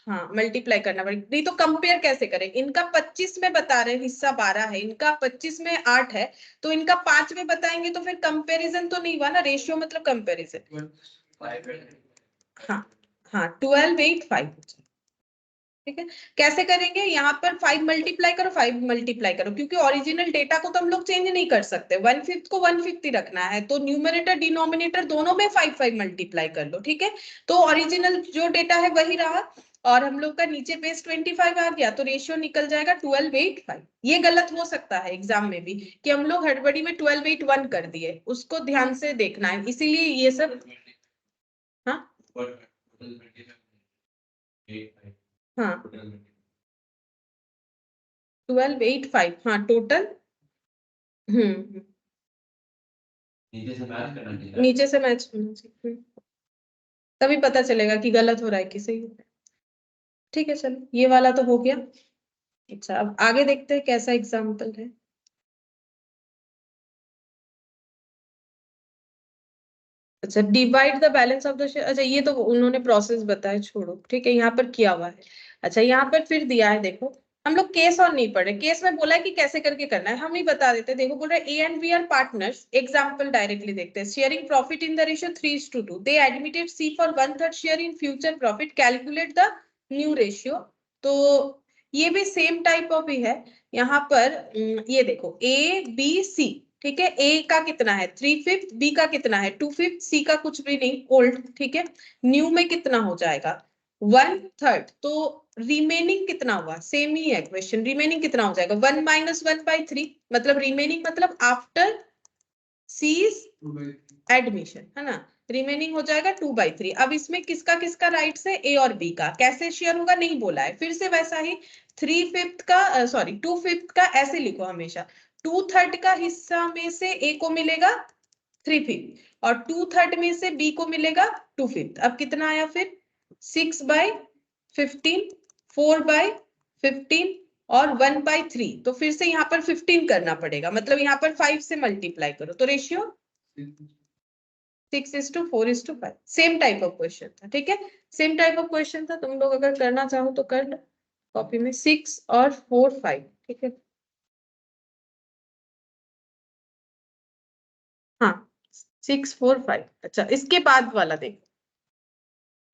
हाँ मल्टीप्लाई करना पड़ेगा, नहीं तो कंपेयर कैसे करें, इनका 25 में बता रहे हैं, हिस्सा 12 है, इनका 25 में 8 है, तो इनका 5 में बताएंगे तो फिर कंपैरिजन तो नहीं हुआ ना, रेशियो मतलब कंपैरिजन। हाँ हाँ 12/8/5, ठीक है। कैसे करेंगे, यहाँ पर 5 मल्टीप्लाई करो, 5 मल्टीप्लाई करो, क्योंकि ओरिजिनल डेटा को तो हम लोग चेंज नहीं कर सकते, 1/5 को 1/5 ही रखना है, तो न्यूमरेटर डिनोमिनेटर दोनों में 5 5 मल्टीप्लाई कर लो, ठीक है। तो ओरिजिनल जो डेटा है वही रहा, और हम लोग का नीचे बेस 25 आ गया, तो रेशियो निकल जाएगा 12:8:5। ये गलत हो सकता है एग्जाम में भी कि हम लोग हड़बड़ी में 12:8:1 कर दिए, उसको ध्यान से देखना है, इसीलिए ये सब। हाँ हाँ 12:8:5 हाँ टोटल। नीचे से मैच होना चाहिए। तभी पता चलेगा कि गलत हो रहा है कि सही हो रहा है। ठीक है चलो, ये वाला तो हो गया। अच्छा अब आगे देखते हैं कैसा एग्जाम्पल है। अच्छा divide the balance of the share, अच्छा ये तो उन्होंने प्रोसेस बताया, छोड़ो ठीक है, यहाँ पर किया हुआ है। अच्छा यहाँ पर फिर दिया है, देखो हम लोग केस और नहीं पढ़े, केस में बोला है कि कैसे करके करना है, हम ही बता देते हैं। देखो बोल रहे A and B are partners, example directly देखते हैं। Sharing profit in the ratio 3:2, they admitted C for 1/3 share in future profit, calculate the new ratio. तो ये भी सेम टाइप ऑफ ही है। यहाँ पर ये देखो ए बी सी, ठीक है, ए का कितना है 3/5, बी का कितना है 2/5, सी का कुछ भी नहीं ओल्ड, ठीक है। न्यू में कितना हो जाएगा 1/3, तो रिमेनिंग कितना हुआ, सेम ही है क्वेश्चन, रिमेनिंग कितना हो जाएगा 1 - 1/3, मतलब रिमेनिंग मतलब आफ्टर सीज एडमिशन, है ना, रिमेनिंग हो जाएगा 2/3। अब इसमें किसका किसका राइट है, ए और बी का, कैसे शेयर होगा नहीं बोला है, फिर से वैसा ही 3/5 का सॉरी 2/5 का ऐसे लिखो हमेशा, 2/3 का हिस्सा में से ए को मिलेगा 3/5 और 2/3 में से बी को मिलेगा 2/5। अब कितना आया फिर 6/15, 4/15 और 1/3, तो फिर से यहाँ पर 15 करना पड़ेगा, मतलब यहाँ पर 5 से मल्टीप्लाई करो, तो ratio 6:4:5। Same type of question था, ठीक है, सेम टाइप ऑफ क्वेश्चन था। तुम लोग अगर करना चाहो तो कर लो कॉपी में, 6 और 4 5, ठीक है। हाँ 6 4 5। अच्छा इसके बाद वाला देखो,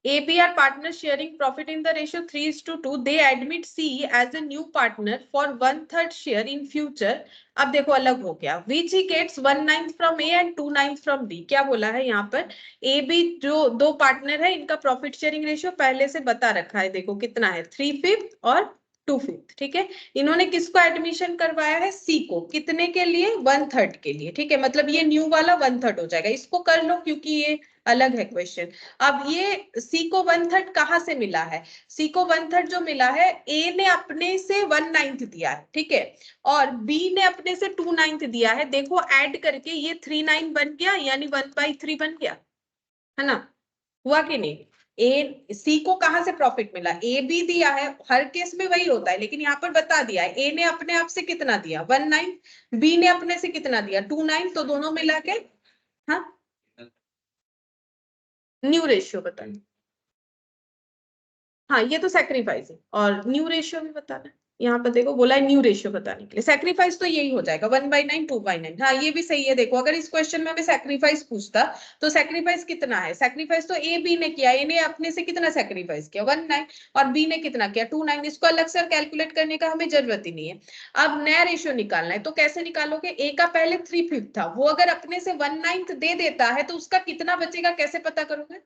AB are partners sharing profit in the ratio 3:2. They admit C as a new partner for 1/3 share in future. अब देखो अलग हो गया, which he gets 1/9 from A and 2/9 from B। क्या बोला है यहाँ पर, A B जो दो पार्टनर है, इनका प्रॉफिट शेयरिंग रेशियो पहले से बता रखा है, देखो कितना है 3/5 और 2/5, ठीक है। इन्होंने किसको एडमिशन करवाया है, सी को, कितने के लिए 1/3 के लिए, ठीक है, मतलब ये न्यू वाला 1/3 हो जाएगा, इसको कर लो क्योंकि ये अलग है क्वेश्चन। अब ये सी को 1/3 कहाँ से मिला है, सी को 1/3 जो मिला है, ए ने अपने से 1/9 दिया है, ठीक है, और बी ने अपने से 2/9 दिया है, देखो ऐड करके ये 3/9 बन गया, यानी 1/3 बन गया, है ना, हुआ कि नहीं। ए सी को कहां से प्रॉफिट मिला, ए बी दिया है, हर केस में वही होता है, लेकिन यहाँ पर बता दिया है, ए ने अपने आप से कितना दिया 1/9, बी ने अपने से कितना दिया 2/9, तो दोनों मिला के हाँ न्यू रेशियो बताना। हाँ ये तो सैक्रिफाइस है, और न्यू रेशियो भी बताना है। यहाँ पर देखो बोला है न्यू रेशियो बताने के लिए, सैक्रिफाइस तो यही हो जाएगा 1/9 2/9। हाँ ये भी सही है, देखो अगर इस क्वेश्चन में हमें सैक्रिफाइस पूछता तो सैक्रिफाइस कितना है, सैक्रिफाइस तो ए बी ने किया, ए ने अपने से कितना सैक्रिफाइस किया 1/9 और बी ने कितना किया 2/9, इसको अलग से कैलकुलेट करने का हमें जरूरत ही नहीं है। अब नया रेशियो निकालना है, तो कैसे निकालोगे, ए का पहले 3/5 था, वो अगर अपने से 1/9 दे देता है तो उसका कितना बचेगा कैसे पता करोगे,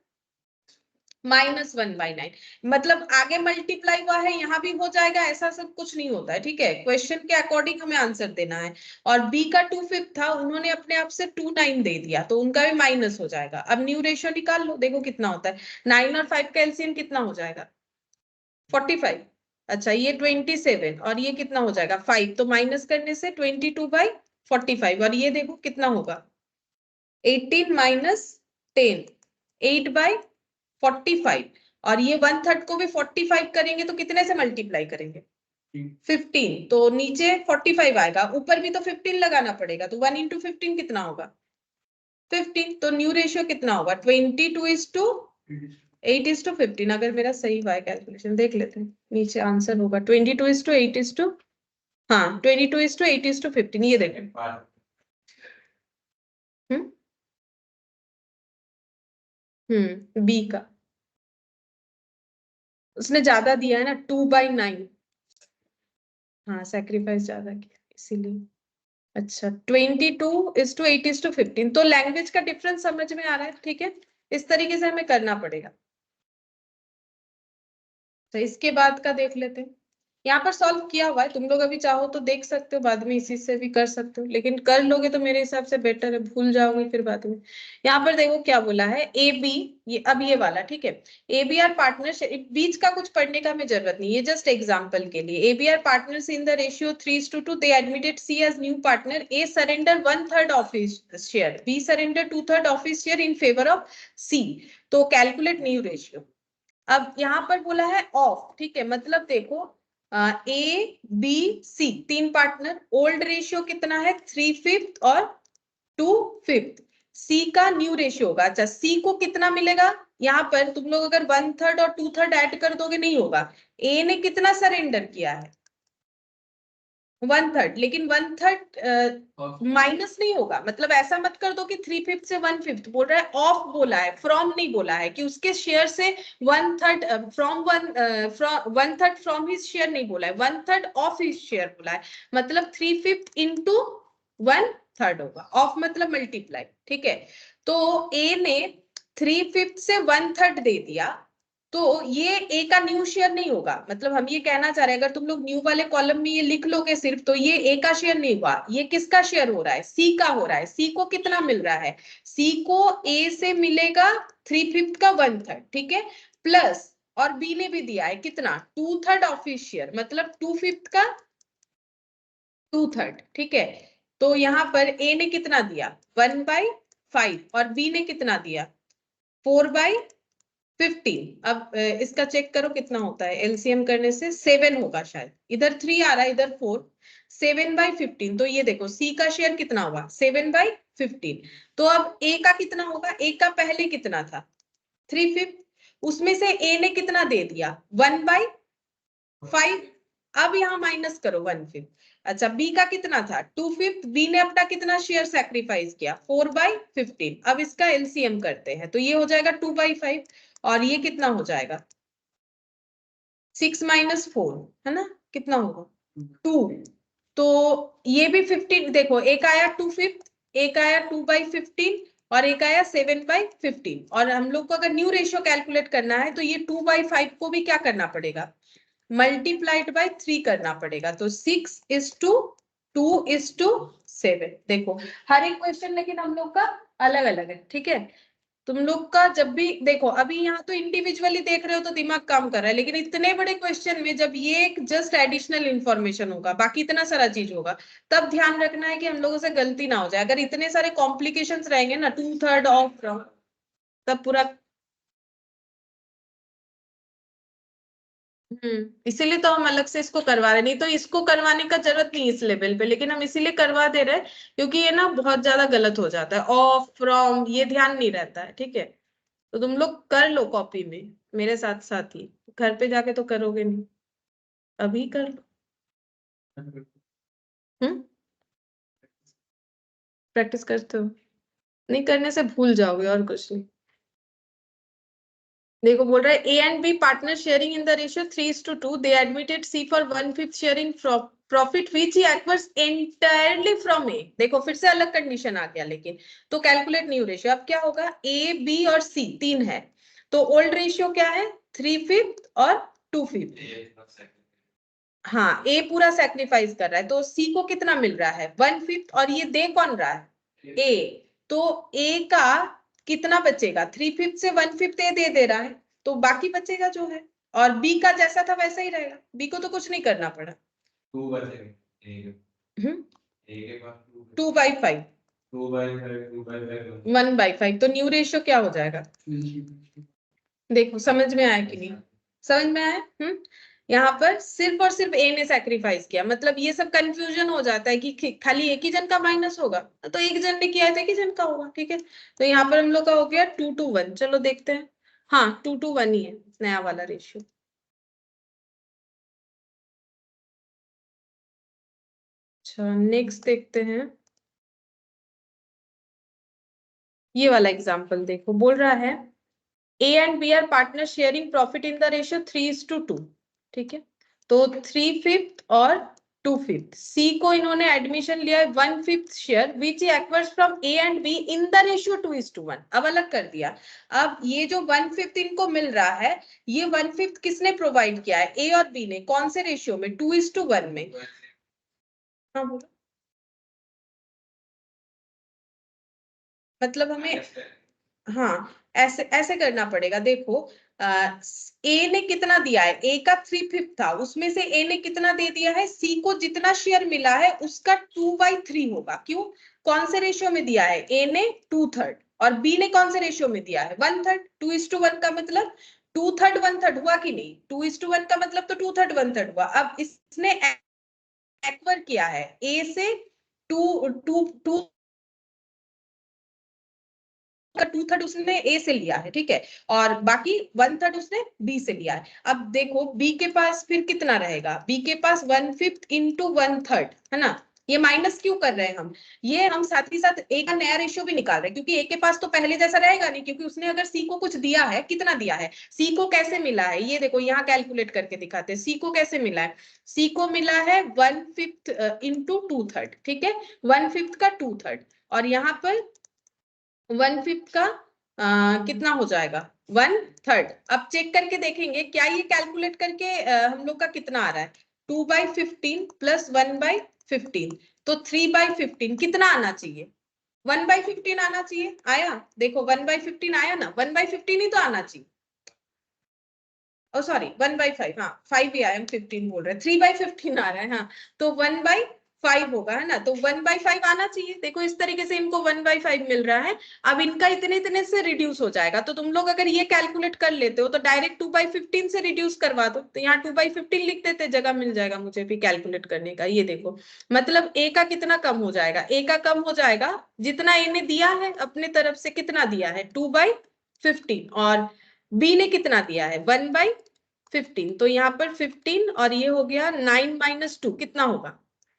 -1/9, मतलब आगे मल्टीप्लाई हुआ है यहाँ भी हो जाएगा, ऐसा सब कुछ नहीं होता है, ठीक है, क्वेश्चन के अकॉर्डिंग हमें आंसर देना है। और बी का 2/5 था, उन्होंने अपने आप से 2/9 दे दिया, तो उनका भी माइनस हो जाएगा। अब न्यू रेशियो निकाल लो, देखो कितना होता है, 9 और 5 का एलसीएम कितना हो जाएगा 45। अच्छा ये 27 और ये कितना हो जाएगा 5, तो माइनस करने से 22/45, और ये देखो कितना होगा 18 - 10, 8/45, और ये 1/3 को भी 45 करेंगे तो कितने से मल्टीप्लाई करेंगे 15, तो नीचे 45 आएगा, ऊपर भी तो 15 लगाना पड़ेगा, तो 1 × 15 कितना होगा 15, तो न्यू रेशियो कितना होगा 22:8:15। अगर मेरा सही हुआ है कैलकुलेशन, देख लेते हैं नीचे आंसर होगा 22:8 हाँ 22:8:15, ये देखें। बी का उसने ज्यादा दिया है ना 2/9, हाँ सैक्रिफाइस ज्यादा किया इसीलिए। अच्छा 22:8:15, तो लैंग्वेज का डिफरेंस समझ में आ रहा है, ठीक है, इस तरीके से हमें करना पड़ेगा। तो इसके बाद का देख लेते हैं। यहाँ पर सॉल्व किया हुआ है, तुम लोग अभी चाहो तो देख सकते हो, बाद में इसी से भी कर सकते हो, लेकिन कर लोगे तो मेरे हिसाब से बेटर है, भूल जाओगे फिर बाद में। यहाँ पर देखो क्या बोला है, ए बी, ये अब ये वाला ठीक है, ए बी आर पार्टनरशिप, बीच का कुछ पढ़ने का हमें जरूरत नहीं, ये जस्ट एग्जाम्पल के लिए। A B are partners in the ratio 3:2, they admitted C as new partner, A surrender 1/3 of his share, B surrender 2/3 of his share in favour of C. तो कैलकुलेट न्यू रेशियो। अब यहाँ पर बोला है of, ठीक है, मतलब देखो ए बी सी तीन पार्टनर, ओल्ड रेशियो कितना है 3/5 और 2/5, सी का न्यू रेशियो होगा। अच्छा सी को कितना मिलेगा, यहाँ पर तुम लोग अगर 1/3 और 2/3 ऐड कर दोगे नहीं होगा। ए ने कितना सरेंडर किया है 1/3, लेकिन 1/3 माइनस नहीं होगा, मतलब ऐसा मत कर दो कि 3/5 से 1/5, बोल रहा है ऑफ, बोला है फ्रॉम नहीं बोला है, कि उसके शेयर से 1/3 फ्रॉम 1/3 फ्रॉम हिज शेयर नहीं बोला है, 1/3 ऑफ हिज शेयर बोला है, मतलब 3/5 इंटू 1/3 होगा, ऑफ मतलब मल्टीप्लाई, ठीक है। तो ए ने 3/5 से 1/3 दे दिया, तो ये ए का न्यू शेयर नहीं होगा, मतलब हम ये कहना चाह रहे हैं, अगर तुम लोग न्यू वाले कॉलम में ये लिख लोगे सिर्फ, तो ये ए का शेयर नहीं हुआ, ये किसका शेयर हो रहा है, सी का हो रहा है। सी को कितना मिल रहा है, सी को ए से मिलेगा 3/5 का 1/3, ठीक है, प्लस और बी ने भी दिया है कितना 2/3 ऑफ हिज शेयर, मतलब 2/5 का 2/3, ठीक है। तो यहाँ पर ए ने कितना दिया 1/5 और बी ने कितना दिया 4/15। अब इसका चेक करो कितना होता है, एलसीएम करने से 7 होगा शायद, इधर 3 आ रहा है इधर 4, 7/15। तो ये देखो सी का शेयर कितना हुआ 7/15। तो अब ए का कितना होगा, ए का पहले कितना था 3/5, उसमें से ए ने कितना दे दिया 1/5, अब यहाँ माइनस करो 1/5। अच्छा बी का कितना था 2/5, बी ने अपना कितना शेयर सैक्रिफाइस किया 4/15। अब इसका एलसीएम करते हैं, तो ये हो जाएगा 2/5 और ये कितना हो जाएगा 6 - 4, है ना, कितना होगा 2। तो ये भी 15, देखो एक आया 2/5, एक आया 2/15 और एक आया 7/15। और हम लोग को अगर न्यू रेशियो कैलकुलेट करना है तो ये 2/5 को भी क्या करना पड़ेगा, मल्टीप्लाइड बाय 3 करना पड़ेगा। तो 6:2:7। देखो हर एक क्वेश्चन लेकिन हम लोग का अलग अलग है, ठीक है। तुम लोग का जब भी देखो, अभी यहाँ तो इंडिविजुअली देख रहे हो तो दिमाग काम कर रहा है, लेकिन इतने बड़े क्वेश्चन में जब ये एक जस्ट एडिशनल इंफॉर्मेशन होगा, बाकी इतना सारा चीज होगा, तब ध्यान रखना है कि हम लोगों से गलती ना हो जाए। अगर इतने सारे कॉम्प्लिकेशंस रहेंगे ना 2/3 ऑफ, तब पूरा इसीलिए तो हम अलग से इसको करवा रहे, नहीं तो इसको करवाने का जरूरत नहीं इस लेवल पे, लेकिन हम इसीलिए करवा दे रहे हैं क्योंकि ये ना बहुत ज्यादा गलत हो जाता है, ऑफ फ्रॉम ये ध्यान नहीं रहता है, ठीक है। तो तुम लोग कर लो कॉपी में मेरे साथ साथ ही, घर पे जाके तो करोगे नहीं, अभी कर लो। प्रैक्टिस करते हो, नहीं करने से भूल जाओगे और कुछ नहीं। देखो बोल रहा है A and B partner sharing in the ratio 3:2, they admitted C for 1/5 sharing profit which he acquires entirely from A. देखो फिर से अलग कंडीशन आ गया, लेकिन तो कैलकुलेट न्यू रेशियो। अब क्या होगा, ए बी और सी तीन है, तो ओल्ड रेशियो क्या है 3/5 और 2/5। हाँ ए पूरा सेक्रीफाइस कर रहा है, तो सी को कितना मिल रहा है 1/5 और ये दे कौन रहा है ए, तो ए का कितना बचेगा 3/5 से 1/5 ए दे रहा है, तो बाकी बचेगा जो है, और बी का जैसा था वैसा ही रहेगा, बी को तो कुछ नहीं करना पड़ा। 2/5 1/5, तो न्यू रेशियो क्या हो जाएगा, देखो समझ में आया कि नहीं, समझ में आया। यहाँ पर सिर्फ और सिर्फ ए ने सैक्रिफाइस किया, मतलब ये सब कंफ्यूजन हो जाता है कि खाली एक ही जन का माइनस होगा, तो एक जन ने किया है तो एक ही जन का होगा, ठीक है। तो यहाँ पर हम लोग का हो गया 2:1, चलो देखते हैं, हाँ 2:1 ही है नया वाला रेशियो। अच्छा नेक्स्ट देखते हैं, ये वाला एग्जाम्पल देखो, बोल रहा है A and B are partner sharing profit in the ratio 3:2, ठीक है। तो 3/5 और 2/5। सी को इन्होंने एडमिशन लिया है 1/5 share which acquires from A and be in the ratio 2:1। अब अलग कर दिया। अब ये जो 1/5 इनको मिल रहा है, ये 1/5 किसने प्रोवाइड किया है? ए और बी ने। कौन से रेशियो में? 2:1 में। हाँ बोलो। मतलब हमें, हाँ ऐसे ऐसे करना पड़ेगा। देखो ए ने कितना दिया है? ए का 3/5 था, उसमें से ए ने कितना दे दिया है? सी को जितना शेयर मिला है उसका 2/3 होगा। क्यों? कौन से रेशियो में दिया है? ए ने 2/3 और बी ने कौन से रेशियो में दिया है? 1/3। 2:1 का मतलब 2/3 1/3 हुआ कि नहीं? 2:1 का मतलब तो 2/3 1/3 हुआ। अब इसने एक्वायर किया है ए से 2 का 2/3 उसने ए से लिया है, ठीक है, और बाकी 1/3 उसने बी से लिया है। अब देखो बी के पास फिर कितना रहेगा? बी के पास 1/5 इंटू 1/3 है ना। ये माइनस क्यों कर रहे हैं हम? ये हम साथ ही साथ ए का नया रेशियो भी निकाल रहे हैं, क्योंकि ए के पास तो पहले जैसा रहेगा नहीं, क्योंकि उसने अगर सी को कुछ दिया है, कितना दिया है? सी को कैसे मिला है? ये देखो यहाँ कैलकुलेट करके दिखाते हैं। सी को कैसे मिला है? सी को मिला है 1/5 इंटू 2/3, ठीक है, 1/5 का 2/3, और यहाँ पर 1/5 का कितना हो जाएगा? 1/3। अब चेक करके देखेंगे क्या ये कैलकुलेट करके हम लोग का कितना आ रहा है? 2/15 प्लस 1/15, तो 3/15 कितना आना चाहिए? 1/15 आना चाहिए। आया? देखो 1/15 आया ना, 1/15 ही तो आना चाहिए। ओ सॉरी 1/5, हाँ 5 ही आया, हम 15 बोल रहे हैं, 3/15 आ रहा है। हाँ तो 1/5 होगा, है ना, तो 1/5 आना चाहिए। देखो इस तरीके से इनको 1/5 मिल रहा है। अब इनका इतने इतने से रिड्यूस हो जाएगा, तो तुम लोग अगर ये कैलकुलेट कर लेते हो तो डायरेक्ट 2/15 से रिड्यूस करवा दो, तो यहाँ 2/15 लिख देते, जगह मिल जाएगा मुझे भी कैलकुलेट करने का। ये देखो मतलब ए का कितना कम हो जाएगा? ए का कम हो जाएगा जितना ए ने दिया है अपने तरफ से, कितना दिया है? 2/15, और बी ने कितना दिया है? 1/15, तो यहाँ पर 15 और ये हो गया 9 - 2, कितना होगा?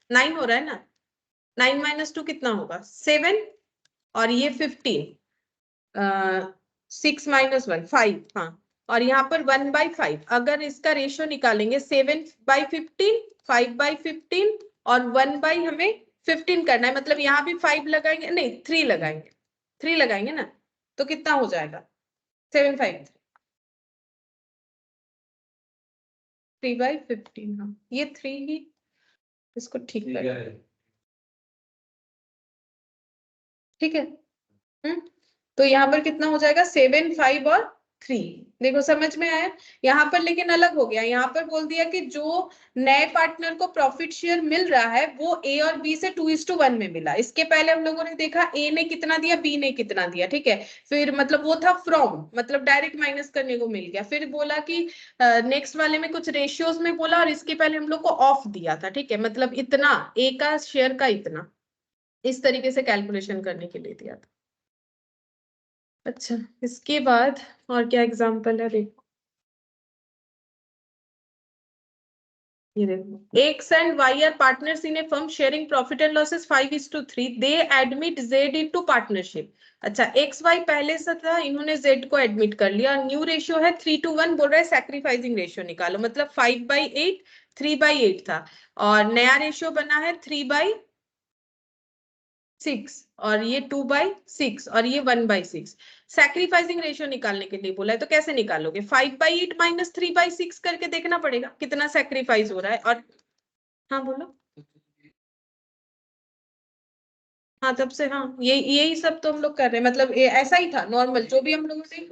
9 हो रहा है ना। 9 - 2 कितना होगा? 7, और ये 15, 6 - 1 5, हाँ, और यहाँ पर 1/5। अगर इसका रेशियो निकालेंगे 7/15, 5/15 और 1 हमें 15 करना है, मतलब यहाँ भी 5 लगाएंगे, नहीं 3 लगाएंगे, 3 लगाएंगे ना, तो कितना हो जाएगा? 7/5 3/15, हाँ ये 3 ही, इसको ठीक कर, ठीक है। तो यहाँ पर कितना हो जाएगा? 7 5 और 3। देखो समझ में आया? यहाँ पर लेकिन अलग हो गया, यहाँ पर बोल दिया कि जो नए पार्टनर को प्रॉफिट शेयर मिल रहा है वो ए और बी से 2:1 में मिला। इसके पहले हम लोगों ने देखा ए ने कितना दिया, बी ने कितना दिया, ठीक है, फिर मतलब वो था फ्रॉम, मतलब डायरेक्ट माइनस करने को मिल गया। फिर बोला कि नेक्स्ट वाले में कुछ रेशियोज में बोला, और इसके पहले हम लोग को ऑफ दिया था, ठीक है, मतलब इतना ए का शेयर का इतना, इस तरीके से कैलकुलेशन करने के लिए दिया था। अच्छा, इसके बाद और क्या एग्जांपल है? देखो ये देखो, X and Y are partners in a firm sharing profit and losses 5:3, they admit Z into partnership. अच्छा एक्स वाई पहले से था, इन्होंने जेड को एडमिट कर लिया, न्यू रेशियो है 3:1, बोल रहा है सैक्रिफाइसिंग रेशियो निकालो, मतलब 5/8, 3/8 था, और नया रेशियो बना है 3/6, और ये 2/6, और ये 1/6। सैक्रिफाइसिंग रेशियो निकालने के लिए बोला है, तो कैसे निकालोगे? 5/8 माइनस 3/6 करके देखना पड़ेगा कितना सैक्रिफाइस हो रहा है। और हाँ बोलो। हाँ तब से, हाँ यही सब तो हम लोग कर रहे हैं, मतलब ये ऐसा ही था नॉर्मल, जो भी हम लोगों ने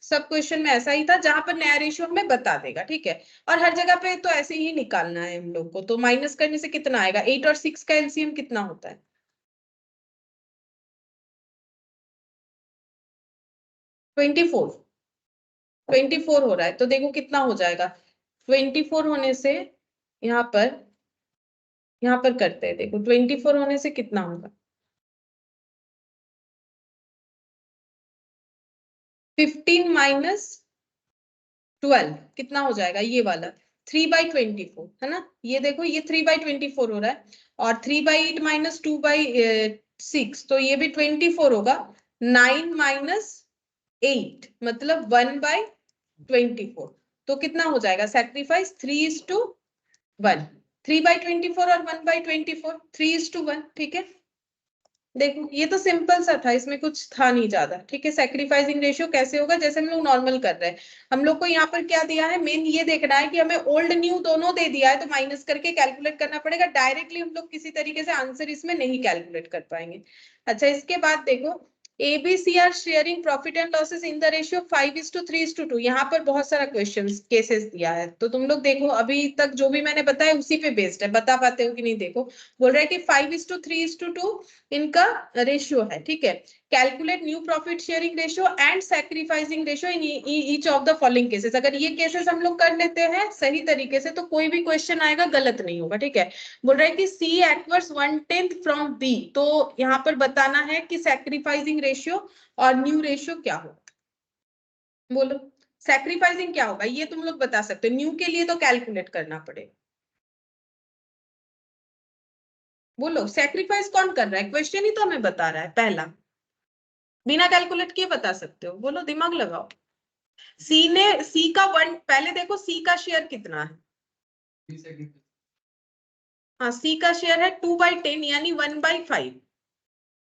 सब क्वेश्चन में ऐसा ही था, जहां पर नया रेशियो हमें बता देगा, ठीक है, और हर जगह पे तो ऐसे ही निकालना है हम लोग को। तो माइनस करने से कितना आएगा? 8 और 6 का एलसीएम कितना होता है? 24, 24 हो रहा है, तो देखो कितना हो जाएगा 24 होने से, यहाँ पर करते हैं, देखो 24 होने से कितना होगा? 15 - 12 कितना हो जाएगा? ये वाला 3/24 है ना, ये देखो ये 3/24 हो रहा है, और 3/8 माइनस 2/6, तो ये भी 24 होगा। 9 - 8 मतलब 1/24, तो कितना हो जाएगा सैक्रिफाइस? 3:1। 3/24 और 1/24, 3:1, ठीक है। देखो ये तो सिंपल सा था, इसमें कुछ था नहीं ज्यादा, ठीक है। सैक्रिफाइसिंग रेशियो कैसे होगा, जैसे हम लोग नॉर्मल कर रहे हैं। हम लोग को यहाँ पर क्या दिया है, मेन ये देखना है कि हमें ओल्ड न्यू दोनों दे दिया है, तो माइनस करके कैलकुलेट करना पड़ेगा। डायरेक्टली हम लोग किसी तरीके से आंसर इसमें नहीं कैलकुलेट कर पाएंगे। अच्छा, इसके बाद देखो ABC are sharing profit and losses in the ratio 5:3:2। यहाँ पर बहुत सारा क्वेश्चंस केसेस दिया है, तो तुम लोग देखो अभी तक जो भी मैंने बताया उसी पे बेस्ड है, बता पाते हो कि नहीं। देखो बोल रहा है कि 5:3:2 इनका रेशियो है, ठीक है। Calculate new profit sharing ratio and sacrificing ratio in each of the following cases. अगर ये केसेस हम लोग कर लेते हैं सही तरीके से तो कोई भी क्वेश्चन आएगा गलत नहीं होगा, ठीक है। बोल रहा है कि C एक्वर्स 1/10 फ्रॉम B, तो यहाँ पर बताना है कि सैक्रिफाइसिंग रेशियो और न्यू रेशियो क्या होगा। बोलो सैक्रिफाइसिंग क्या होगा, ये तुम लोग बता सकते हो, न्यू के लिए तो कैलकुलेट करना पड़ेगा। बोलो सैक्रिफाइस कौन कर रहा है, क्वेश्चन ही तो हमें बता रहा है पहला, बिना कैलकुलेट किए बता सकते हो। बोलो दिमाग लगाओ। सी का वन, पहले देखो सी का शेयर कितना है। हाँ, सी का शेयर है 2/10 यानी 1/5,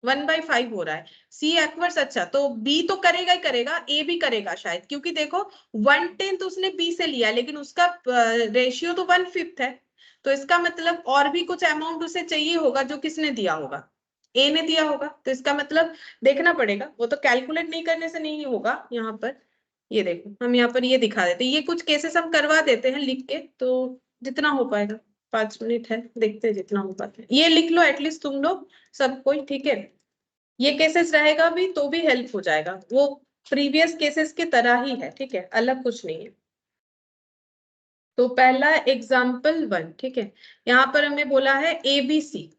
1/5 हो रहा है। सी एक्वर्स, अच्छा तो बी तो करेगा ही करेगा, ए भी करेगा शायद, क्योंकि देखो 1/10 उसने बी से लिया लेकिन उसका रेशियो तो 1/5 है, तो इसका मतलब और भी कुछ अमाउंट उसे चाहिए होगा जो किसने दिया होगा, ए ने दिया होगा। तो इसका मतलब देखना पड़ेगा, वो तो कैलकुलेट नहीं करने से नहीं होगा। यहाँ पर ये देखो हम यहाँ पर ये दिखा देते, ये कुछ केसेस हम करवा देते हैं लिख के, तो जितना हो पाएगा। 5 मिनट है, देखते हैं जितना हो पाता है। ये लिख लो एटलीस्ट तुम लोग सब कोई, ठीक है। ये केसेस रहेगा भी तो भी हेल्प हो जाएगा, वो प्रीवियस केसेस की तरह ही है, ठीक है, अलग कुछ नहीं है। तो पहला एग्जाम्पल 1, ठीक है। यहाँ पर हमें बोला है ABC,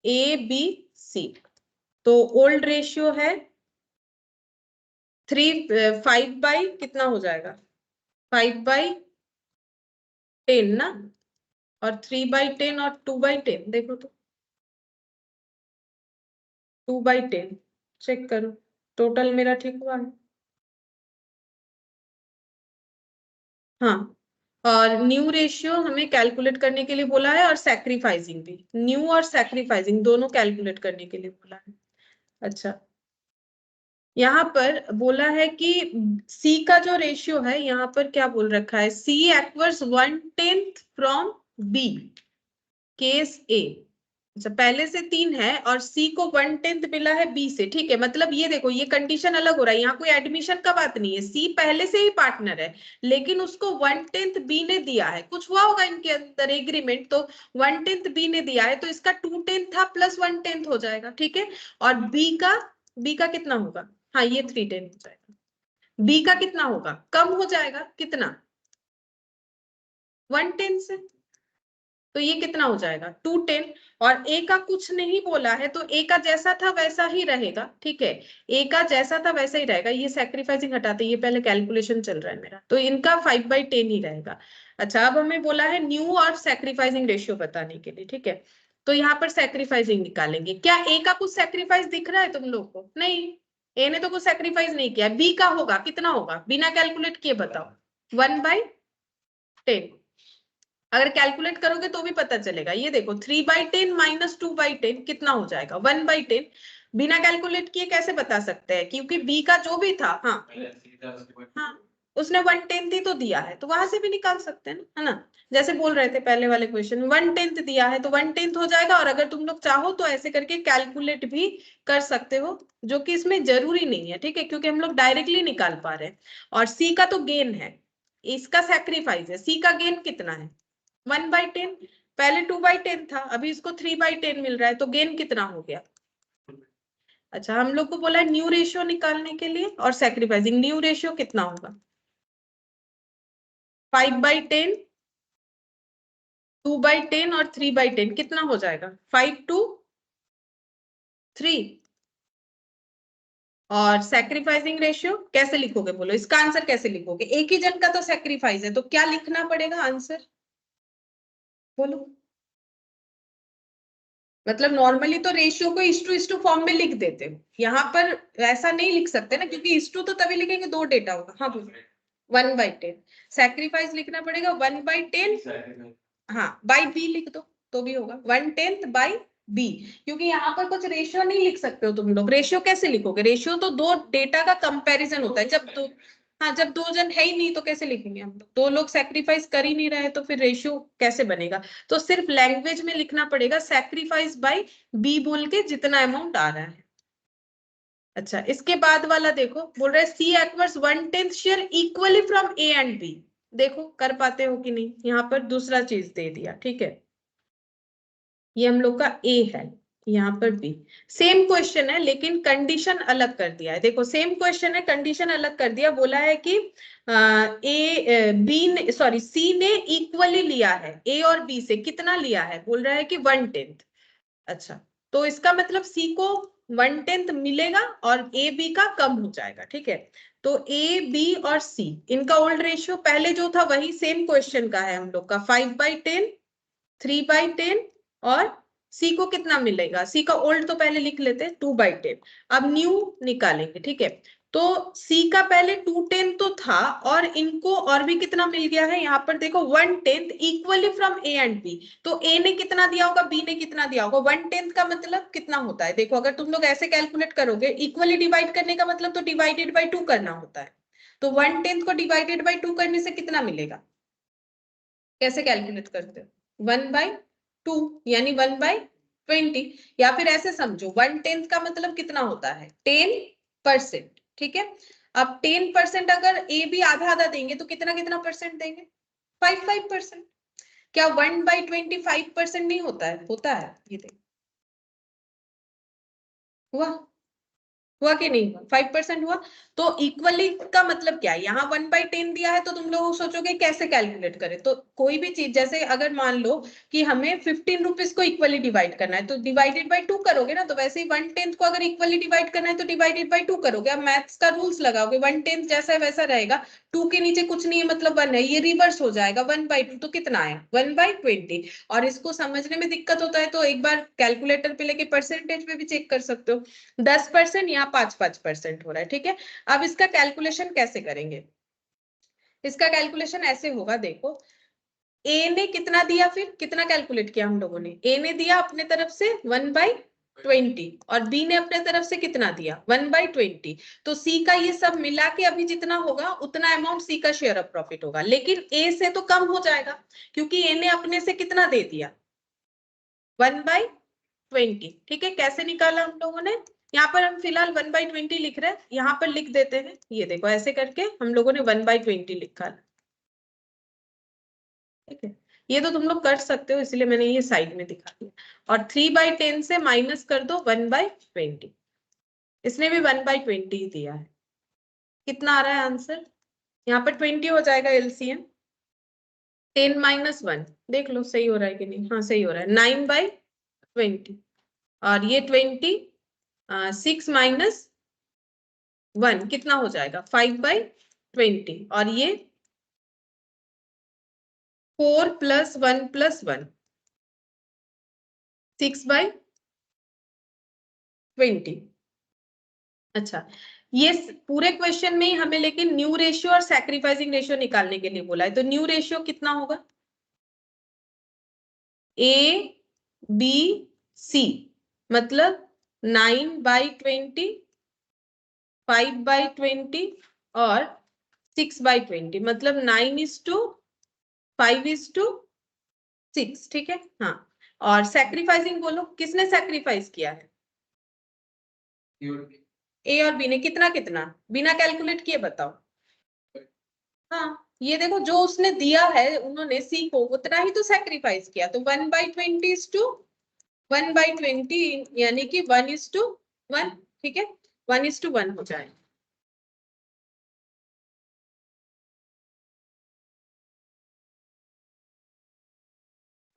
ABC, तो ओल्ड रेशियो है 5 बाई कितना हो जाएगा, 5/10 ना, और 3/10 और 2/10, देखो तो 2/10 चेक करो, टोटल मेरा ठीक हुआ है। हाँ, और न्यू रेशियो हमें कैलकुलेट करने के लिए बोला है, और सैक्रिफाइसिंग भी, न्यू और सैक्रिफाइसिंग दोनों कैलकुलेट करने के लिए बोला है। अच्छा, यहाँ पर बोला है कि सी का जो रेशियो है, यहाँ पर क्या बोल रखा है, C एक्वर्स 1/10 फ्रॉम B, केस ए। अच्छा, पहले से 3 है और C को 1/10 मिला है B से, ठीक है। मतलब ये देखो ये कंडीशन अलग हो रहा है, यहाँ कोई एडमिशन का बात नहीं है, C पहले से ही पार्टनर है लेकिन उसको 1/10 B ने दिया है, कुछ हुआ होगा इनके अंदर एग्रीमेंट, तो 1/10 B ने दिया है, तो इसका 2/10 था प्लस 1/10 हो जाएगा, ठीक है। और B का कितना होगा, हाँ ये 3/10 हो जाएगा। B का कितना होगा, कम हो जाएगा, कितना, 1/10 से, तो ये कितना हो जाएगा 2/10। और ए का कुछ नहीं बोला है, तो ए का जैसा था वैसा ही रहेगा, ठीक है। ए का जैसा था वैसा ही रहेगा, ये सैक्रिफाइसिंग हटाते, ये पहले कैलकुलेशन चल रहा है मेरा, तो इनका 5/10 ही रहेगा। अच्छा, अब हमें बोला है न्यू और सैक्रिफाइसिंग रेशियो बताने के लिए, ठीक है। तो यहाँ पर सैक्रिफाइसिंग निकालेंगे, क्या ए का कुछ सैक्रिफाइस दिख रहा है तुम लोग को, नहीं, ए ने तो कुछ सैक्रिफाइस नहीं किया। बी का होगा, कितना होगा बिना कैलकुलेट किए बताओ, 1/10, अगर कैलकुलेट करोगे तो भी पता चलेगा। ये देखो 3/10 माइनस 2/10 कितना हो जाएगा, 1/10। बिना कैलकुलेट किए कैसे बता सकते हैं, क्योंकि बी का जो भी था, हाँ हाँ, उसने 1/10 ही तो दिया है, तो वहां से भी निकाल सकते हैं ना, है ना। जैसे बोल रहे थे पहले वाले क्वेश्चन में 1/10 दिया है तो 1/10 हो जाएगा, और अगर तुम लोग चाहो तो ऐसे करके कैलकुलेट भी कर सकते हो, जो कि इसमें जरूरी नहीं है, ठीक है, क्योंकि हम लोग डायरेक्टली निकाल पा रहे हैं। और सी का तो गेन है, इसका सैक्रिफाइस है, सी का गेन कितना है 1/10, पहले 2/10 था, अभी इसको 3/10 मिल रहा है, तो गेन कितना हो गया। अच्छा, हम लोग को बोला है न्यू रेशियो निकालने के लिए और सैक्रिफाइसिंग, न्यू रेशियो कितना होगा 5/10, 2/10 और 3/10 कितना हो जाएगा 5:3। और सैक्रिफाइसिंग रेशियो कैसे लिखोगे, बोलो इसका आंसर कैसे लिखोगे, एक ही जन का तो सैक्रिफाइस है, तो क्या लिखना पड़ेगा आंसर, बोलो। मतलब नॉर्मली तो रेशियो को इस टू फॉर्म में लिख देते हो, यहाँ पर ऐसा नहीं लिख सकते ना, क्योंकि इस टू तो तभी लिखेंगे दो डेटा होगा, हाँ बोलो 1/10, सैक्रिफाइस लिखना पड़ेगा 1/10 हाँ बाई बी लिख दो तो भी होगा 1/10 बाई बी, क्योंकि यहाँ पर कुछ रेशियो नहीं लिख सकते हो तुम लोग। रेशियो कैसे लिखोगे? रेशियो तो दो डेटा का कंपैरिजन होता है। जब दो, हाँ जब दो जन है ही नहीं तो कैसे लिखेंगे हम लोग? दो लोग सेक्रीफाइस कर ही नहीं रहे तो फिर रेशियो कैसे बनेगा? तो सिर्फ लैंग्वेज में लिखना पड़ेगा सेक्रीफाइस बाई बी बोल के जितना अमाउंट आ रहा है। अच्छा इसके बाद वाला देखो, बोल रहे C acquires 1/10 share equally from A and B. देखो कर पाते हो कि नहीं? यहाँ पर दूसरा चीज दे दिया, ठीक है, ये हम लोग का ए है, यहाँ पर बी। सेम क्वेश्चन है लेकिन कंडीशन अलग कर दिया है। देखो सेम क्वेश्चन है, कंडीशन अलग कर दिया। बोला है कि ए बी ने, सॉरी सी ने इक्वली लिया है ए और बी से। कितना लिया है? बोल रहा है कि 1/10। अच्छा तो इसका मतलब सी को 1/10 मिलेगा और ए बी का कम हो जाएगा, ठीक है। तो ए बी और सी इनका ओल्ड रेशियो पहले जो था वही सेम क्वेश्चन का है हम लोग का, 5/10, 3/10 और सी को कितना मिलेगा? सी का ओल्ड तो पहले लिख लेते हैं 2/10। अब न्यू निकालेंगे, ठीक है। तो सी का पहले 2/10 तो था और इनको और भी कितना मिल गया है यहाँ पर देखो 1/10 equally from A and B. तो ए ने कितना दिया होगा, बी ने कितना दिया होगा? 1/10 का मतलब कितना होता है? देखो अगर तुम लोग ऐसे कैलकुलेट करोगे, इक्वली डिवाइड करने का मतलब तो डिवाइडेड बाई 2 करना होता है। तो 1/10 को डिवाइडेड बाई 2 करने से कितना मिलेगा? कैसे कैलकुलेट करते हो? 1/2 यानी 1/20। या फिर ऐसे समझो 1/10 का मतलब कितना होता है? 10%, ठीक है। अब 10% अगर ए बी आधा आधा देंगे तो कितना कितना परसेंट देंगे? 5% क्या 1/20 5% नहीं होता है? होता है। ये देखो हुआ, हुआ कि नहीं हुआ? 5% हुआ। तो इक्वली का मतलब क्या है? यहाँ 1/10 दिया है तो तुम लोग सोचोगे कैसे कैलकुलेट करें। तो कोई भी चीज, जैसे अगर मान लो कि हमें 15 रुपीज को इक्वली डिवाइड करना है तो डिवाइडेड बाई 2 करोगे ना। तो वैसे ही 1/10 को अगर इक्वली डिवाइड करना है तो डिवाइडेड बाई 2 करोगे। अब मैथ्स का रूल्स लगाओगे, 1/10 जैसा है वैसा रहेगा, 2 के नीचे कुछ नहीं है मतलब 1 है, ये रिवर्स हो जाएगा 1/2। तो कितना आया? 1/20। और इसको समझने में दिक्कत होता है तो एक बार कैलकुलेटर पे लेके परसेंटेज पे भी चेक कर सकते हो। 10% या 5% हो रहा है, ठीक है। अब इसका कैलकुलेशन कैसे करेंगे? इसका कैलकुलेशन ऐसे होगा, देखो ए ने कितना दिया, फिर कितना कैलकुलेट किया हम लोगों ने? ए ने दिया अपने तरफ से 1/20 और बी ने अपने तरफ से कितना दिया? 1/20। तो सी का ये सब मिला के अभी जितना होगा उतना अमाउंट सी का शेयर ऑफ प्रॉफिट होगा, लेकिन ए से तो कम हो जाएगा क्योंकि ए ने अपने से कितना दे दिया? 1/20, ठीक है। कैसे निकाला हम लोगों ने? यहाँ पर हम फिलहाल 1/20 लिख रहे हैं, यहाँ पर लिख देते हैं। ये देखो ऐसे करके हम लोगों ने 1/20 लिखा, ठीक है। ये तो तुम लोग कर सकते हो इसलिए मैंने ये साइड में दिखा दिया। और 3/10 से माइनस कर दो 1/20। इसने भी 1/20 ही दिया है। कितना आ रहा है आंसर? यहाँ पर 20 हो जाएगा एलसीएम। 10 - 1 देख लो सही हो रहा है कि नहीं। हाँ सही हो रहा है, 9/20। और ये 20, 6 - 1 कितना हो जाएगा? 5/20। और ये 4 + 1 + 1 6/20। अच्छा ये पूरे क्वेश्चन में ही हमें लेकिन न्यू रेशियो और सैक्रिफाइसिंग रेशियो निकालने के लिए बोला है। तो न्यू रेशियो कितना होगा? ए बी सी मतलब 9/20, 5/20 और 6/20 मतलब 9:5:6, ठीक है। हाँ और सैक्रिफाइसिंग बोलो, किसने सैक्रिफाइस किया है? ए और बी ने कितना कितना बिना कैलकुलेट किए बताओ। हाँ ये देखो जो उसने दिया है उन्होंने सी को उतना ही तो सैक्रिफाइस किया। तो 1/20 यानी कि 1:1, ठीक है। 1:1 हो जाए।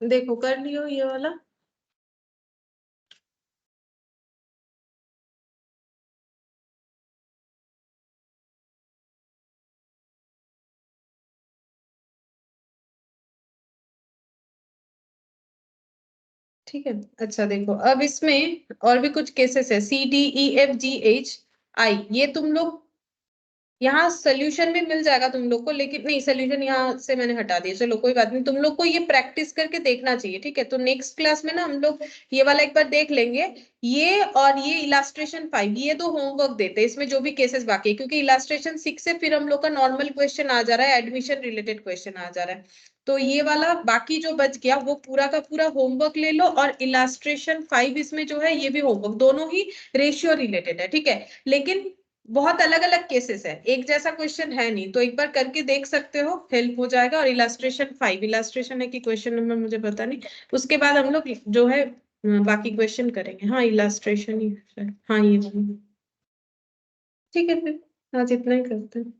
देखो कर लियो ये वाला। ठीक है। अच्छा देखो अब इसमें और भी कुछ केसेस है, C D E F G H I। ये तुम लोग यहाँ सोल्यूशन भी मिल जाएगा तुम लोग को, लेकिन नहीं सोल्यूशन यहाँ से मैंने हटा दिया, चलो कोई बात नहीं, तुम लोग को ये प्रैक्टिस करके देखना चाहिए, ठीक है। तो नेक्स्ट क्लास में ना हम लोग ये वाला एक बार देख लेंगे, ये और ये इलास्ट्रेशन 5, ये दो होमवर्क देते हैं इसमें जो भी केसेस बाकी है, क्योंकि इलास्ट्रेशन 6 से फिर हम लोग का नॉर्मल क्वेश्चन आ जा रहा है, एडमिशन रिलेटेड क्वेश्चन आ जा रहा है। तो ये वाला बाकी जो बच गया वो पूरा का पूरा होमवर्क ले लो, और इलास्ट्रेशन 5 इसमें जो है ये भी होमवर्क, दोनों ही रेशियो रिलेटेड है, ठीक है। लेकिन बहुत अलग अलग केसेस है, एक जैसा क्वेश्चन है नहीं, तो एक बार करके देख सकते हो, हेल्प हो जाएगा। और इलास्ट्रेशन 5, इलास्ट्रेशन है कि क्वेश्चन नंबर मुझे पता नहीं, उसके बाद हम लोग जो है बाकी क्वेश्चन करेंगे। हाँ इलास्ट्रेशन ही है, हाँ ये वाला। ठीक है फिर आज इतना ही करते हैं।